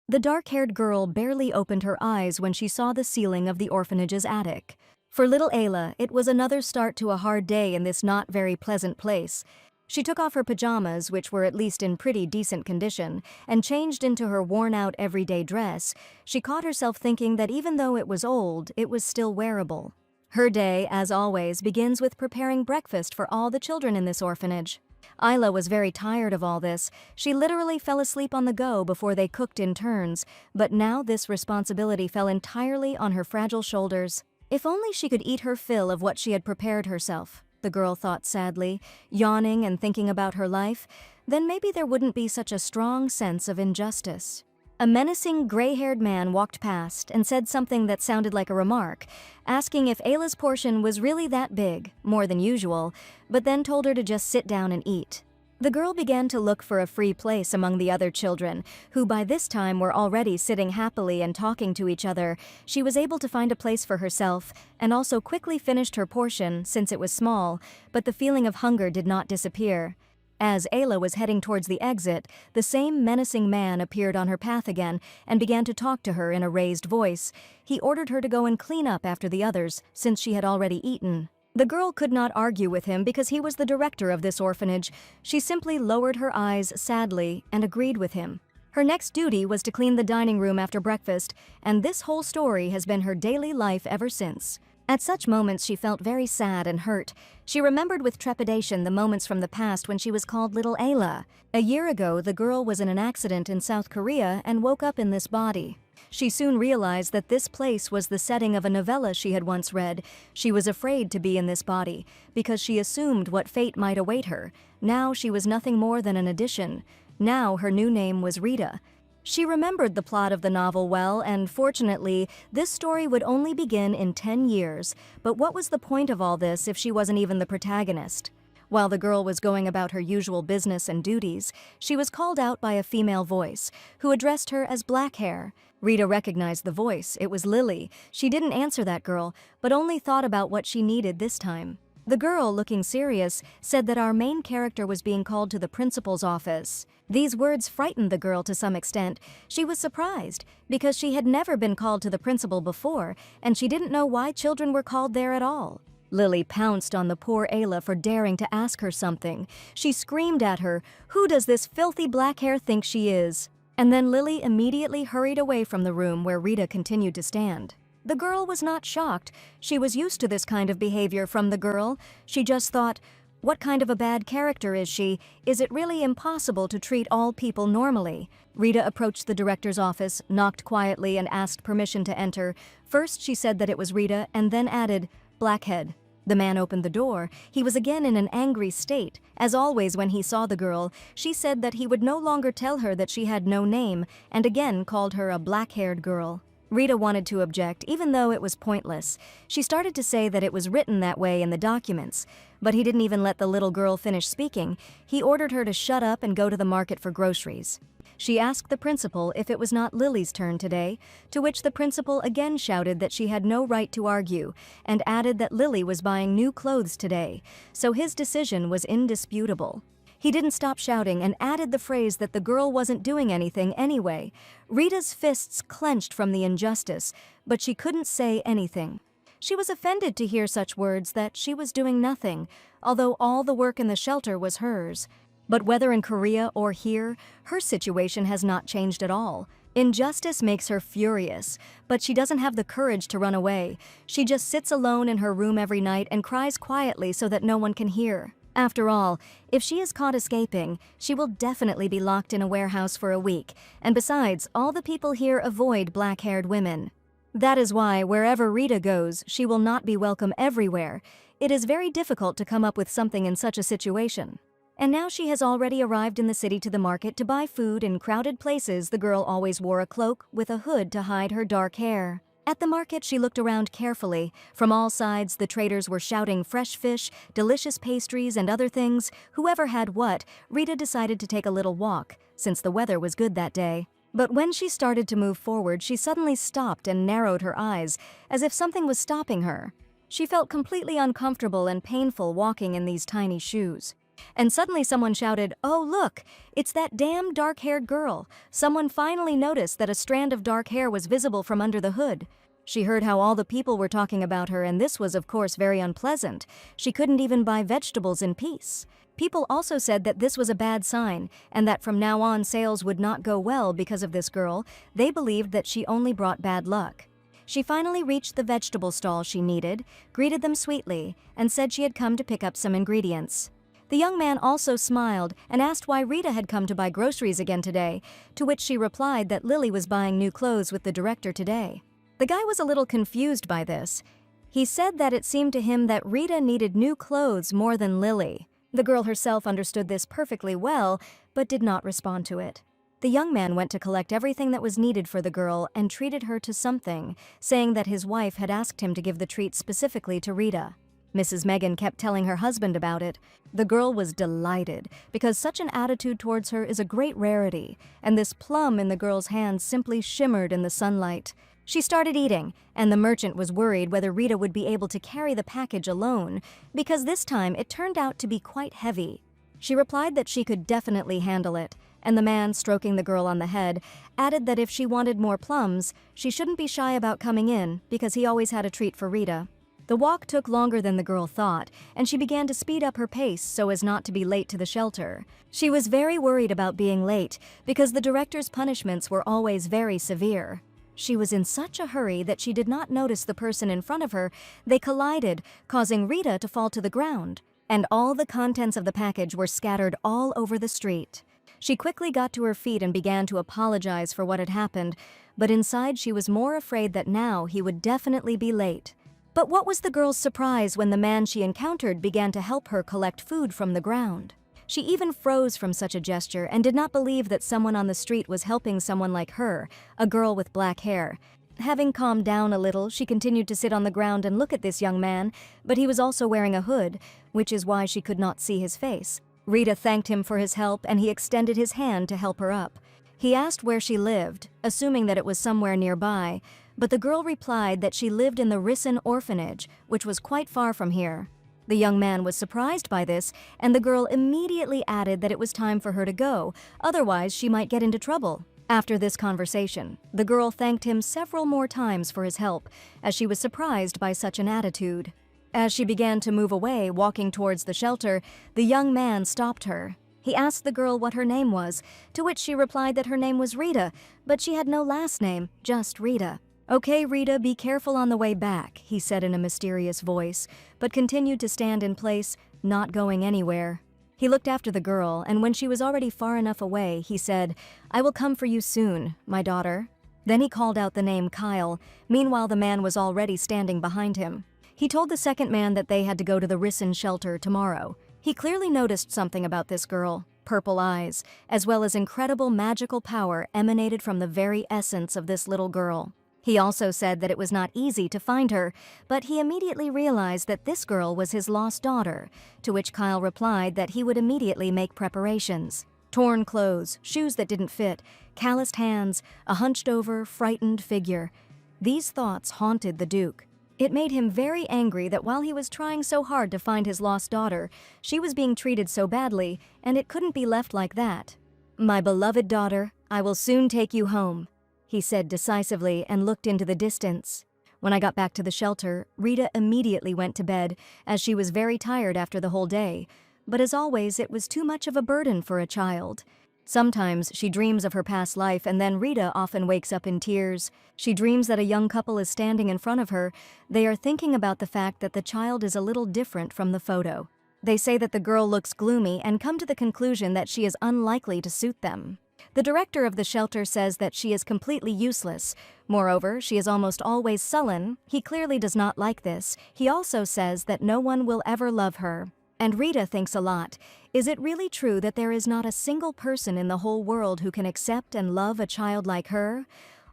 The dark-haired girl barely opened her eyes when she saw the ceiling of the orphanage's attic. For little Ayla, it was another start to a hard day in this not very pleasant place. She took off her pajamas, which were at least in pretty decent condition, and changed into her worn-out everyday dress. She caught herself thinking that even though it was old, it was still wearable. Her day, as always, begins with preparing breakfast for all the children in this orphanage. Isla was very tired of all this. She literally fell asleep on the go before they cooked in turns, but now this responsibility fell entirely on her fragile shoulders. If only she could eat her fill of what she had prepared herself, the girl thought sadly, yawning and thinking about her life, then maybe there wouldn't be such a strong sense of injustice. A menacing gray-haired man walked past and said something that sounded like a remark, asking if Ayla's portion was really that big, more than usual, but then told her to just sit down and eat. The girl began to look for a free place among the other children, who by this time were already sitting happily and talking to each other. She was able to find a place for herself, and also quickly finished her portion since it was small, but the feeling of hunger did not disappear. As Ayla was heading towards the exit, the same menacing man appeared on her path again and began to talk to her in a raised voice. He ordered her to go and clean up after the others, since she had already eaten. The girl could not argue with him because he was the director of this orphanage. She simply lowered her eyes sadly and agreed with him. Her next duty was to clean the dining room after breakfast, and this whole story has been her daily life ever since. At such moments she felt very sad and hurt. She remembered with trepidation the moments from the past when she was called Little Ayla. A year ago, the girl was in an accident in South Korea and woke up in this body. She soon realized that this place was the setting of a novella she had once read. She was afraid to be in this body, because she assumed what fate might await her. Now she was nothing more than an addition. Now her new name was Rita. She remembered the plot of the novel well, and fortunately, this story would only begin in 10 years. But what was the point of all this if she wasn't even the protagonist? While the girl was going about her usual business and duties, she was called out by a female voice, who addressed her as Black Hair. Rita recognized the voice. It was Lily. She didn't answer that girl, but only thought about what she needed this time. The girl, looking serious, said that our main character was being called to the principal's office. These words frightened the girl to some extent. She was surprised, because she had never been called to the principal before, and she didn't know why children were called there at all. Lily pounced on the poor Ayla for daring to ask her something. She screamed at her, "Who does this filthy black hair think she is?" And then Lily immediately hurried away from the room where Rita continued to stand. The girl was not shocked. She was used to this kind of behavior from the girl. She just thought, what kind of a bad character is she? Is it really impossible to treat all people normally? Rita approached the director's office, knocked quietly, and asked permission to enter. First, she said that it was Rita, and then added, "Blackhead." The man opened the door. He was again in an angry state. As always when he saw the girl, she said that he would no longer tell her that she had no name, and again called her a black-haired girl. Rita wanted to object, even though it was pointless. She started to say that it was written that way in the documents, but he didn't even let the little girl finish speaking. He ordered her to shut up and go to the market for groceries. She asked the principal if it was not Lily's turn today, to which the principal again shouted that she had no right to argue, and added that Lily was buying new clothes today, so his decision was indisputable. He didn't stop shouting and added the phrase that the girl wasn't doing anything anyway. Rita's fists clenched from the injustice, but she couldn't say anything. She was offended to hear such words that she was doing nothing, although all the work in the shelter was hers. But whether in Korea or here, her situation has not changed at all. Injustice makes her furious, but she doesn't have the courage to run away. She just sits alone in her room every night and cries quietly so that no one can hear. After all, if she is caught escaping, she will definitely be locked in a warehouse for a week, and besides, all the people here avoid black-haired women. That is why, wherever Rita goes, she will not be welcome everywhere. It is very difficult to come up with something in such a situation. And now she has already arrived in the city to the market to buy food. In crowded places, the girl always wore a cloak with a hood to hide her dark hair. At the market, she looked around carefully. From all sides, the traders were shouting fresh fish, delicious pastries, and other things. Whoever had what, Rita decided to take a little walk, since the weather was good that day. But when she started to move forward, she suddenly stopped and narrowed her eyes, as if something was stopping her. She felt completely uncomfortable and painful walking in these tiny shoes. And suddenly someone shouted, "Oh look, it's that damn dark-haired girl." Someone finally noticed that a strand of dark hair was visible from under the hood. She heard how all the people were talking about her, and this was of course very unpleasant. She couldn't even buy vegetables in peace. People also said that this was a bad sign, and that from now on sales would not go well because of this girl. They believed that she only brought bad luck. She finally reached the vegetable stall she needed, greeted them sweetly, and said she had come to pick up some ingredients. The young man also smiled and asked why Rita had come to buy groceries again today, to which she replied that Lily was buying new clothes with the director today. The guy was a little confused by this. He said that it seemed to him that Rita needed new clothes more than Lily. The girl herself understood this perfectly well, but did not respond to it. The young man went to collect everything that was needed for the girl and treated her to something, saying that his wife had asked him to give the treat specifically to Rita. Mrs. Megan kept telling her husband about it. The girl was delighted, because such an attitude towards her is a great rarity, and this plum in the girl's hand simply shimmered in the sunlight. She started eating, and the merchant was worried whether Rita would be able to carry the package alone, because this time it turned out to be quite heavy. She replied that she could definitely handle it, and the man, stroking the girl on the head, added that if she wanted more plums, she shouldn't be shy about coming in, because he always had a treat for Rita. The walk took longer than the girl thought, and she began to speed up her pace so as not to be late to the shelter. She was very worried about being late, because the director's punishments were always very severe. She was in such a hurry that she did not notice the person in front of her. They collided, causing Rita to fall to the ground, and all the contents of the package were scattered all over the street. She quickly got to her feet and began to apologize for what had happened, but inside she was more afraid that now he would definitely be late. But what was the girl's surprise when the man she encountered began to help her collect food from the ground? She even froze from such a gesture and did not believe that someone on the street was helping someone like her, a girl with black hair. Having calmed down a little, she continued to sit on the ground and look at this young man, but he was also wearing a hood, which is why she could not see his face. Rita thanked him for his help, and he extended his hand to help her up. He asked where she lived, assuming that it was somewhere nearby, but the girl replied that she lived in the Risen orphanage, which was quite far from here. The young man was surprised by this, and the girl immediately added that it was time for her to go, otherwise she might get into trouble. After this conversation, the girl thanked him several more times for his help, as she was surprised by such an attitude. As she began to move away, walking towards the shelter, the young man stopped her. He asked the girl what her name was, to which she replied that her name was Rita, but she had no last name, just Rita. "Okay, Rita, be careful on the way back," he said in a mysterious voice, but continued to stand in place, not going anywhere. He looked after the girl, and when she was already far enough away, he said, "I will come for you soon, my daughter." Then he called out the name Kyle. Meanwhile, the man was already standing behind him. He told the second man that they had to go to the Risen shelter tomorrow. He clearly noticed something about this girl. Purple eyes, as well as incredible magical power emanated from the very essence of this little girl. He also said that it was not easy to find her, but he immediately realized that this girl was his lost daughter, to which Kyle replied that he would immediately make preparations. Torn clothes, shoes that didn't fit, calloused hands, a hunched-over, frightened figure. These thoughts haunted the Duke. It made him very angry that while he was trying so hard to find his lost daughter, she was being treated so badly, and it couldn't be left like that. "My beloved daughter, I will soon take you home," he said decisively and looked into the distance. When I got back to the shelter, Rita immediately went to bed, as she was very tired after the whole day. But as always, it was too much of a burden for a child. Sometimes she dreams of her past life, and then Rita often wakes up in tears. She dreams that a young couple is standing in front of her. They are thinking about the fact that the child is a little different from the photo. They say that the girl looks gloomy and come to the conclusion that she is unlikely to suit them. The director of the shelter says that she is completely useless. Moreover, she is almost always sullen. He clearly does not like this. He also says that no one will ever love her. And Rita thinks a lot. Is it really true that there is not a single person in the whole world who can accept and love a child like her?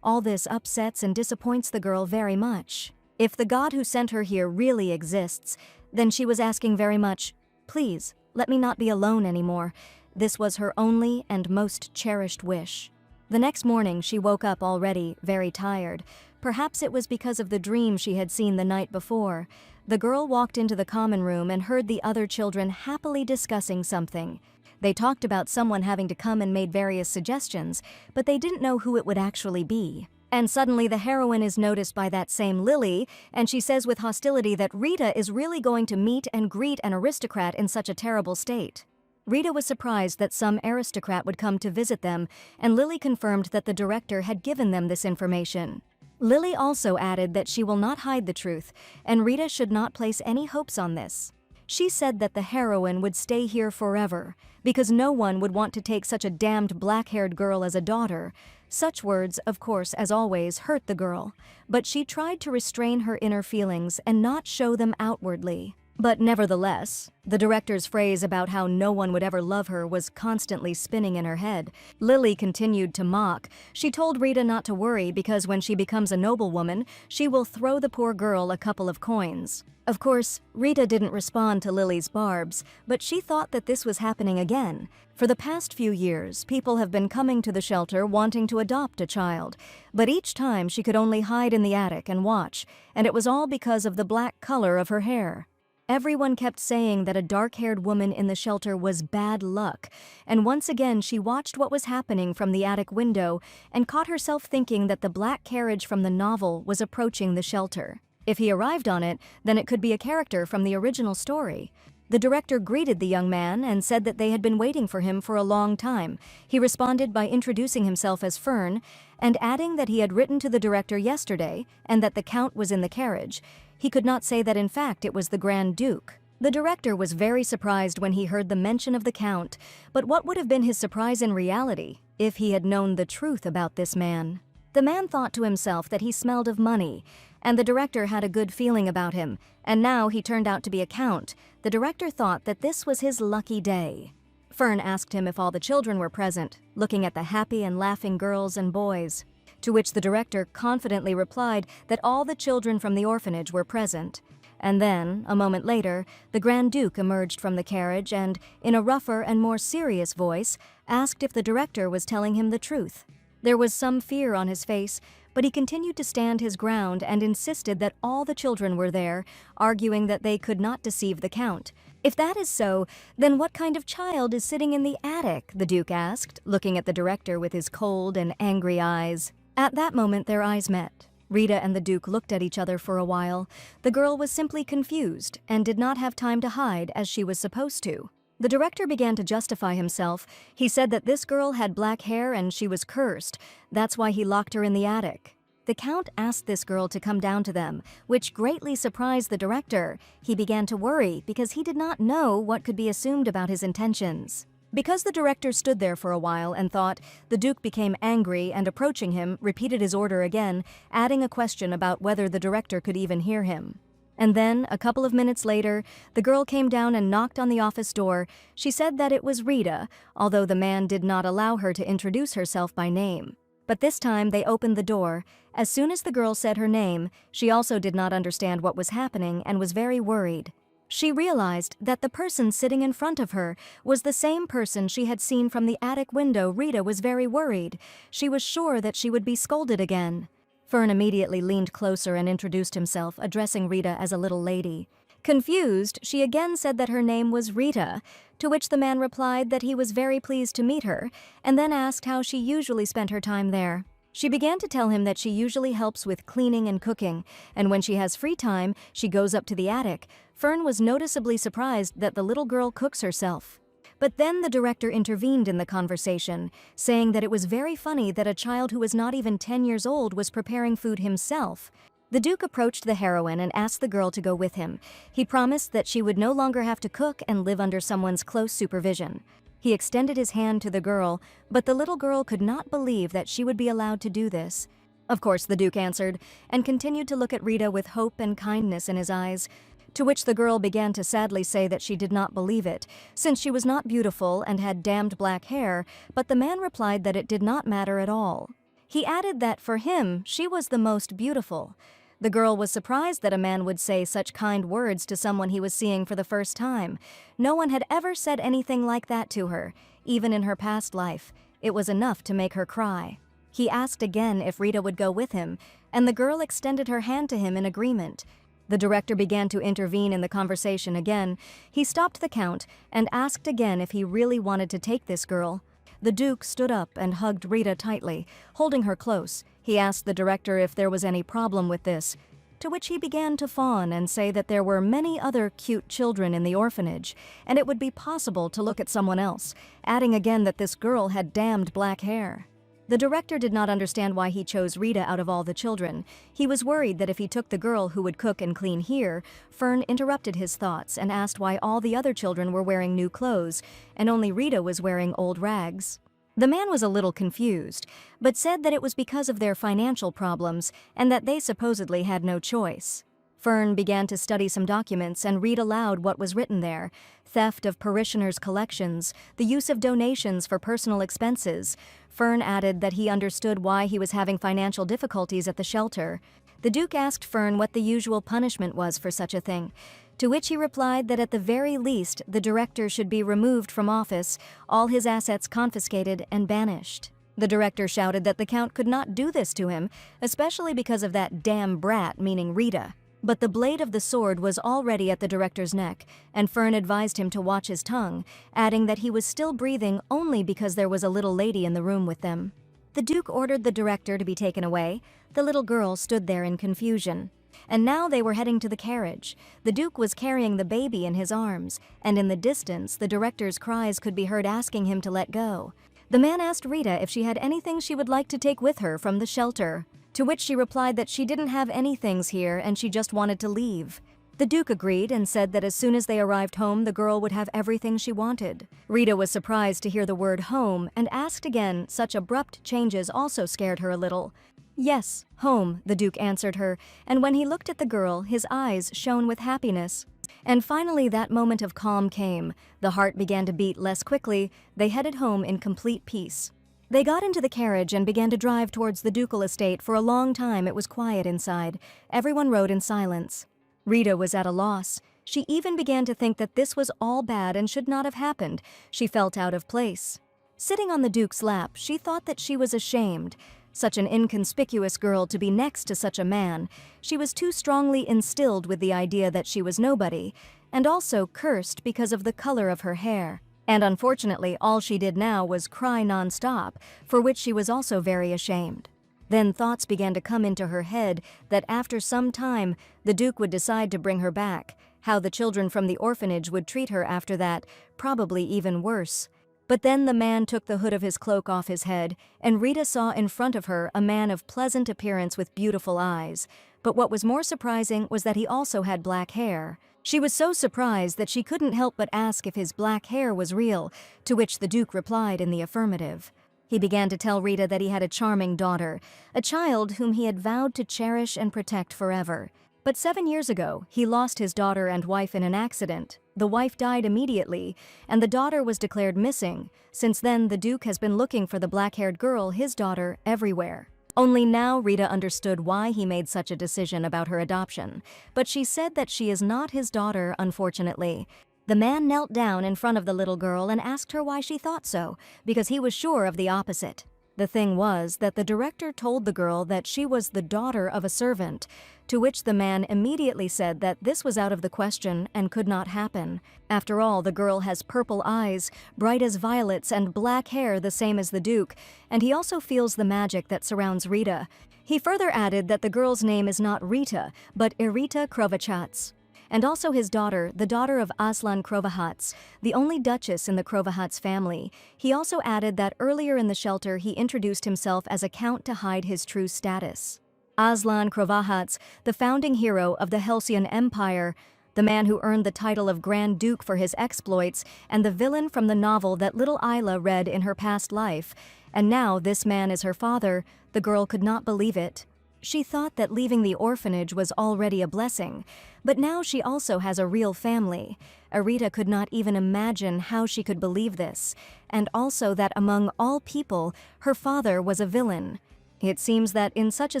All this upsets and disappoints the girl very much. If the God who sent her here really exists, then she was asking very much, "Please, let me not be alone anymore." This was her only and most cherished wish. The next morning, she woke up already very tired. Perhaps it was because of the dream she had seen the night before, The girl walked into the common room and heard the other children happily discussing something. They talked about someone having to come and made various suggestions, but they didn't know who it would actually be. And suddenly the heroine is noticed by that same Lily, and she says with hostility that Rita is really going to meet and greet an aristocrat in such a terrible state. Rita was surprised that some aristocrat would come to visit them, and Lily confirmed that the director had given them this information. Lily also added that she will not hide the truth, and Rita should not place any hopes on this. She said that the heroine would stay here forever, because no one would want to take such a damned black-haired girl as a daughter. Such words, of course, as always, hurt the girl, but she tried to restrain her inner feelings and not show them outwardly. But nevertheless, the director's phrase about how no one would ever love her was constantly spinning in her head. Lily continued to mock. She told Rita not to worry because when she becomes a noblewoman, she will throw the poor girl a couple of coins. Of course, Rita didn't respond to Lily's barbs, but she thought that this was happening again. For the past few years, people have been coming to the shelter wanting to adopt a child, but each time she could only hide in the attic and watch, and it was all because of the black color of her hair. Everyone kept saying that a dark-haired woman in the shelter was bad luck, and once again she watched what was happening from the attic window and caught herself thinking that the black carriage from the novel was approaching the shelter. If he arrived on it, then it could be a character from the original story. The director greeted the young man and said that they had been waiting for him for a long time. He responded by introducing himself as Fern and adding that he had written to the director yesterday and that the Count was in the carriage. He could not say that in fact it was the Grand Duke. The director was very surprised when he heard the mention of the Count, but what would have been his surprise in reality if he had known the truth about this man? The man thought to himself that he smelled of money, and the director had a good feeling about him, and now he turned out to be a count. The director thought that this was his lucky day. Fern asked him if all the children were present, looking at the happy and laughing girls and boys, to which the director confidently replied that all the children from the orphanage were present. And then, a moment later, the Grand Duke emerged from the carriage and, in a rougher and more serious voice, asked if the director was telling him the truth. There was some fear on his face, but he continued to stand his ground and insisted that all the children were there, arguing that they could not deceive the Count. If that is so, then what kind of child is sitting in the attic? The Duke asked, looking at the director with his cold and angry eyes. At that moment their eyes met. Rita and the Duke looked at each other for a while. The girl was simply confused and did not have time to hide as she was supposed to. The director began to justify himself. He said that this girl had black hair and she was cursed. That's why he locked her in the attic. The Count asked this girl to come down to them, which greatly surprised the director. He began to worry because he did not know what could be assumed about his intentions. Because the director stood there for a while and thought, the Duke became angry and, approaching him, repeated his order again, adding a question about whether the director could even hear him. And then, a couple of minutes later, the girl came down and knocked on the office door. She said that it was Rita, although the man did not allow her to introduce herself by name. But this time they opened the door. As soon as the girl said her name, she also did not understand what was happening and was very worried. She realized that the person sitting in front of her was the same person she had seen from the attic window. Rita was very worried. She was sure that she would be scolded again. Fern immediately leaned closer and introduced himself, addressing Rita as a little lady. Confused, she again said that her name was Rita, to which the man replied that he was very pleased to meet her, and then asked how she usually spent her time there. She began to tell him that she usually helps with cleaning and cooking, and when she has free time, she goes up to the attic. Fern was noticeably surprised that the little girl cooks herself. But then the director intervened in the conversation, saying that it was very funny that a child who was not even 10 years old was preparing food himself. The Duke approached the heroine and asked the girl to go with him. He promised that she would no longer have to cook and live under someone's close supervision. He extended his hand to the girl, but the little girl could not believe that she would be allowed to do this. Of course, the Duke answered, and continued to look at Rita with hope and kindness in his eyes, to which the girl began to sadly say that she did not believe it, since she was not beautiful and had damned black hair, but the man replied that it did not matter at all. He added that for him, she was the most beautiful. The girl was surprised that a man would say such kind words to someone he was seeing for the first time. No one had ever said anything like that to her, even in her past life. It was enough to make her cry. He asked again if Rita would go with him, and the girl extended her hand to him in agreement. The director began to intervene in the conversation again. He stopped the count and asked again if he really wanted to take this girl. The Duke stood up and hugged Rita tightly, holding her close. He asked the director if there was any problem with this, to which he began to fawn and say that there were many other cute children in the orphanage, and it would be possible to look at someone else, adding again that this girl had damned black hair. The director did not understand why he chose Rita out of all the children. He was worried that if he took the girl who would cook and clean here, Fern interrupted his thoughts and asked why all the other children were wearing new clothes and only Rita was wearing old rags. The man was a little confused, but said that it was because of their financial problems and that they supposedly had no choice. Fern began to study some documents and read aloud what was written there: theft of parishioners' collections, the use of donations for personal expenses. Fern added that he understood why he was having financial difficulties at the shelter. The Duke asked Fern what the usual punishment was for such a thing, to which he replied that at the very least the director should be removed from office, all his assets confiscated and banished. The director shouted that the count could not do this to him, especially because of that damn brat, meaning Rita. But the blade of the sword was already at the director's neck, and Fern advised him to watch his tongue, adding that he was still breathing only because there was a little lady in the room with them. The Duke ordered the director to be taken away. The little girl stood there in confusion. And now they were heading to the carriage. The Duke was carrying the baby in his arms, and in the distance the director's cries could be heard asking him to let go. The man asked Rita if she had anything she would like to take with her from the shelter, to which she replied that she didn't have any things here and she just wanted to leave. The Duke agreed and said that as soon as they arrived home, the girl would have everything she wanted. Rita was surprised to hear the word home and asked again. Such abrupt changes also scared her a little. Yes, home, the Duke answered her, and when he looked at the girl, his eyes shone with happiness. And finally that moment of calm came. The heart began to beat less quickly. They headed home in complete peace. They got into the carriage and began to drive towards the ducal estate. For a long time it was quiet inside. Everyone rode in silence. Rita was at a loss. She even began to think that this was all bad and should not have happened. She felt out of place. Sitting on the Duke's lap, she thought that she was ashamed. Such an inconspicuous girl to be next to such a man. She was too strongly instilled with the idea that she was nobody, and also cursed because of the color of her hair. And unfortunately, all she did now was cry non-stop, for which she was also very ashamed. Then thoughts began to come into her head that after some time, the Duke would decide to bring her back, how the children from the orphanage would treat her after that, probably even worse. But then the man took the hood of his cloak off his head, and Rita saw in front of her a man of pleasant appearance with beautiful eyes. But what was more surprising was that he also had black hair. She was so surprised that she couldn't help but ask if his black hair was real, to which the Duke replied in the affirmative. He began to tell Rita that he had a charming daughter, a child whom he had vowed to cherish and protect forever. But 7 years ago, he lost his daughter and wife in an accident. The wife died immediately, and the daughter was declared missing. Since then, the Duke has been looking for the black-haired girl, his daughter, everywhere. Only now Rita understood why he made such a decision about her adoption. But she said that she is not his daughter, unfortunately. The man knelt down in front of the little girl and asked her why she thought so, because he was sure of the opposite. The thing was that the director told the girl that she was the daughter of a servant, to which the man immediately said that this was out of the question and could not happen. After all, the girl has purple eyes, bright as violets, and black hair the same as the Duke, and he also feels the magic that surrounds Rita. He further added that the girl's name is not Rita, but Irita Krovachatz. And also his daughter, the daughter of Aslan Krovachatz, the only duchess in the Krovachatz family. He also added that earlier in the shelter he introduced himself as a count to hide his true status. Aslan Krovachatz, the founding hero of the Halcyon Empire, the man who earned the title of Grand Duke for his exploits, and the villain from the novel that little Isla read in her past life. And now this man is her father. The girl could not believe it. She thought that leaving the orphanage was already a blessing, but now she also has a real family. Irita could not even imagine how she could believe this, and also that among all people, her father was a villain. It seems that in such a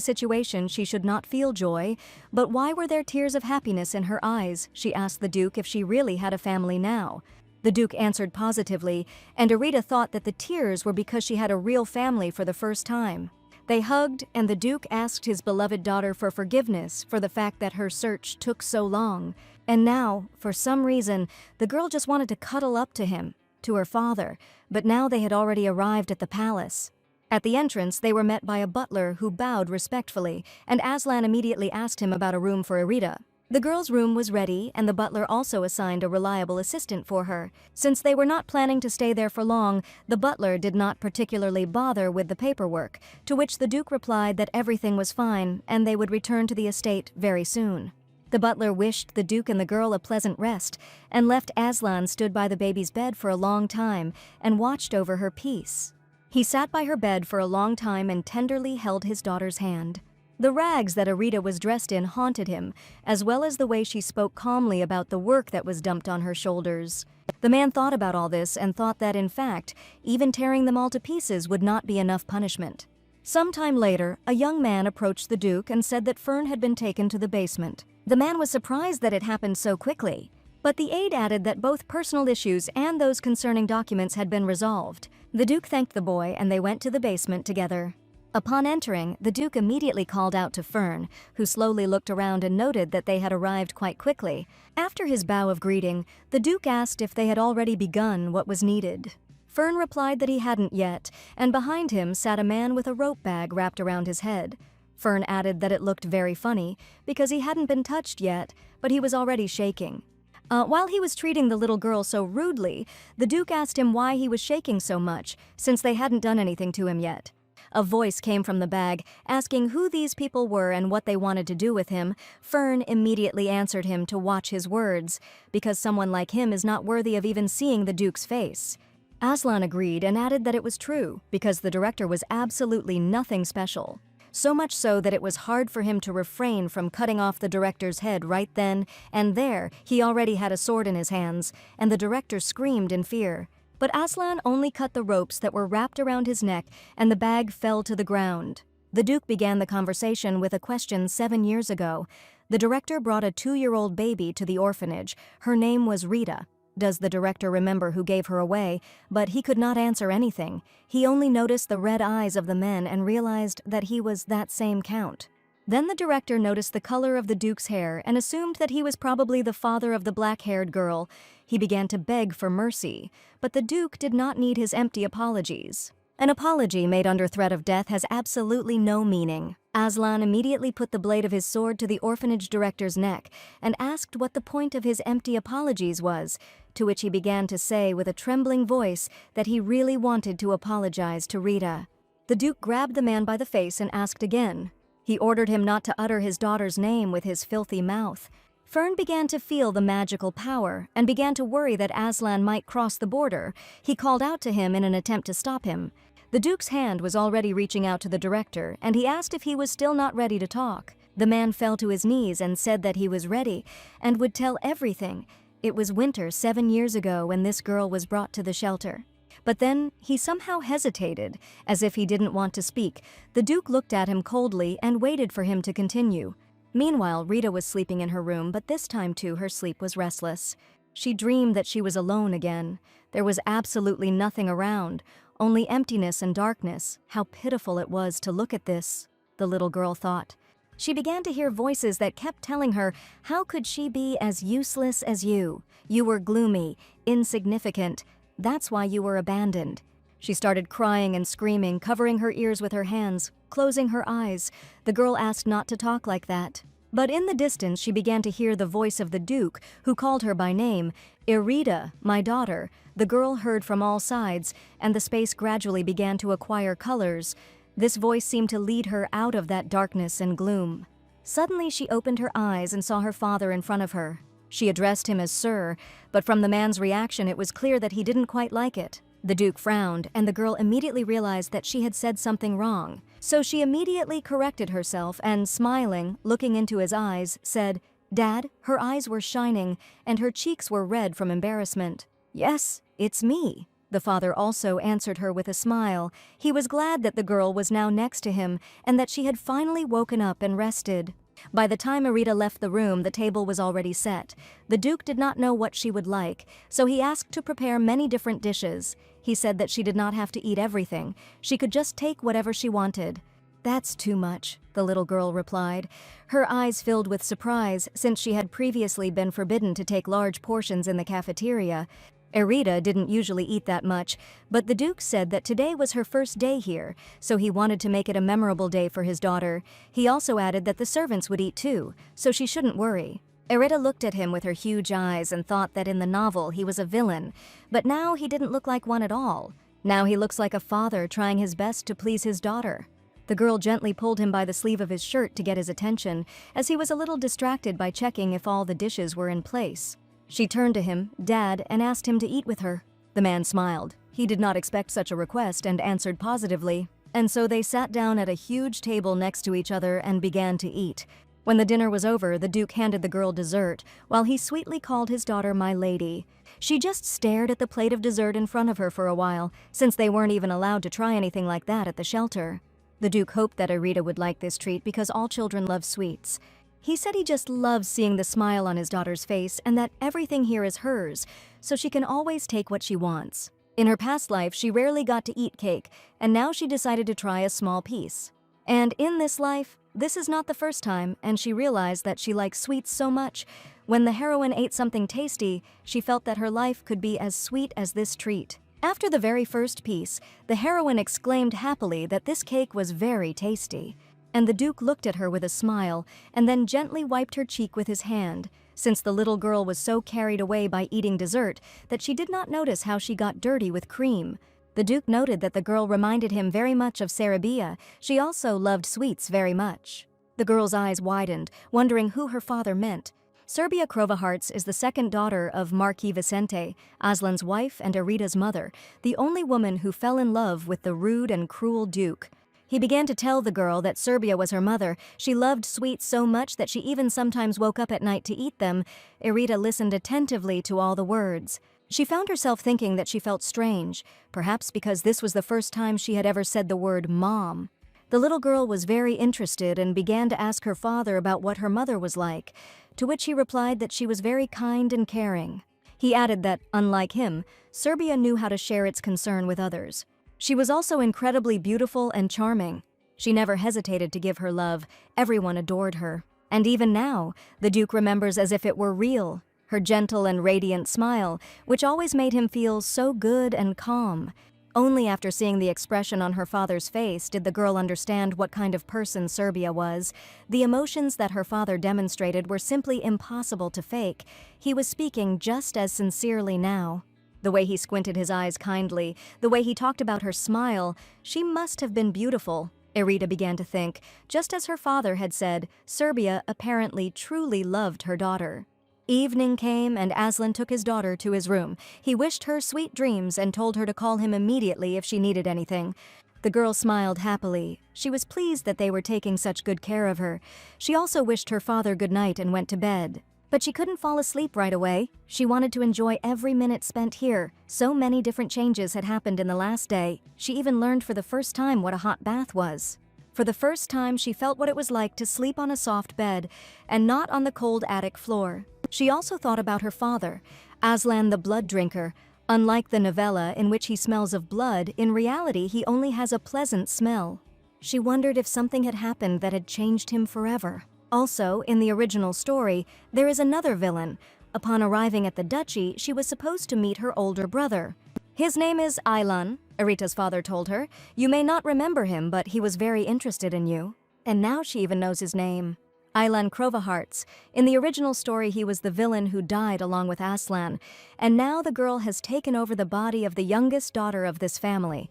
situation she should not feel joy, but why were there tears of happiness in her eyes? She asked the Duke if she really had a family now. The Duke answered positively, and Irita thought that the tears were because she had a real family for the first time. They hugged, and the Duke asked his beloved daughter for forgiveness for the fact that her search took so long. And now, for some reason, the girl just wanted to cuddle up to him, to her father, but now they had already arrived at the palace. At the entrance, they were met by a butler who bowed respectfully, and Aslan immediately asked him about a room for Irida. The girl's room was ready, and the butler also assigned a reliable assistant for her. Since they were not planning to stay there for long, the butler did not particularly bother with the paperwork, to which the Duke replied that everything was fine and they would return to the estate very soon. The butler wished the Duke and the girl a pleasant rest, and left Aslan stood by the baby's bed for a long time and watched over her peace. He sat by her bed for a long time and tenderly held his daughter's hand. The rags that Irida was dressed in haunted him, as well as the way she spoke calmly about the work that was dumped on her shoulders. The man thought about all this and thought that, in fact, even tearing them all to pieces would not be enough punishment. Some time later, a young man approached the Duke and said that Fern had been taken to the basement. The man was surprised that it happened so quickly, but the aide added that both personal issues and those concerning documents had been resolved. The Duke thanked the boy and they went to the basement together. Upon entering, the Duke immediately called out to Fern, who slowly looked around and noted that they had arrived quite quickly. After his bow of greeting, the Duke asked if they had already begun what was needed. Fern replied that he hadn't yet, and behind him sat a man with a rope bag wrapped around his head. Fern added that it looked very funny, because he hadn't been touched yet, but he was already shaking. While he was treating the little girl so rudely, the Duke asked him why he was shaking so much, since they hadn't done anything to him yet. A voice came from the bag, asking who these people were and what they wanted to do with him. Fern immediately answered him to watch his words, because someone like him is not worthy of even seeing the Duke's face. Aslan agreed and added that it was true, because the director was absolutely nothing special. So much so that it was hard for him to refrain from cutting off the director's head right then and there. He already had a sword in his hands, and the director screamed in fear. But Aslan only cut the ropes that were wrapped around his neck, and the bag fell to the ground. The Duke began the conversation with a question 7 years ago. The director brought a 2-year-old baby to the orphanage. Her name was Rita. Does the director remember who gave her away? But he could not answer anything. He only noticed the red eyes of the men and realized that he was that same count. Then the director noticed the color of the Duke's hair and assumed that he was probably the father of the black-haired girl. He began to beg for mercy, but the Duke did not need his empty apologies. An apology made under threat of death has absolutely no meaning. Aslan immediately put the blade of his sword to the orphanage director's neck and asked what the point of his empty apologies was, to which he began to say with a trembling voice that he really wanted to apologize to Rita. The Duke grabbed the man by the face and asked again. He ordered him not to utter his daughter's name with his filthy mouth. Fern began to feel the magical power and began to worry that Aslan might cross the border. He called out to him in an attempt to stop him. The Duke's hand was already reaching out to the director, and he asked if he was still not ready to talk. The man fell to his knees and said that he was ready and would tell everything. It was winter 7 years ago when this girl was brought to the shelter. But then he somehow hesitated, as if he didn't want to speak. The Duke looked at him coldly and waited for him to continue. Meanwhile, Rita was sleeping in her room, but this time too her sleep was restless. She dreamed that she was alone again. There was absolutely nothing around, only emptiness and darkness. How pitiful it was to look at this, the little girl thought. She began to hear voices that kept telling her, how could she be as useless as you? You were gloomy, insignificant. That's why you were abandoned. She started crying and screaming, covering her ears with her hands, closing her eyes. The girl asked not to talk like that. But in the distance she began to hear the voice of the Duke, who called her by name. Irida, my daughter. The girl heard from all sides, and the space gradually began to acquire colors. This voice seemed to lead her out of that darkness and gloom. Suddenly she opened her eyes and saw her father in front of her. She addressed him as Sir, but from the man's reaction it was clear that he didn't quite like it. The Duke frowned, and the girl immediately realized that she had said something wrong. So she immediately corrected herself and, smiling, looking into his eyes, said, "Dad." Her eyes were shining, and her cheeks were red from embarrassment. "Yes, it's me." The father also answered her with a smile. He was glad that the girl was now next to him and that she had finally woken up and rested. By the time Irida left the room, the table was already set. The Duke did not know what she would like, so he asked to prepare many different dishes. He said that she did not have to eat everything. She could just take whatever she wanted. "That's too much," the little girl replied, her eyes filled with surprise since she had previously been forbidden to take large portions in the cafeteria. Erita didn't usually eat that much, but the Duke said that today was her first day here, so he wanted to make it a memorable day for his daughter. He also added that the servants would eat too, so she shouldn't worry. Erita looked at him with her huge eyes and thought that in the novel he was a villain, but now he didn't look like one at all. Now he looks like a father trying his best to please his daughter. The girl gently pulled him by the sleeve of his shirt to get his attention, as he was a little distracted by checking if all the dishes were in place. She turned to him, Dad, and asked him to eat with her. The man smiled. He did not expect such a request and answered positively. And so they sat down at a huge table next to each other and began to eat. When the dinner was over, the Duke handed the girl dessert, while he sweetly called his daughter my lady. She just stared at the plate of dessert in front of her for a while, since they weren't even allowed to try anything like that at the shelter. The Duke hoped that Erita would like this treat because all children love sweets. He said he just loves seeing the smile on his daughter's face and that everything here is hers, so she can always take what she wants. In her past life, she rarely got to eat cake, and now she decided to try a small piece. And in this life, this is not the first time, and she realized that she likes sweets so much. When the heroine ate something tasty, she felt that her life could be as sweet as this treat. After the very first piece, the heroine exclaimed happily that this cake was very tasty. And the Duke looked at her with a smile and then gently wiped her cheek with his hand, since the little girl was so carried away by eating dessert that she did not notice how she got dirty with cream. The Duke noted that the girl reminded him very much of Sarabia. She also loved sweets very much. The girl's eyes widened, wondering who her father meant. Serbia Crovaharts is the second daughter of Marquis Vicente, Aslan's wife and Erita's mother, the only woman who fell in love with the rude and cruel Duke. He began to tell the girl that Serbia was her mother. She loved sweets so much that she even sometimes woke up at night to eat them. Erita listened attentively to all the words. She found herself thinking that she felt strange, perhaps because this was the first time she had ever said the word mom. The little girl was very interested and began to ask her father about what her mother was like, to which he replied that she was very kind and caring. He added that, unlike him, Serbia knew how to share its concern with others. She was also incredibly beautiful and charming. She never hesitated to give her love. Everyone adored her. And even now, the Duke remembers as if it were real, her gentle and radiant smile, which always made him feel so good and calm. Only after seeing the expression on her father's face did the girl understand what kind of person Serbia was. The emotions that her father demonstrated were simply impossible to fake. He was speaking just as sincerely now. The way he squinted his eyes kindly, the way he talked about her smile, she must have been beautiful, Erita began to think. Just as her father had said, Serbia apparently truly loved her daughter. Evening came and Aslan took his daughter to his room. He wished her sweet dreams and told her to call him immediately if she needed anything. The girl smiled happily. She was pleased that they were taking such good care of her. She also wished her father good night and went to bed. But she couldn't fall asleep right away. She wanted to enjoy every minute spent here. So many different changes had happened in the last day. She even learned for the first time what a hot bath was. For the first time, she felt what it was like to sleep on a soft bed and not on the cold attic floor. She also thought about her father, Aslan the blood drinker. Unlike the novella in which he smells of blood, in reality he only has a pleasant smell. She wondered if something had happened that had changed him forever. Also, in the original story, there is another villain. Upon arriving at the duchy, she was supposed to meet her older brother. His name is Aylan, Erita's father told her. You may not remember him, but he was very interested in you. And now she even knows his name. Aylan Crovaharts. In the original story, he was the villain who died along with Aslan, and now the girl has taken over the body of the youngest daughter of this family.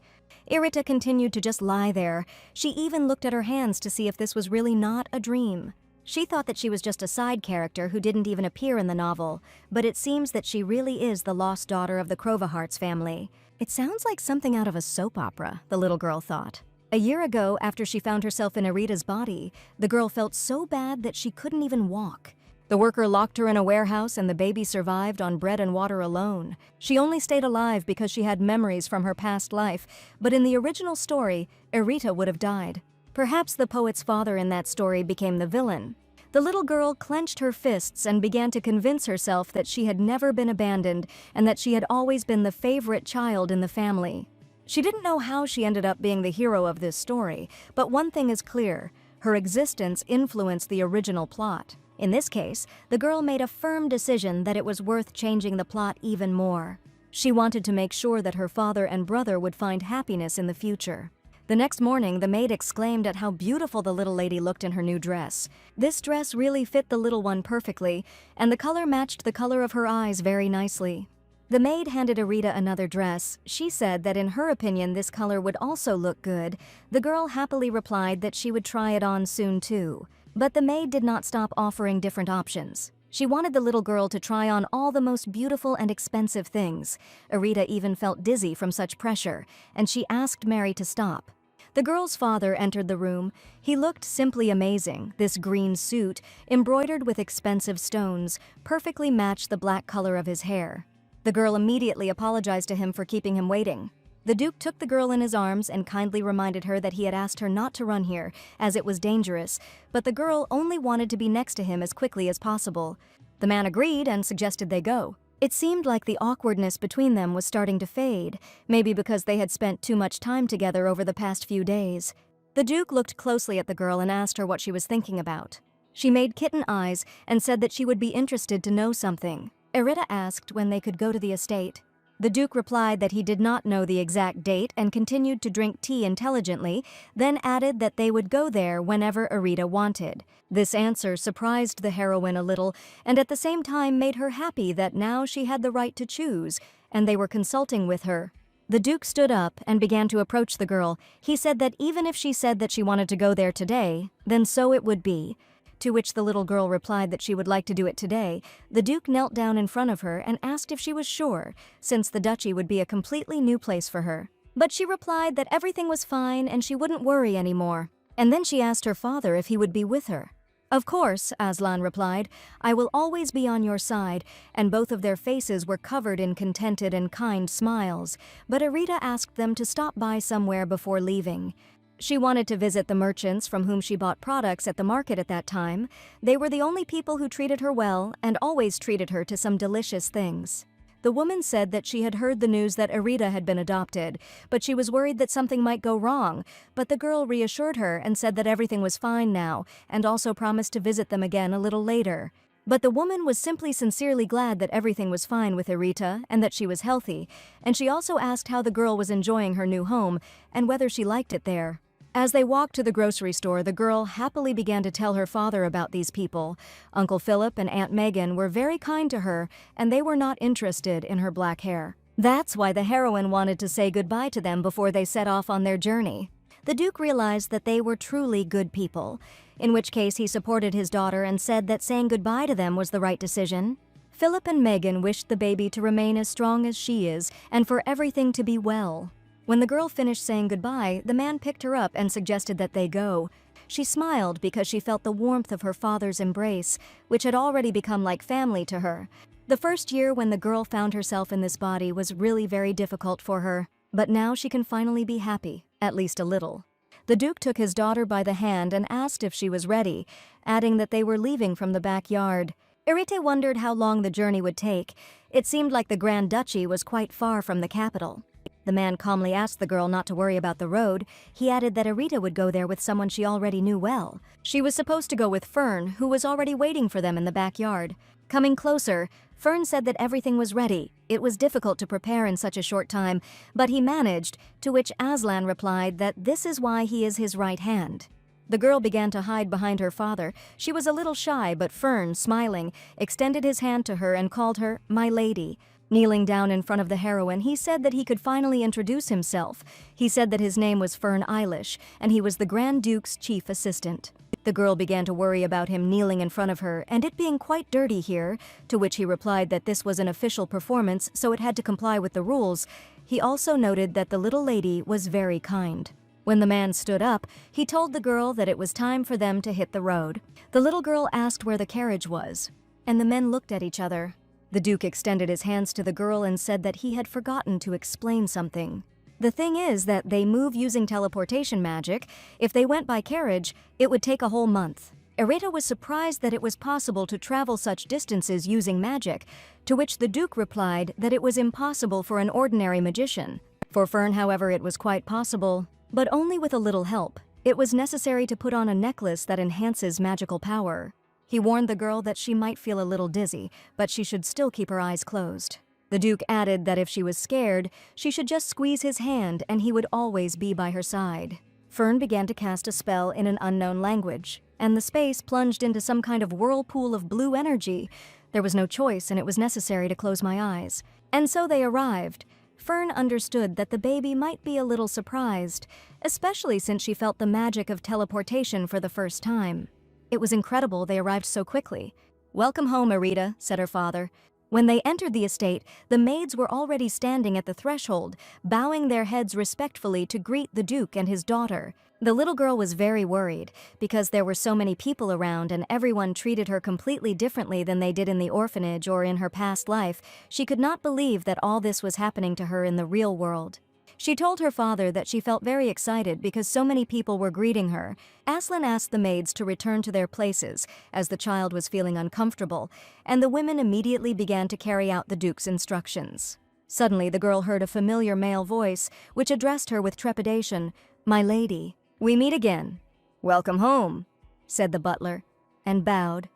Erita continued to just lie there. She even looked at her hands to see if this was really not a dream. She thought that she was just a side character who didn't even appear in the novel, but it seems that she really is the lost daughter of the Crovaharts family. It sounds like something out of a soap opera, the little girl thought. A year ago, after she found herself in Erita's body, the girl felt so bad that she couldn't even walk. The worker locked her in a warehouse and the baby survived on bread and water alone. She only stayed alive because she had memories from her past life, but in the original story, Erita would have died. Perhaps the poet's father in that story became the villain. The little girl clenched her fists and began to convince herself that she had never been abandoned and that she had always been the favorite child in the family. She didn't know how she ended up being the hero of this story, but one thing is clear: her existence influenced the original plot. In this case, the girl made a firm decision that it was worth changing the plot even more. She wanted to make sure that her father and brother would find happiness in the future. The next morning, the maid exclaimed at how beautiful the little lady looked in her new dress. This dress really fit the little one perfectly, and the color matched the color of her eyes very nicely. The maid handed Arita another dress. She said that in her opinion this color would also look good. The girl happily replied that she would try it on soon too. But the maid did not stop offering different options. She wanted the little girl to try on all the most beautiful and expensive things. Arita even felt dizzy from such pressure, and she asked Mary to stop. The girl's father entered the room. He looked simply amazing. This green suit, embroidered with expensive stones, perfectly matched the black color of his hair. The girl immediately apologized to him for keeping him waiting. The Duke took the girl in his arms and kindly reminded her that he had asked her not to run here, as it was dangerous, but the girl only wanted to be next to him as quickly as possible. The man agreed and suggested they go. It seemed like the awkwardness between them was starting to fade, maybe because they had spent too much time together over the past few days. The Duke looked closely at the girl and asked her what she was thinking about. She made kitten eyes and said that she would be interested to know something. Arita asked when they could go to the estate. The Duke replied that he did not know the exact date and continued to drink tea intelligently, then added that they would go there whenever Arita wanted. This answer surprised the heroine a little, and at the same time made her happy that now she had the right to choose, and they were consulting with her. The Duke stood up and began to approach the girl. He said that even if she said that she wanted to go there today, then so it would be. To which the little girl replied that she would like to do it today. The Duke knelt down in front of her and asked if she was sure, since the duchy would be a completely new place for her. But she replied that everything was fine and she wouldn't worry anymore. And then she asked her father if he would be with her. "Of course," Aslan replied, "I will always be on your side," and both of their faces were covered in contented and kind smiles. But Arita asked them to stop by somewhere before leaving. She wanted to visit the merchants from whom she bought products at the market at that time. They were the only people who treated her well and always treated her to some delicious things. The woman said that she had heard the news that Arita had been adopted, but she was worried that something might go wrong. But the girl reassured her and said that everything was fine now, and also promised to visit them again a little later. But the woman was simply sincerely glad that everything was fine with Arita and that she was healthy, and she also asked how the girl was enjoying her new home and whether she liked it there. As they walked to the grocery store, the girl happily began to tell her father about these people. Uncle Philip and Aunt Megan were very kind to her, and they were not interested in her black hair. That's why the heroine wanted to say goodbye to them before they set off on their journey. The Duke realized that they were truly good people, in which case he supported his daughter and said that saying goodbye to them was the right decision. Philip and Megan wished the baby to remain as strong as she is and for everything to be well. When the girl finished saying goodbye, the man picked her up and suggested that they go. She smiled because she felt the warmth of her father's embrace, which had already become like family to her. The first year when the girl found herself in this body was really very difficult for her, but now she can finally be happy, at least a little. The Duke took his daughter by the hand and asked if she was ready, adding that they were leaving from the backyard. Arita wondered how long the journey would take. It seemed like the Grand Duchy was quite far from the capital. The man calmly asked the girl not to worry about the road. He added that Arita would go there with someone she already knew well. She was supposed to go with Fern, who was already waiting for them in the backyard. Coming closer, Fern said that everything was ready. It was difficult to prepare in such a short time, but he managed, to which Aslan replied that this is why he is his right hand. The girl began to hide behind her father. She was a little shy, but Fern, smiling, extended his hand to her and called her "my lady." Kneeling down in front of the heroine, he said that he could finally introduce himself. He said that his name was Fern Eilish, and he was the Grand Duke's chief assistant. The girl began to worry about him kneeling in front of her, and it being quite dirty here, to which he replied that this was an official performance, so it had to comply with the rules. He also noted that the little lady was very kind. When the man stood up, he told the girl that it was time for them to hit the road. The little girl asked where the carriage was, and the men looked at each other. The Duke extended his hands to the girl and said that he had forgotten to explain something. The thing is that they move using teleportation magic. If they went by carriage, it would take a whole month. Arita was surprised that it was possible to travel such distances using magic, to which the Duke replied that it was impossible for an ordinary magician. For Fern, however, it was quite possible, but only with a little help. It was necessary to put on a necklace that enhances magical power. He warned the girl that she might feel a little dizzy, but she should still keep her eyes closed. The Duke added that if she was scared, she should just squeeze his hand and he would always be by her side. Fern began to cast a spell in an unknown language, and the space plunged into some kind of whirlpool of blue energy. There was no choice, and it was necessary to close my eyes. And so they arrived. Fern understood that the baby might be a little surprised, especially since she felt the magic of teleportation for the first time. It was incredible they arrived so quickly. "Welcome home, Arita," said her father. When they entered the estate, the maids were already standing at the threshold, bowing their heads respectfully to greet the Duke and his daughter. The little girl was very worried, because there were so many people around and everyone treated her completely differently than they did in the orphanage or in her past life. She could not believe that all this was happening to her in the real world. She told her father that she felt very excited because so many people were greeting her. Aslan asked the maids to return to their places, as the child was feeling uncomfortable, and the women immediately began to carry out the Duke's instructions. Suddenly, the girl heard a familiar male voice, which addressed her with trepidation. "My lady, we meet again." "Welcome home," said the butler, and bowed.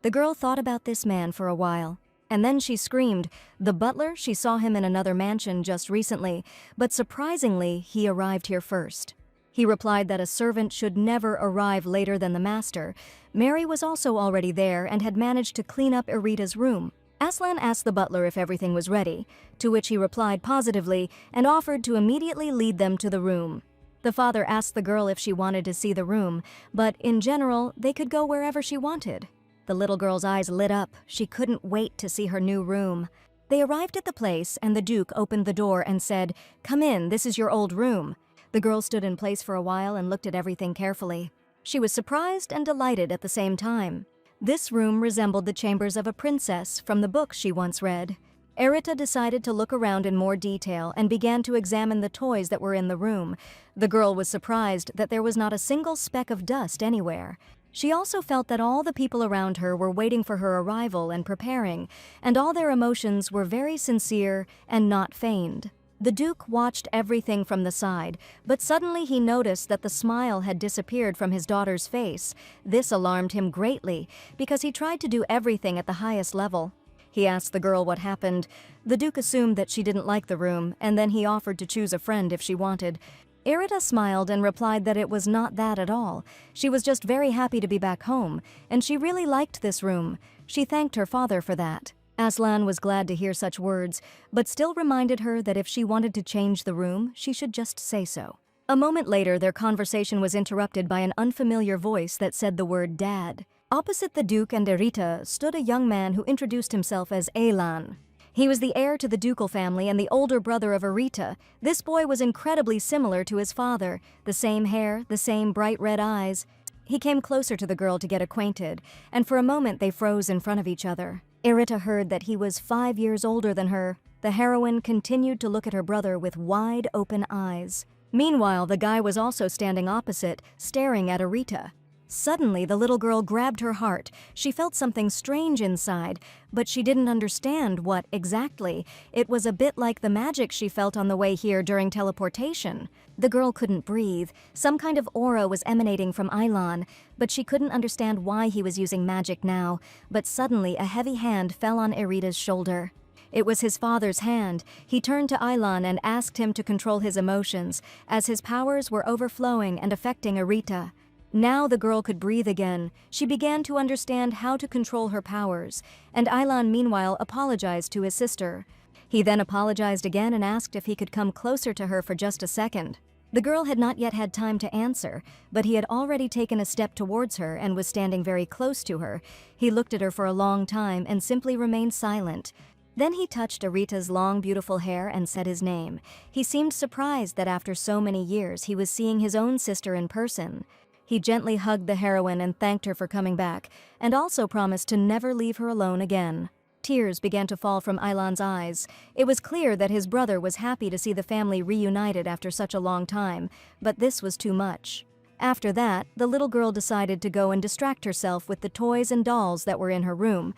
The girl thought about this man for a while. And then she screamed. The butler, she saw him in another mansion just recently, but surprisingly, he arrived here first. He replied that a servant should never arrive later than the master. Mary was also already there and had managed to clean up Arita's room. Aslan asked the butler if everything was ready, to which he replied positively and offered to immediately lead them to the room. The father asked the girl if she wanted to see the room, but in general, they could go wherever she wanted. The little girl's eyes lit up. She couldn't wait to see her new room. They arrived at the place, and the Duke opened the door and said, "Come in, this is your old room." The girl stood in place for a while and looked at everything carefully. She was surprised and delighted at the same time. This room resembled the chambers of a princess from the books she once read. Arita decided to look around in more detail and began to examine the toys that were in the room. The girl was surprised that there was not a single speck of dust anywhere. She also felt that all the people around her were waiting for her arrival and preparing, and all their emotions were very sincere and not feigned. The Duke watched everything from the side, but suddenly he noticed that the smile had disappeared from his daughter's face. This alarmed him greatly, because he tried to do everything at the highest level. He asked the girl what happened. The Duke assumed that she didn't like the room, and then he offered to choose a friend if she wanted. Arita smiled and replied that it was not that at all. She was just very happy to be back home, and she really liked this room. She thanked her father for that. Aslan was glad to hear such words, but still reminded her that if she wanted to change the room, she should just say so. A moment later, their conversation was interrupted by an unfamiliar voice that said the word "Dad." Opposite the Duke and Arita stood a young man who introduced himself as Elan. He was the heir to the ducal family and the older brother of Arita. This boy was incredibly similar to his father, the same hair, the same bright red eyes. He came closer to the girl to get acquainted, and for a moment they froze in front of each other. Arita heard that he was 5 years older than her. The heroine continued to look at her brother with wide open eyes. Meanwhile, the guy was also standing opposite, staring at Arita. Suddenly, the little girl grabbed her heart. She felt something strange inside, but she didn't understand what exactly. It was a bit like the magic she felt on the way here during teleportation. The girl couldn't breathe. Some kind of aura was emanating from Elan, but she couldn't understand why he was using magic now. But suddenly, a heavy hand fell on Arita's shoulder. It was his father's hand. He turned to Elan and asked him to control his emotions, as his powers were overflowing and affecting Arita. Now the girl could breathe again. She began to understand how to control her powers, and Elan meanwhile apologized to his sister. He then apologized again and asked if he could come closer to her for just a second. The girl had not yet had time to answer, but he had already taken a step towards her and was standing very close to her. He looked at her for a long time and simply remained silent. Then he touched Arita's long, beautiful hair and said his name. He seemed surprised that after so many years he was seeing his own sister in person. He gently hugged the heroine and thanked her for coming back, and also promised to never leave her alone again. Tears began to fall from Elan's eyes. It was clear that his brother was happy to see the family reunited after such a long time, but this was too much. After that, the little girl decided to go and distract herself with the toys and dolls that were in her room.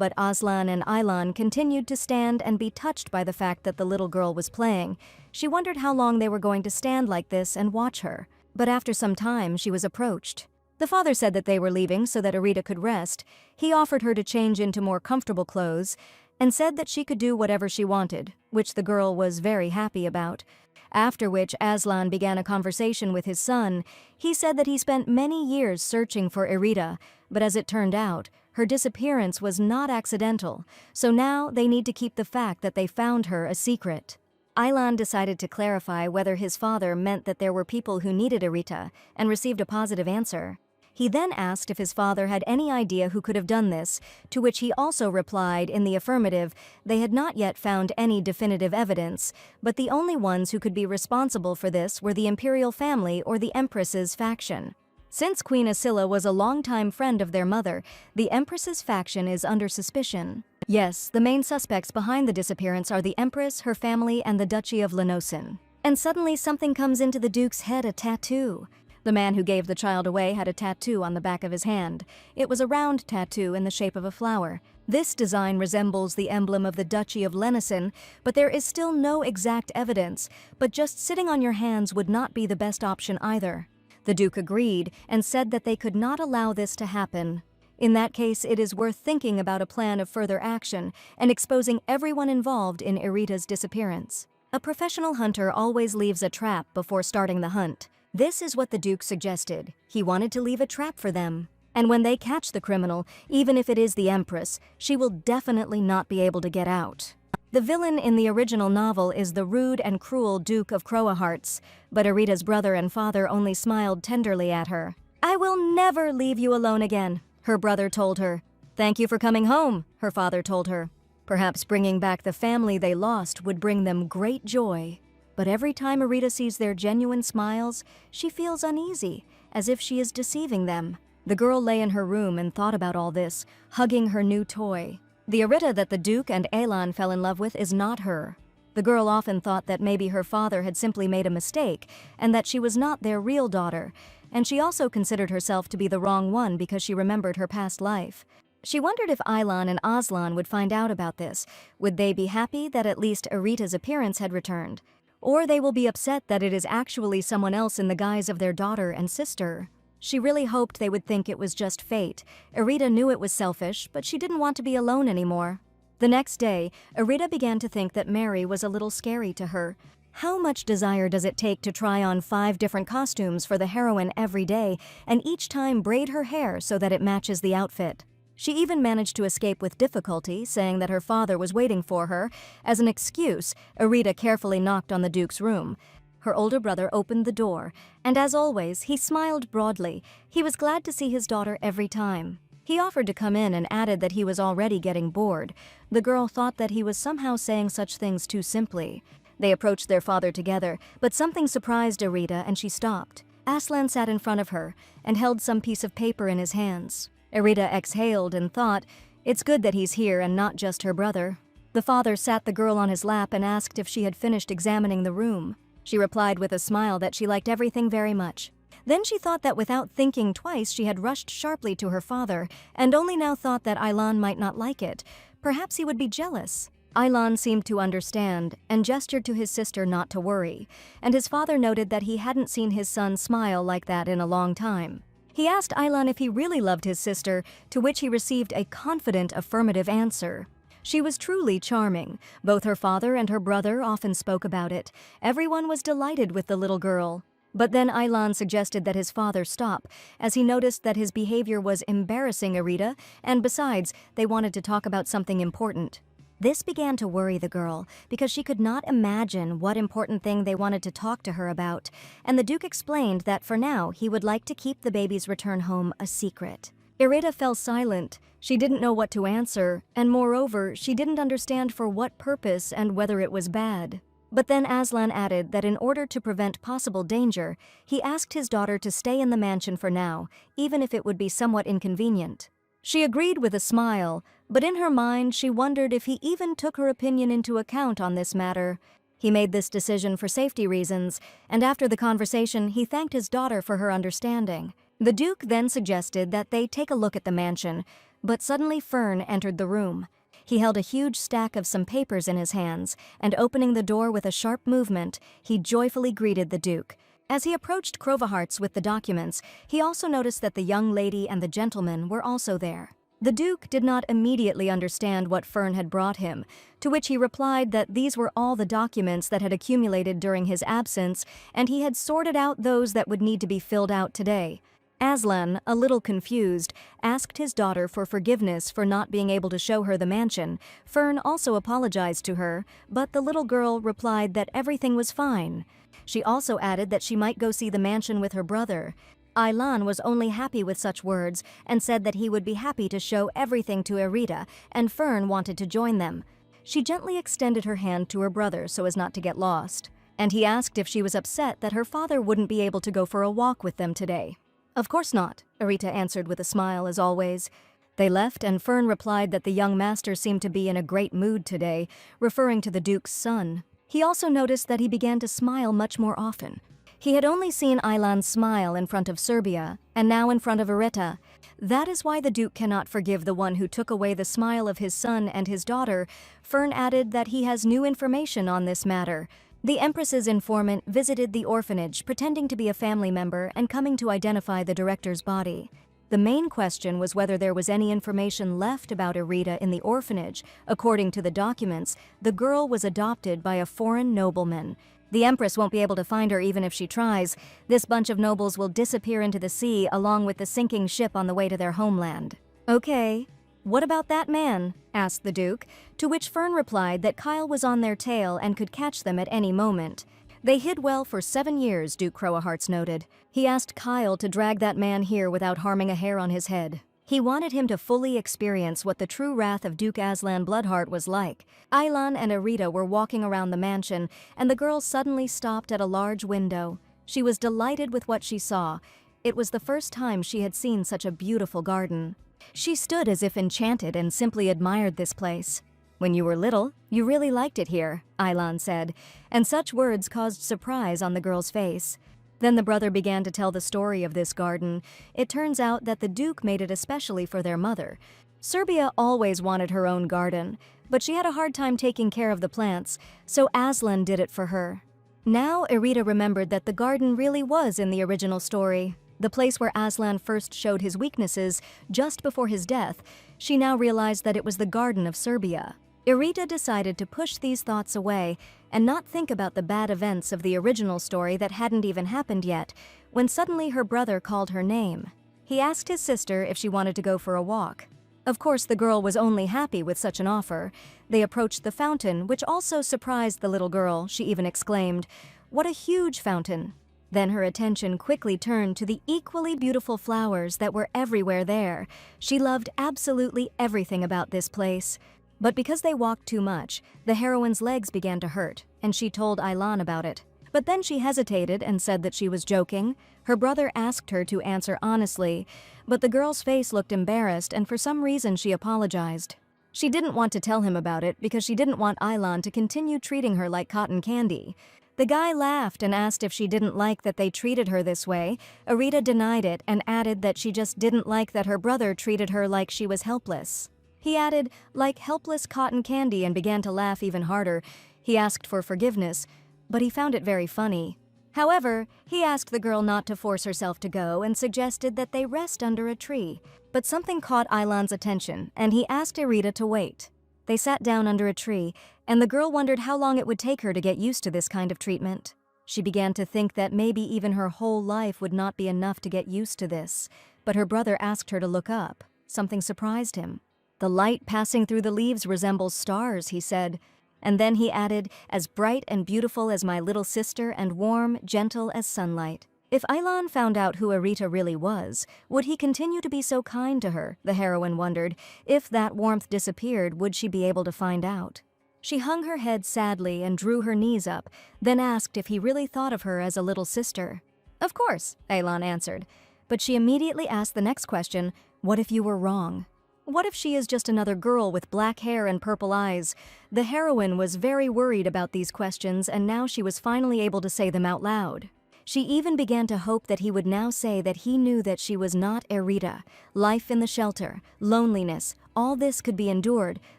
But Aslan and Aylan continued to stand and be touched by the fact that the little girl was playing. She wondered how long they were going to stand like this and watch her. But after some time, she was approached. The father said that they were leaving so that Arita could rest. He offered her to change into more comfortable clothes and said that she could do whatever she wanted, which the girl was very happy about. After which Aslan began a conversation with his son. He said that he spent many years searching for Arita, but as it turned out, her disappearance was not accidental, so now they need to keep the fact that they found her a secret. Aylan decided to clarify whether his father meant that there were people who needed Arita and received a positive answer. He then asked if his father had any idea who could have done this, to which he also replied in the affirmative. They had not yet found any definitive evidence, but the only ones who could be responsible for this were the imperial family or the Empress's faction. Since Queen Asila was a longtime friend of their mother, the Empress's faction is under suspicion. Yes, the main suspects behind the disappearance are the Empress, her family, and the Duchy of Lenosin. And suddenly something comes into the Duke's head, a tattoo. The man who gave the child away had a tattoo on the back of his hand. It was a round tattoo in the shape of a flower. This design resembles the emblem of the Duchy of Lenosin, but there is still no exact evidence. But just sitting on your hands would not be the best option either. The Duke agreed and said that they could not allow this to happen. In that case, it is worth thinking about a plan of further action and exposing everyone involved in Arita's disappearance. A professional hunter always leaves a trap before starting the hunt. This is what the Duke suggested. He wanted to leave a trap for them. And when they catch the criminal, even if it is the Empress, she will definitely not be able to get out. The villain in the original novel is the rude and cruel Duke of Crowahearts, but Arita's brother and father only smiled tenderly at her. "I will never leave you alone again," her brother told her. "Thank you for coming home," her father told her. Perhaps bringing back the family they lost would bring them great joy. But every time Arita sees their genuine smiles, she feels uneasy, as if she is deceiving them. The girl lay in her room and thought about all this, hugging her new toy. The Arita that the Duke and Aylan fell in love with is not her. The girl often thought that maybe her father had simply made a mistake, and that she was not their real daughter, and she also considered herself to be the wrong one because she remembered her past life. She wondered if Aylan and Aslan would find out about this. Would they be happy that at least Arita's appearance had returned? Or they will be upset that it is actually someone else in the guise of their daughter and sister. She really hoped they would think it was just fate. Arita knew it was selfish, but she didn't want to be alone anymore. The next day, Arita began to think that Mary was a little scary to her. How much desire does it take to try on 5 different costumes for the heroine every day, and each time braid her hair so that it matches the outfit? She even managed to escape with difficulty, saying that her father was waiting for her. As an excuse, Arita carefully knocked on the Duke's room. Her older brother opened the door, and as always, he smiled broadly. He was glad to see his daughter every time. He offered to come in and added that he was already getting bored. The girl thought that he was somehow saying such things too simply. They approached their father together, but something surprised Arita and she stopped. Aslan sat in front of her and held some piece of paper in his hands. Arita exhaled and thought, "It's good that he's here and not just her brother." The father sat the girl on his lap and asked if she had finished examining the room. She replied with a smile that she liked everything very much. Then she thought that without thinking twice she had rushed sharply to her father, and only now thought that Aylan might not like it. Perhaps he would be jealous. Aylan seemed to understand and gestured to his sister not to worry, and his father noted that he hadn't seen his son smile like that in a long time. He asked Aylan if he really loved his sister, to which he received a confident affirmative answer. She was truly charming. Both her father and her brother often spoke about it. Everyone was delighted with the little girl. But then Aylan suggested that his father stop, as he noticed that his behavior was embarrassing Arita, and besides, they wanted to talk about something important. This began to worry the girl, because she could not imagine what important thing they wanted to talk to her about, and the Duke explained that for now he would like to keep the baby's return home a secret. Arita fell silent. She didn't know what to answer, and moreover, she didn't understand for what purpose and whether it was bad. But then Aslan added that in order to prevent possible danger, he asked his daughter to stay in the mansion for now, even if it would be somewhat inconvenient. She agreed with a smile, but in her mind she wondered if he even took her opinion into account on this matter. He made this decision for safety reasons, and after the conversation he thanked his daughter for her understanding. The Duke then suggested that they take a look at the mansion, but suddenly Fern entered the room. He held a huge stack of some papers in his hands, and opening the door with a sharp movement, he joyfully greeted the Duke. As he approached Crovaharts with the documents, he also noticed that the young lady and the gentleman were also there. The Duke did not immediately understand what Fern had brought him, to which he replied that these were all the documents that had accumulated during his absence, and he had sorted out those that would need to be filled out today. Aslan, a little confused, asked his daughter for forgiveness for not being able to show her the mansion. Fern also apologized to her, but the little girl replied that everything was fine. She also added that she might go see the mansion with her brother. Aylan was only happy with such words and said that he would be happy to show everything to Erita, and Fern wanted to join them. She gently extended her hand to her brother so as not to get lost, and he asked if she was upset that her father wouldn't be able to go for a walk with them today. "Of course not," Erita answered with a smile as always. They left, and Fern replied that the young master seemed to be in a great mood today, referring to the Duke's son. He also noticed that he began to smile much more often. He had only seen Aylan smile in front of Serbia, and now in front of Erita. That is why the Duke cannot forgive the one who took away the smile of his son and his daughter. Fern added that he has new information on this matter. The Empress's informant visited the orphanage, pretending to be a family member and coming to identify the director's body. The main question was whether there was any information left about Erita in the orphanage. According to the documents, the girl was adopted by a foreign nobleman. The Empress won't be able to find her even if she tries. This bunch of nobles will disappear into the sea along with the sinking ship on the way to their homeland. "Okay, what about that man?" asked the Duke, to which Fern replied that Kyle was on their tail and could catch them at any moment. They hid well for 7 years, Duke Crowaharts noted. He asked Kyle to drag that man here without harming a hair on his head. He wanted him to fully experience what the true wrath of Duke Aslan Bloodheart was like. Aylan and Erita were walking around the mansion, and the girl suddenly stopped at a large window. She was delighted with what she saw. It was the first time she had seen such a beautiful garden. She stood as if enchanted and simply admired this place. "When you were little, you really liked it here," Aylan said, and such words caused surprise on the girl's face. Then the brother began to tell the story of this garden. It turns out that the Duke made it especially for their mother. Serbia always wanted her own garden, but she had a hard time taking care of the plants, so Aslan did it for her. Now Erita remembered that the garden really was in the original story. The place where Aslan first showed his weaknesses just before his death. She now realized that it was the Garden of Serbia. Erita decided to push these thoughts away and not think about the bad events of the original story that hadn't even happened yet, when suddenly her brother called her name. He asked his sister if she wanted to go for a walk. Of course, the girl was only happy with such an offer. They approached the fountain, which also surprised the little girl. She even exclaimed, "What a huge fountain!" Then her attention quickly turned to the equally beautiful flowers that were everywhere there. She loved absolutely everything about this place. But because they walked too much, the heroine's legs began to hurt, and she told Aylan about it. But then she hesitated and said that she was joking. Her brother asked her to answer honestly, but the girl's face looked embarrassed, and for some reason she apologized. She didn't want to tell him about it because she didn't want Aylan to continue treating her like cotton candy. The guy laughed and asked if she didn't like that they treated her this way. Erita denied it and added that she just didn't like that her brother treated her like she was helpless. He added, like helpless cotton candy, and began to laugh even harder. He asked for forgiveness, but he found it very funny. However, he asked the girl not to force herself to go and suggested that they rest under a tree. But something caught Aylan's attention, and he asked Erita to wait. They sat down under a tree, and the girl wondered how long it would take her to get used to this kind of treatment. She began to think that maybe even her whole life would not be enough to get used to this. But her brother asked her to look up. Something surprised him. "The light passing through the leaves resembles stars," he said. And then he added, "as bright and beautiful as my little sister and warm, gentle as sunlight." If Aylan found out who Erita really was, would he continue to be so kind to her? The heroine wondered. If that warmth disappeared, would she be able to find out? She hung her head sadly and drew her knees up, then asked if he really thought of her as a little sister. "Of course," Aylan answered. But she immediately asked the next question, "What if you were wrong? What if she is just another girl with black hair and purple eyes?" The heroine was very worried about these questions, and now she was finally able to say them out loud. She even began to hope that he would now say that he knew that she was not Erita. Life in the shelter, loneliness, all this could be endured.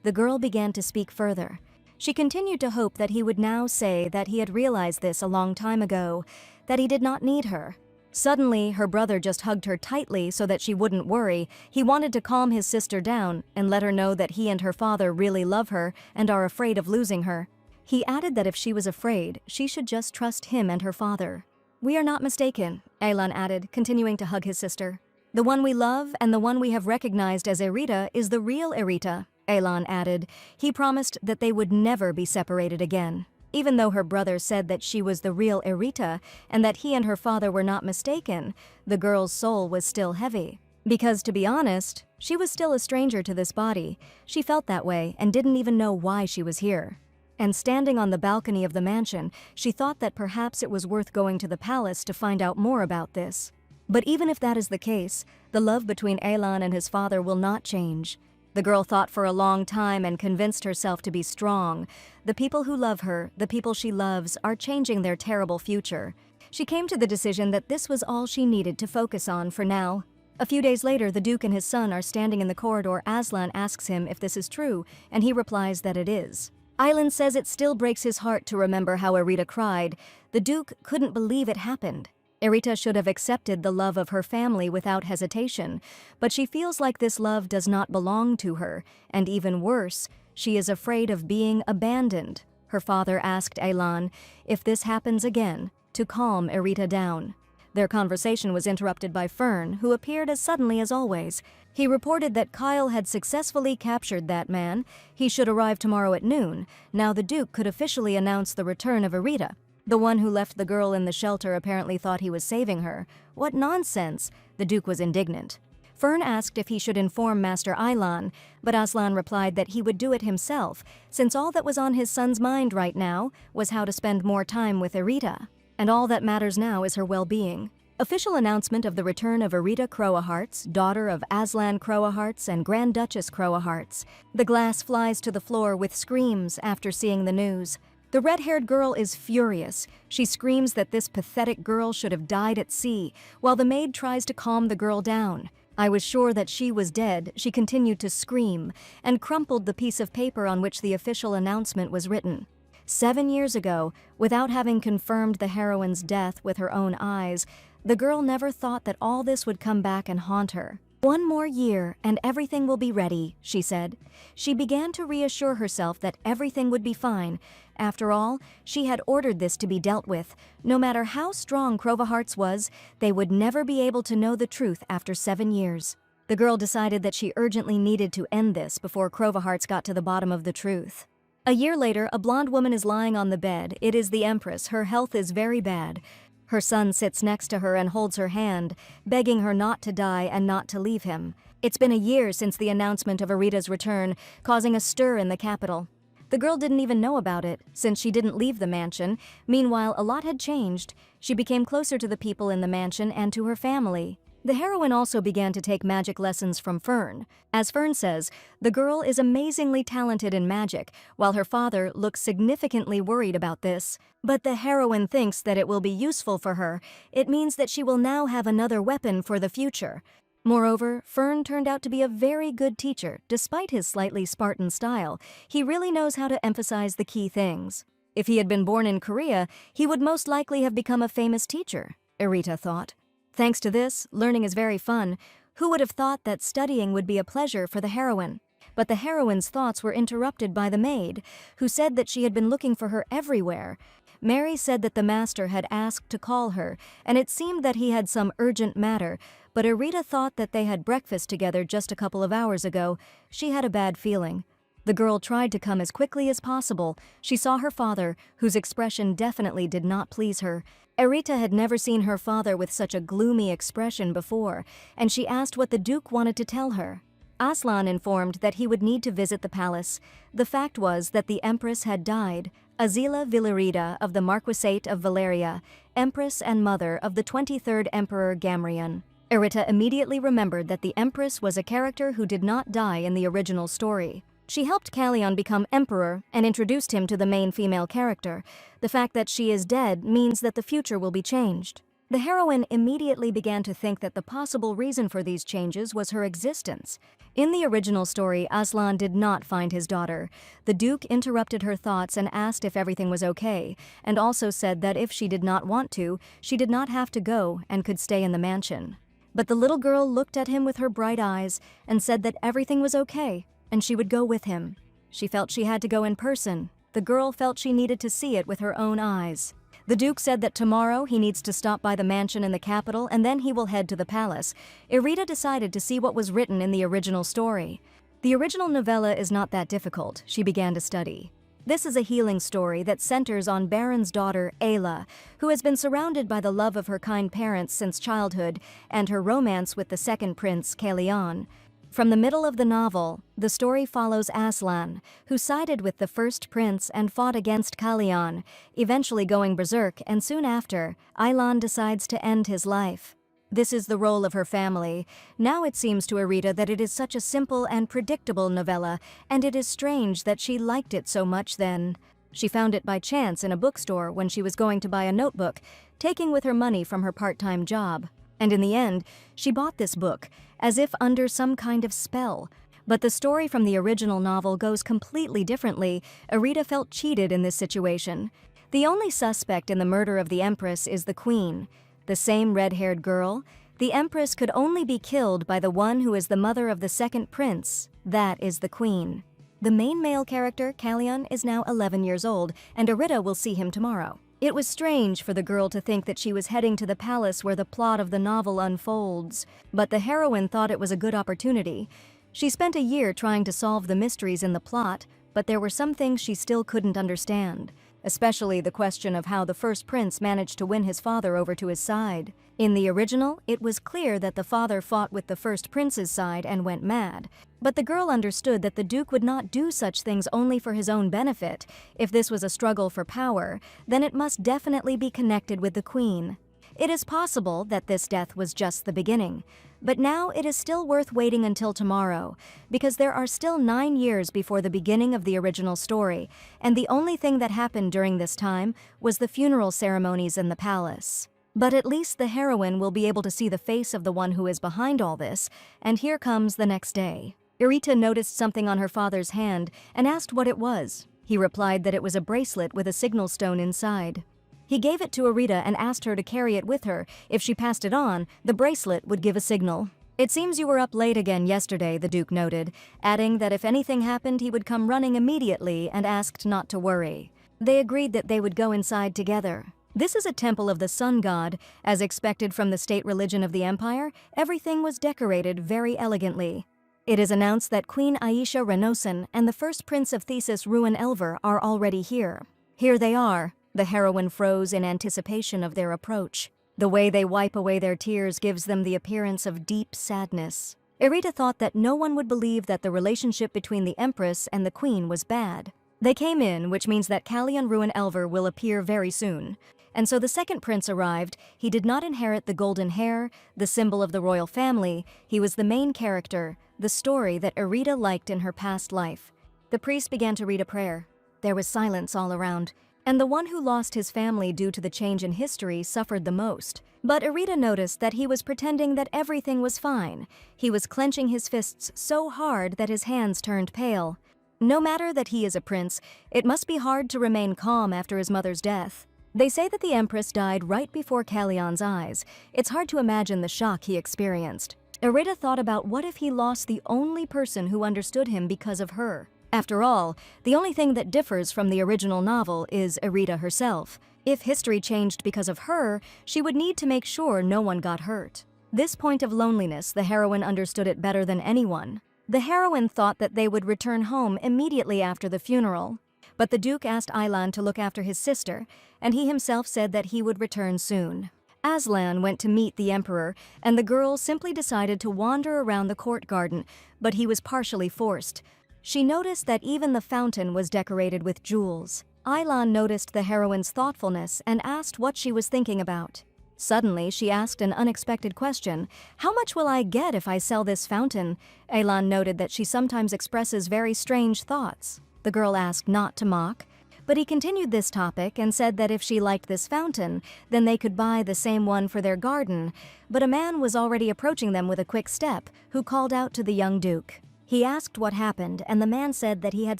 The girl began to speak further. She continued to hope that he would now say that he had realized this a long time ago, that he did not need her. Suddenly, her brother just hugged her tightly so that she wouldn't worry. He wanted to calm his sister down and let her know that he and her father really love her and are afraid of losing her. He added that if she was afraid, she should just trust him and her father. "We are not mistaken," Elan added, continuing to hug his sister. "The one we love and the one we have recognized as Erita is the real Erita," Elan added. He promised that they would never be separated again. Even though her brother said that she was the real Erita and that he and her father were not mistaken, the girl's soul was still heavy. Because, to be honest, she was still a stranger to this body. She felt that way and didn't even know why she was here. And standing on the balcony of the mansion, she thought that perhaps it was worth going to the palace to find out more about this. But even if that is the case, the love between Elan and his father will not change. The girl thought for a long time and convinced herself to be strong. The people who love her, the people she loves, are changing their terrible future. She came to the decision that this was all she needed to focus on for now. A few days later, the Duke and his son are standing in the corridor. Aslan asks him if this is true, and he replies that it is. Island says it still breaks his heart to remember how Erita cried. The Duke couldn't believe it happened. Erita should have accepted the love of her family without hesitation, but she feels like this love does not belong to her, and even worse, she is afraid of being abandoned. Her father asked Elan if this happens again, to calm Erita down. Their conversation was interrupted by Fern, who appeared as suddenly as always. He reported that Kyle had successfully captured that man. He should arrive tomorrow at noon. Now the Duke could officially announce the return of Erita. The one who left the girl in the shelter apparently thought he was saving her. What nonsense! The Duke was indignant. Fern asked if he should inform Master Islan, but Aslan replied that he would do it himself, since all that was on his son's mind right now was how to spend more time with Erita. And all that matters now is her well-being. Official announcement of the return of Erita Crowahearts, daughter of Aslan Crowahearts and Grand Duchess Crowahearts. The glass flies to the floor with screams after seeing the news. The red-haired girl is furious. She screams that this pathetic girl should have died at sea, while the maid tries to calm the girl down. "I was sure that she was dead," she continued to scream, and crumpled the piece of paper on which the official announcement was written. 7 years ago, without having confirmed the heroine's death with her own eyes, the girl never thought that all this would come back and haunt her. "One more year, and everything will be ready," she said. She began to reassure herself that everything would be fine. After all, she had ordered this to be dealt with. No matter how strong Crowahearts was, they would never be able to know the truth after 7 years. The girl decided that she urgently needed to end this before Crowahearts got to the bottom of the truth. A year later, a blonde woman is lying on the bed. It is the Empress. Her health is very bad. Her son sits next to her and holds her hand, begging her not to die and not to leave him. It's been a year since the announcement of Erita's return, causing a stir in the capital. The girl didn't even know about it, since she didn't leave the mansion. Meanwhile, a lot had changed. She became closer to the people in the mansion and to her family. The heroine also began to take magic lessons from Fern. As Fern says, the girl is amazingly talented in magic, while her father looks significantly worried about this. But the heroine thinks that it will be useful for her. It means that she will now have another weapon for the future. Moreover, Fern turned out to be a very good teacher. Despite his slightly Spartan style, he really knows how to emphasize the key things. If he had been born in Korea, he would most likely have become a famous teacher, Erita thought. Thanks to this, learning is very fun. Who would have thought that studying would be a pleasure for the heroine? But the heroine's thoughts were interrupted by the maid, who said that she had been looking for her everywhere. Mary said that the master had asked to call her, and it seemed that he had some urgent matter, but Erita thought that they had breakfast together just a couple of hours ago. She had a bad feeling. The girl tried to come as quickly as possible. She saw her father, whose expression definitely did not please her. Erita had never seen her father with such a gloomy expression before, and she asked what the Duke wanted to tell her. Aslan informed that he would need to visit the palace. The fact was that the Empress had died. Azila Villarida of the Marquisate of Valeria, Empress and mother of the 23rd Emperor Gamrian. Erita immediately remembered that the Empress was a character who did not die in the original story. She helped Kalyan become emperor and introduced him to the main female character. The fact that she is dead means that the future will be changed. The heroine immediately began to think that the possible reason for these changes was her existence. In the original story, Aslan did not find his daughter. The Duke interrupted her thoughts and asked if everything was okay, and also said that if she did not want to, she did not have to go and could stay in the mansion. But the little girl looked at him with her bright eyes and said that everything was okay, and she would go with him. She felt she had to go in person. The girl felt she needed to see it with her own eyes. The Duke said that tomorrow he needs to stop by the mansion in the capital and then he will head to the palace. Irita decided to see what was written in the original story. The original novella is not that difficult, she began to study. This is a healing story that centers on Baron's daughter, Ayla, who has been surrounded by the love of her kind parents since childhood and her romance with the second prince, Kalyan. From the middle of the novel, the story follows Aslan, who sided with the first prince and fought against Kalyan, eventually going berserk, and soon after, Aylan decides to end his life. This is the role of her family. Now it seems to Irita that it is such a simple and predictable novella, and it is strange that she liked it so much then. She found it by chance in a bookstore when she was going to buy a notebook, taking with her money from her part-time job. And in the end, she bought this book, as if under some kind of spell. But the story from the original novel goes completely differently. Irita felt cheated in this situation. The only suspect in the murder of the Empress is the Queen. The same red-haired girl. The Empress could only be killed by the one who is the mother of the second prince. That is the Queen. The main male character, Kalyan, is now 11 years old, and Irita will see him tomorrow. It was strange for the girl to think that she was heading to the palace where the plot of the novel unfolds, but the heroine thought it was a good opportunity. She spent a year trying to solve the mysteries in the plot, but there were some things she still couldn't understand, especially the question of how the first prince managed to win his father over to his side. In the original, it was clear that the father fought with the first prince's side and went mad, but the girl understood that the Duke would not do such things only for his own benefit. If this was a struggle for power, then it must definitely be connected with the Queen. It is possible that this death was just the beginning, but now it is still worth waiting until tomorrow, because there are still 9 years before the beginning of the original story, and the only thing that happened during this time was the funeral ceremonies in the palace. But at least the heroine will be able to see the face of the one who is behind all this, and here comes the next day. Irita noticed something on her father's hand and asked what it was. He replied that it was a bracelet with a signal stone inside. He gave it to Irita and asked her to carry it with her. If she passed it on, the bracelet would give a signal. "It seems you were up late again yesterday," the Duke noted, adding that if anything happened he would come running immediately and asked not to worry. They agreed that they would go inside together. This is a temple of the sun god. As expected from the state religion of the empire, everything was decorated very elegantly. It is announced that Queen Aisha Renosan and the first prince of Thesis Ruin Elver are already here. Here they are. The heroine froze in anticipation of their approach. The way they wipe away their tears gives them the appearance of deep sadness. Irita thought that no one would believe that the relationship between the Empress and the Queen was bad. They came in, which means that Kalyan Ruin Elver will appear very soon. And so the second prince arrived. He did not inherit the golden hair, the symbol of the royal family. He was the main character, the story that Irita liked in her past life. The priest began to read a prayer. There was silence all around, and the one who lost his family due to the change in history suffered the most. But Irita noticed that he was pretending that everything was fine. He was clenching his fists so hard that his hands turned pale. No matter that he is a prince, it must be hard to remain calm after his mother's death. They say that the Empress died right before Kalyan's eyes. It's hard to imagine the shock he experienced. Irita thought about what if he lost the only person who understood him because of her. After all, the only thing that differs from the original novel is Irita herself. If history changed because of her, she would need to make sure no one got hurt. This point of loneliness, the heroine understood it better than anyone. The heroine thought that they would return home immediately after the funeral. But the Duke asked Aylan to look after his sister, and he himself said that he would return soon. Aslan went to meet the emperor, and the girl simply decided to wander around the court garden, but he was partially forced. She noticed that even the fountain was decorated with jewels. Aylan noticed the heroine's thoughtfulness and asked what she was thinking about. Suddenly, she asked an unexpected question. How much will I get if I sell this fountain? Elan noted that she sometimes expresses very strange thoughts. The girl asked not to mock, but he continued this topic and said that if she liked this fountain, then they could buy the same one for their garden. But a man was already approaching them with a quick step, who called out to the young duke. He asked what happened, and the man said that he had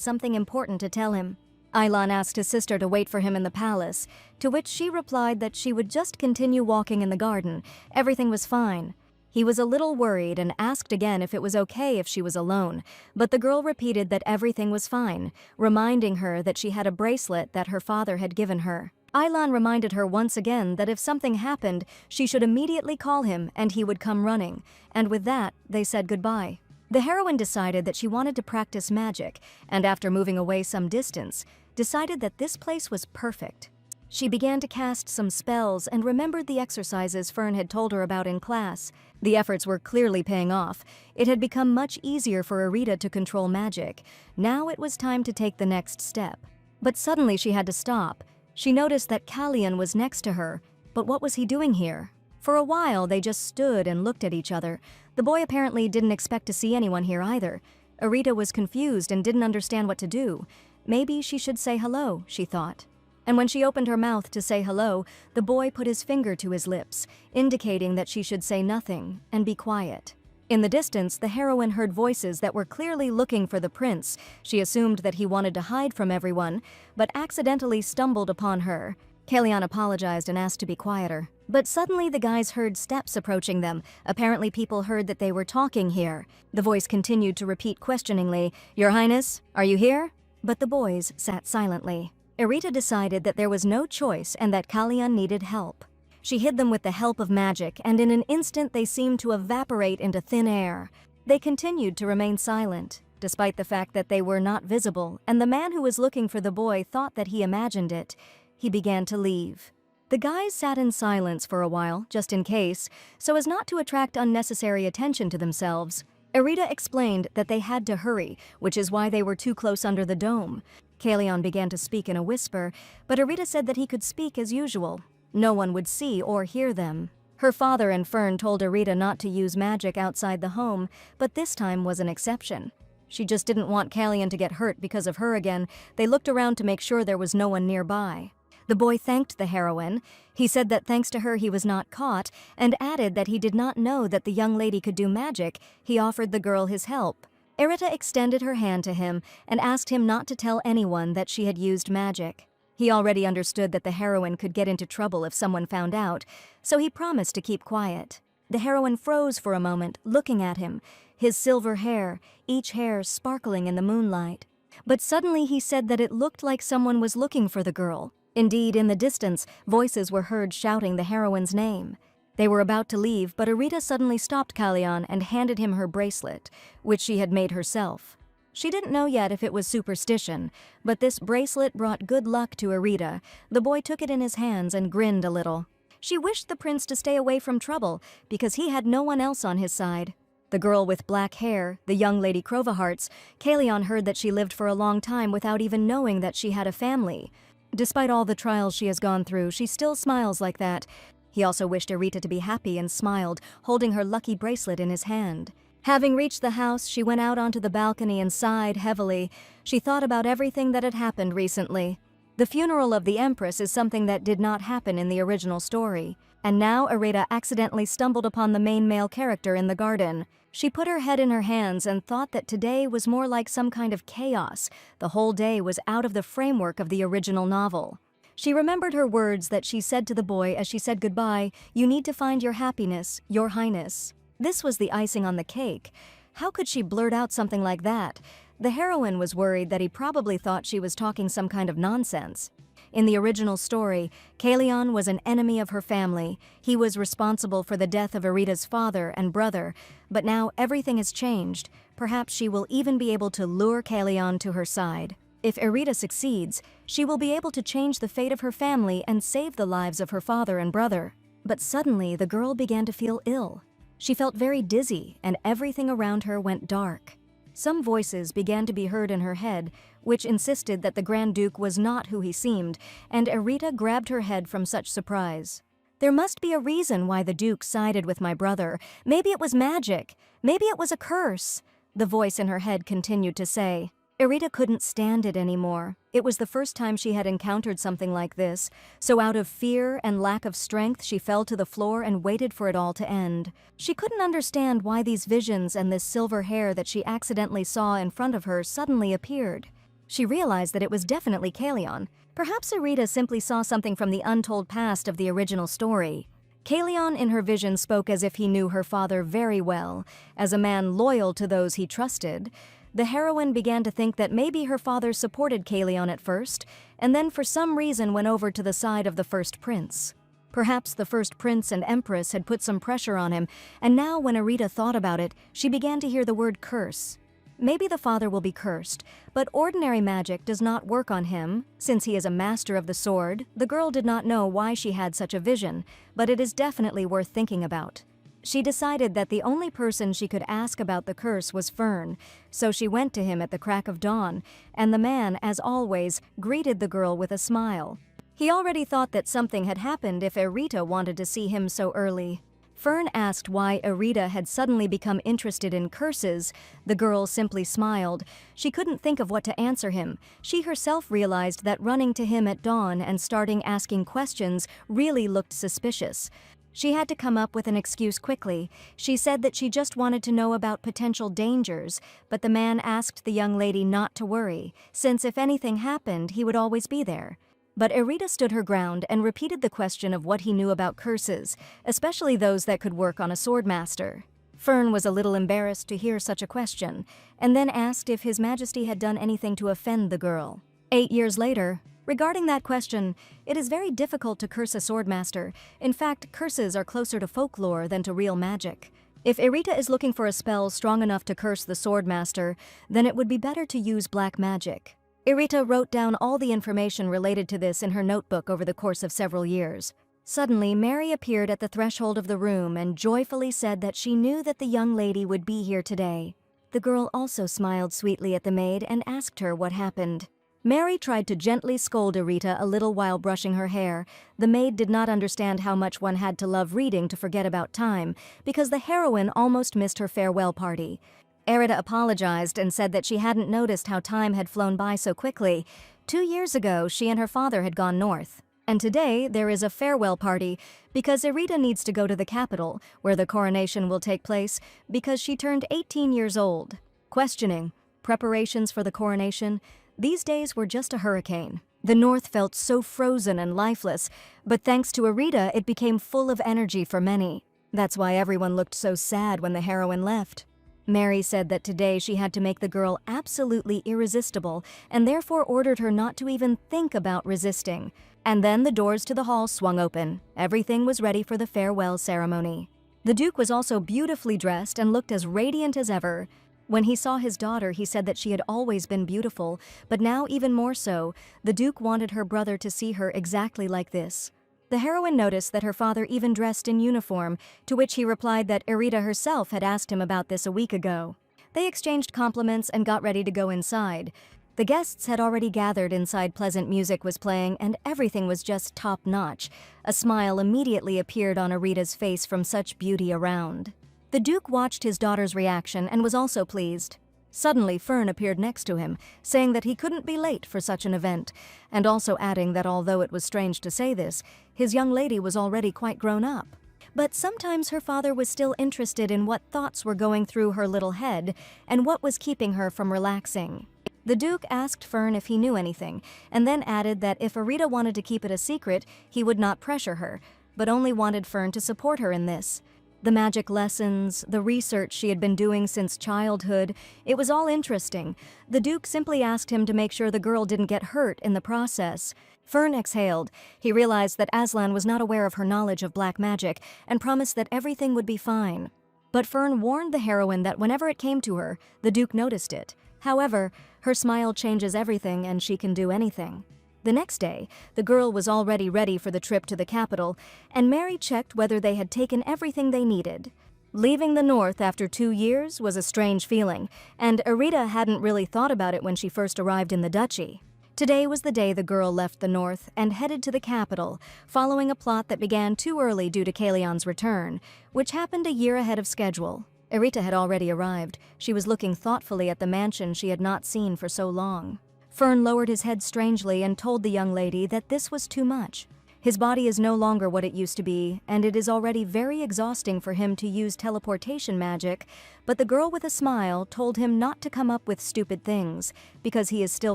something important to tell him. Elan asked his sister to wait for him in the palace, to which she replied that she would just continue walking in the garden. Everything was fine. He was a little worried and asked again if it was okay if she was alone, but the girl repeated that everything was fine, reminding her that she had a bracelet that her father had given her. Elan reminded her once again that if something happened, she should immediately call him and he would come running, and with that, they said goodbye. The heroine decided that she wanted to practice magic, and after moving away some distance, decided that this place was perfect. She began to cast some spells and remembered the exercises Fern had told her about in class. The efforts were clearly paying off. It had become much easier for Arita to control magic. Now it was time to take the next step. But suddenly she had to stop. She noticed that Kalyan was next to her, but what was he doing here? For a while, they just stood and looked at each other. The boy apparently didn't expect to see anyone here either. Arita was confused and didn't understand what to do. Maybe she should say hello, she thought. And when she opened her mouth to say hello, the boy put his finger to his lips, indicating that she should say nothing and be quiet. In the distance, the heroine heard voices that were clearly looking for the prince. She assumed that he wanted to hide from everyone, but accidentally stumbled upon her. Kalyan apologized and asked to be quieter. But suddenly the guys heard steps approaching them. Apparently people heard that they were talking here. The voice continued to repeat questioningly, "Your Highness, are you here?" But the boys sat silently. Arita decided that there was no choice and that Kalyan needed help. She hid them with the help of magic, and in an instant they seemed to evaporate into thin air. They continued to remain silent, despite the fact that they were not visible, and the man who was looking for the boy thought that he imagined it. He began to leave. The guys sat in silence for a while, just in case, so as not to attract unnecessary attention to themselves. Arita explained that they had to hurry, which is why they were too close under the dome. Kalyan began to speak in a whisper, but Arita said that he could speak as usual. No one would see or hear them. Her father and Fern told Arita not to use magic outside the home, but this time was an exception. She just didn't want Kalyan to get hurt because of her again. They looked around to make sure there was no one nearby. The boy thanked the heroine. He said that thanks to her he was not caught, and added that he did not know that the young lady could do magic. He offered the girl his help. Arita extended her hand to him and asked him not to tell anyone that she had used magic. He already understood that the heroine could get into trouble if someone found out, so he promised to keep quiet. The heroine froze for a moment, looking at him, his silver hair, each hair sparkling in the moonlight. But suddenly he said that it looked like someone was looking for the girl. Indeed, in the distance, voices were heard shouting the heroine's name. They were about to leave, but Arita suddenly stopped Kalyan and handed him her bracelet, which she had made herself. She didn't know yet if it was superstition, but this bracelet brought good luck to Arita. The boy took it in his hands and grinned a little. She wished the prince to stay away from trouble, because he had no one else on his side. The girl with black hair, the young lady Crovahearts, Kalyan heard that she lived for a long time without even knowing that she had a family. Despite all the trials she has gone through, she still smiles like that. He also wished Arita to be happy and smiled, holding her lucky bracelet in his hand. Having reached the house, she went out onto the balcony and sighed heavily. She thought about everything that had happened recently. The funeral of the Empress is something that did not happen in the original story. And now Arita accidentally stumbled upon the main male character in the garden. She put her head in her hands and thought that today was more like some kind of chaos. The whole day was out of the framework of the original novel. She remembered her words that she said to the boy as she said goodbye, "You need to find your happiness, Your Highness." This was the icing on the cake. How could she blurt out something like that? The heroine was worried that he probably thought she was talking some kind of nonsense. In the original story, Kalyan was an enemy of her family. He was responsible for the death of Arita's father and brother, but now everything has changed. Perhaps she will even be able to lure Kalyan to her side. If Arita succeeds, she will be able to change the fate of her family and save the lives of her father and brother. But suddenly, the girl began to feel ill. She felt very dizzy, and everything around her went dark. Some voices began to be heard in her head, which insisted that the Grand Duke was not who he seemed, and Arita grabbed her head from such surprise. There must be a reason why the Duke sided with my brother. Maybe it was magic. Maybe it was a curse. The voice in her head continued to say. Erita couldn't stand it anymore. It was the first time she had encountered something like this, so out of fear and lack of strength she fell to the floor and waited for it all to end. She couldn't understand why these visions and this silver hair that she accidentally saw in front of her suddenly appeared. She realized that it was definitely Kalion. Perhaps Erita simply saw something from the untold past of the original story. Kalion in her vision spoke as if he knew her father very well, as a man loyal to those he trusted. The heroine began to think that maybe her father supported Kalion at first, and then for some reason went over to the side of the first prince. Perhaps the first prince and empress had put some pressure on him, and now when Erita thought about it, she began to hear the word curse. Maybe the father will be cursed, but ordinary magic does not work on him. Since he is a master of the sword, the girl did not know why she had such a vision, but it is definitely worth thinking about. She decided that the only person she could ask about the curse was Fern, so she went to him at the crack of dawn, and the man, as always, greeted the girl with a smile. He already thought that something had happened if Erita wanted to see him so early. Fern asked why Erita had suddenly become interested in curses. The girl simply smiled. She couldn't think of what to answer him. She herself realized that running to him at dawn and starting asking questions really looked suspicious. She had to come up with an excuse quickly. She said that she just wanted to know about potential dangers, but the man asked the young lady not to worry, since if anything happened, he would always be there. But Erita stood her ground and repeated the question of what he knew about curses, especially those that could work on a swordmaster. Fern was a little embarrassed to hear such a question, and then asked if His Majesty had done anything to offend the girl. 8 years later, regarding that question, it is very difficult to curse a swordmaster. In fact, curses are closer to folklore than to real magic. If Erita is looking for a spell strong enough to curse the swordmaster, then it would be better to use black magic. Erita wrote down all the information related to this in her notebook over the course of several years. Suddenly, Mary appeared at the threshold of the room and joyfully said that she knew that the young lady would be here today. The girl also smiled sweetly at the maid and asked her what happened. Mary tried to gently scold Erita a little while brushing her hair. The maid did not understand how much one had to love reading to forget about time, because the heroine almost missed her farewell party. Erita apologized and said that she hadn't noticed how time had flown by so quickly. 2 years ago, she and her father had gone north. And today, there is a farewell party because Erita needs to go to the capital, where the coronation will take place, because she turned 18 years old. Questioning preparations for the coronation, these days were just a hurricane. The north felt so frozen and lifeless, but thanks to Erita, it became full of energy for many. That's why everyone looked so sad when the heroine left. Mary said that today she had to make the girl absolutely irresistible and therefore ordered her not to even think about resisting. And then the doors to the hall swung open. Everything was ready for the farewell ceremony. The Duke was also beautifully dressed and looked as radiant as ever. When he saw his daughter, he said that she had always been beautiful, but now even more so. The Duke wanted her brother to see her exactly like this. The heroine noticed that her father even dressed in uniform, to which he replied that Erita herself had asked him about this a week ago. They exchanged compliments and got ready to go inside. The guests had already gathered inside. Pleasant music was playing and everything was just top-notch. A smile immediately appeared on Erita's face from such beauty around. The Duke watched his daughter's reaction and was also pleased. Suddenly, Fern appeared next to him, saying that he couldn't be late for such an event, and also adding that although it was strange to say this, his young lady was already quite grown up. But sometimes her father was still interested in what thoughts were going through her little head and what was keeping her from relaxing. The Duke asked Fern if he knew anything, and then added that if Erita wanted to keep it a secret, he would not pressure her, but only wanted Fern to support her in this. The magic lessons, the research she had been doing since childhood, it was all interesting. The Duke simply asked him to make sure the girl didn't get hurt in the process. Fern exhaled. He realized that Aslan was not aware of her knowledge of black magic and promised that everything would be fine. But Fern warned the heroine that whenever it came to her, the Duke noticed it. However, her smile changes everything and she can do anything. The next day, the girl was already ready for the trip to the capital, and Mary checked whether they had taken everything they needed. Leaving the north after 2 years was a strange feeling, and Erita hadn't really thought about it when she first arrived in the duchy. Today was the day the girl left the north and headed to the capital, following a plot that began too early due to Kalion's return, which happened a year ahead of schedule. Erita had already arrived. She was looking thoughtfully at the mansion she had not seen for so long. Fern lowered his head strangely and told the young lady that this was too much. His body is no longer what it used to be, and it is already very exhausting for him to use teleportation magic, but the girl with a smile told him not to come up with stupid things, because he is still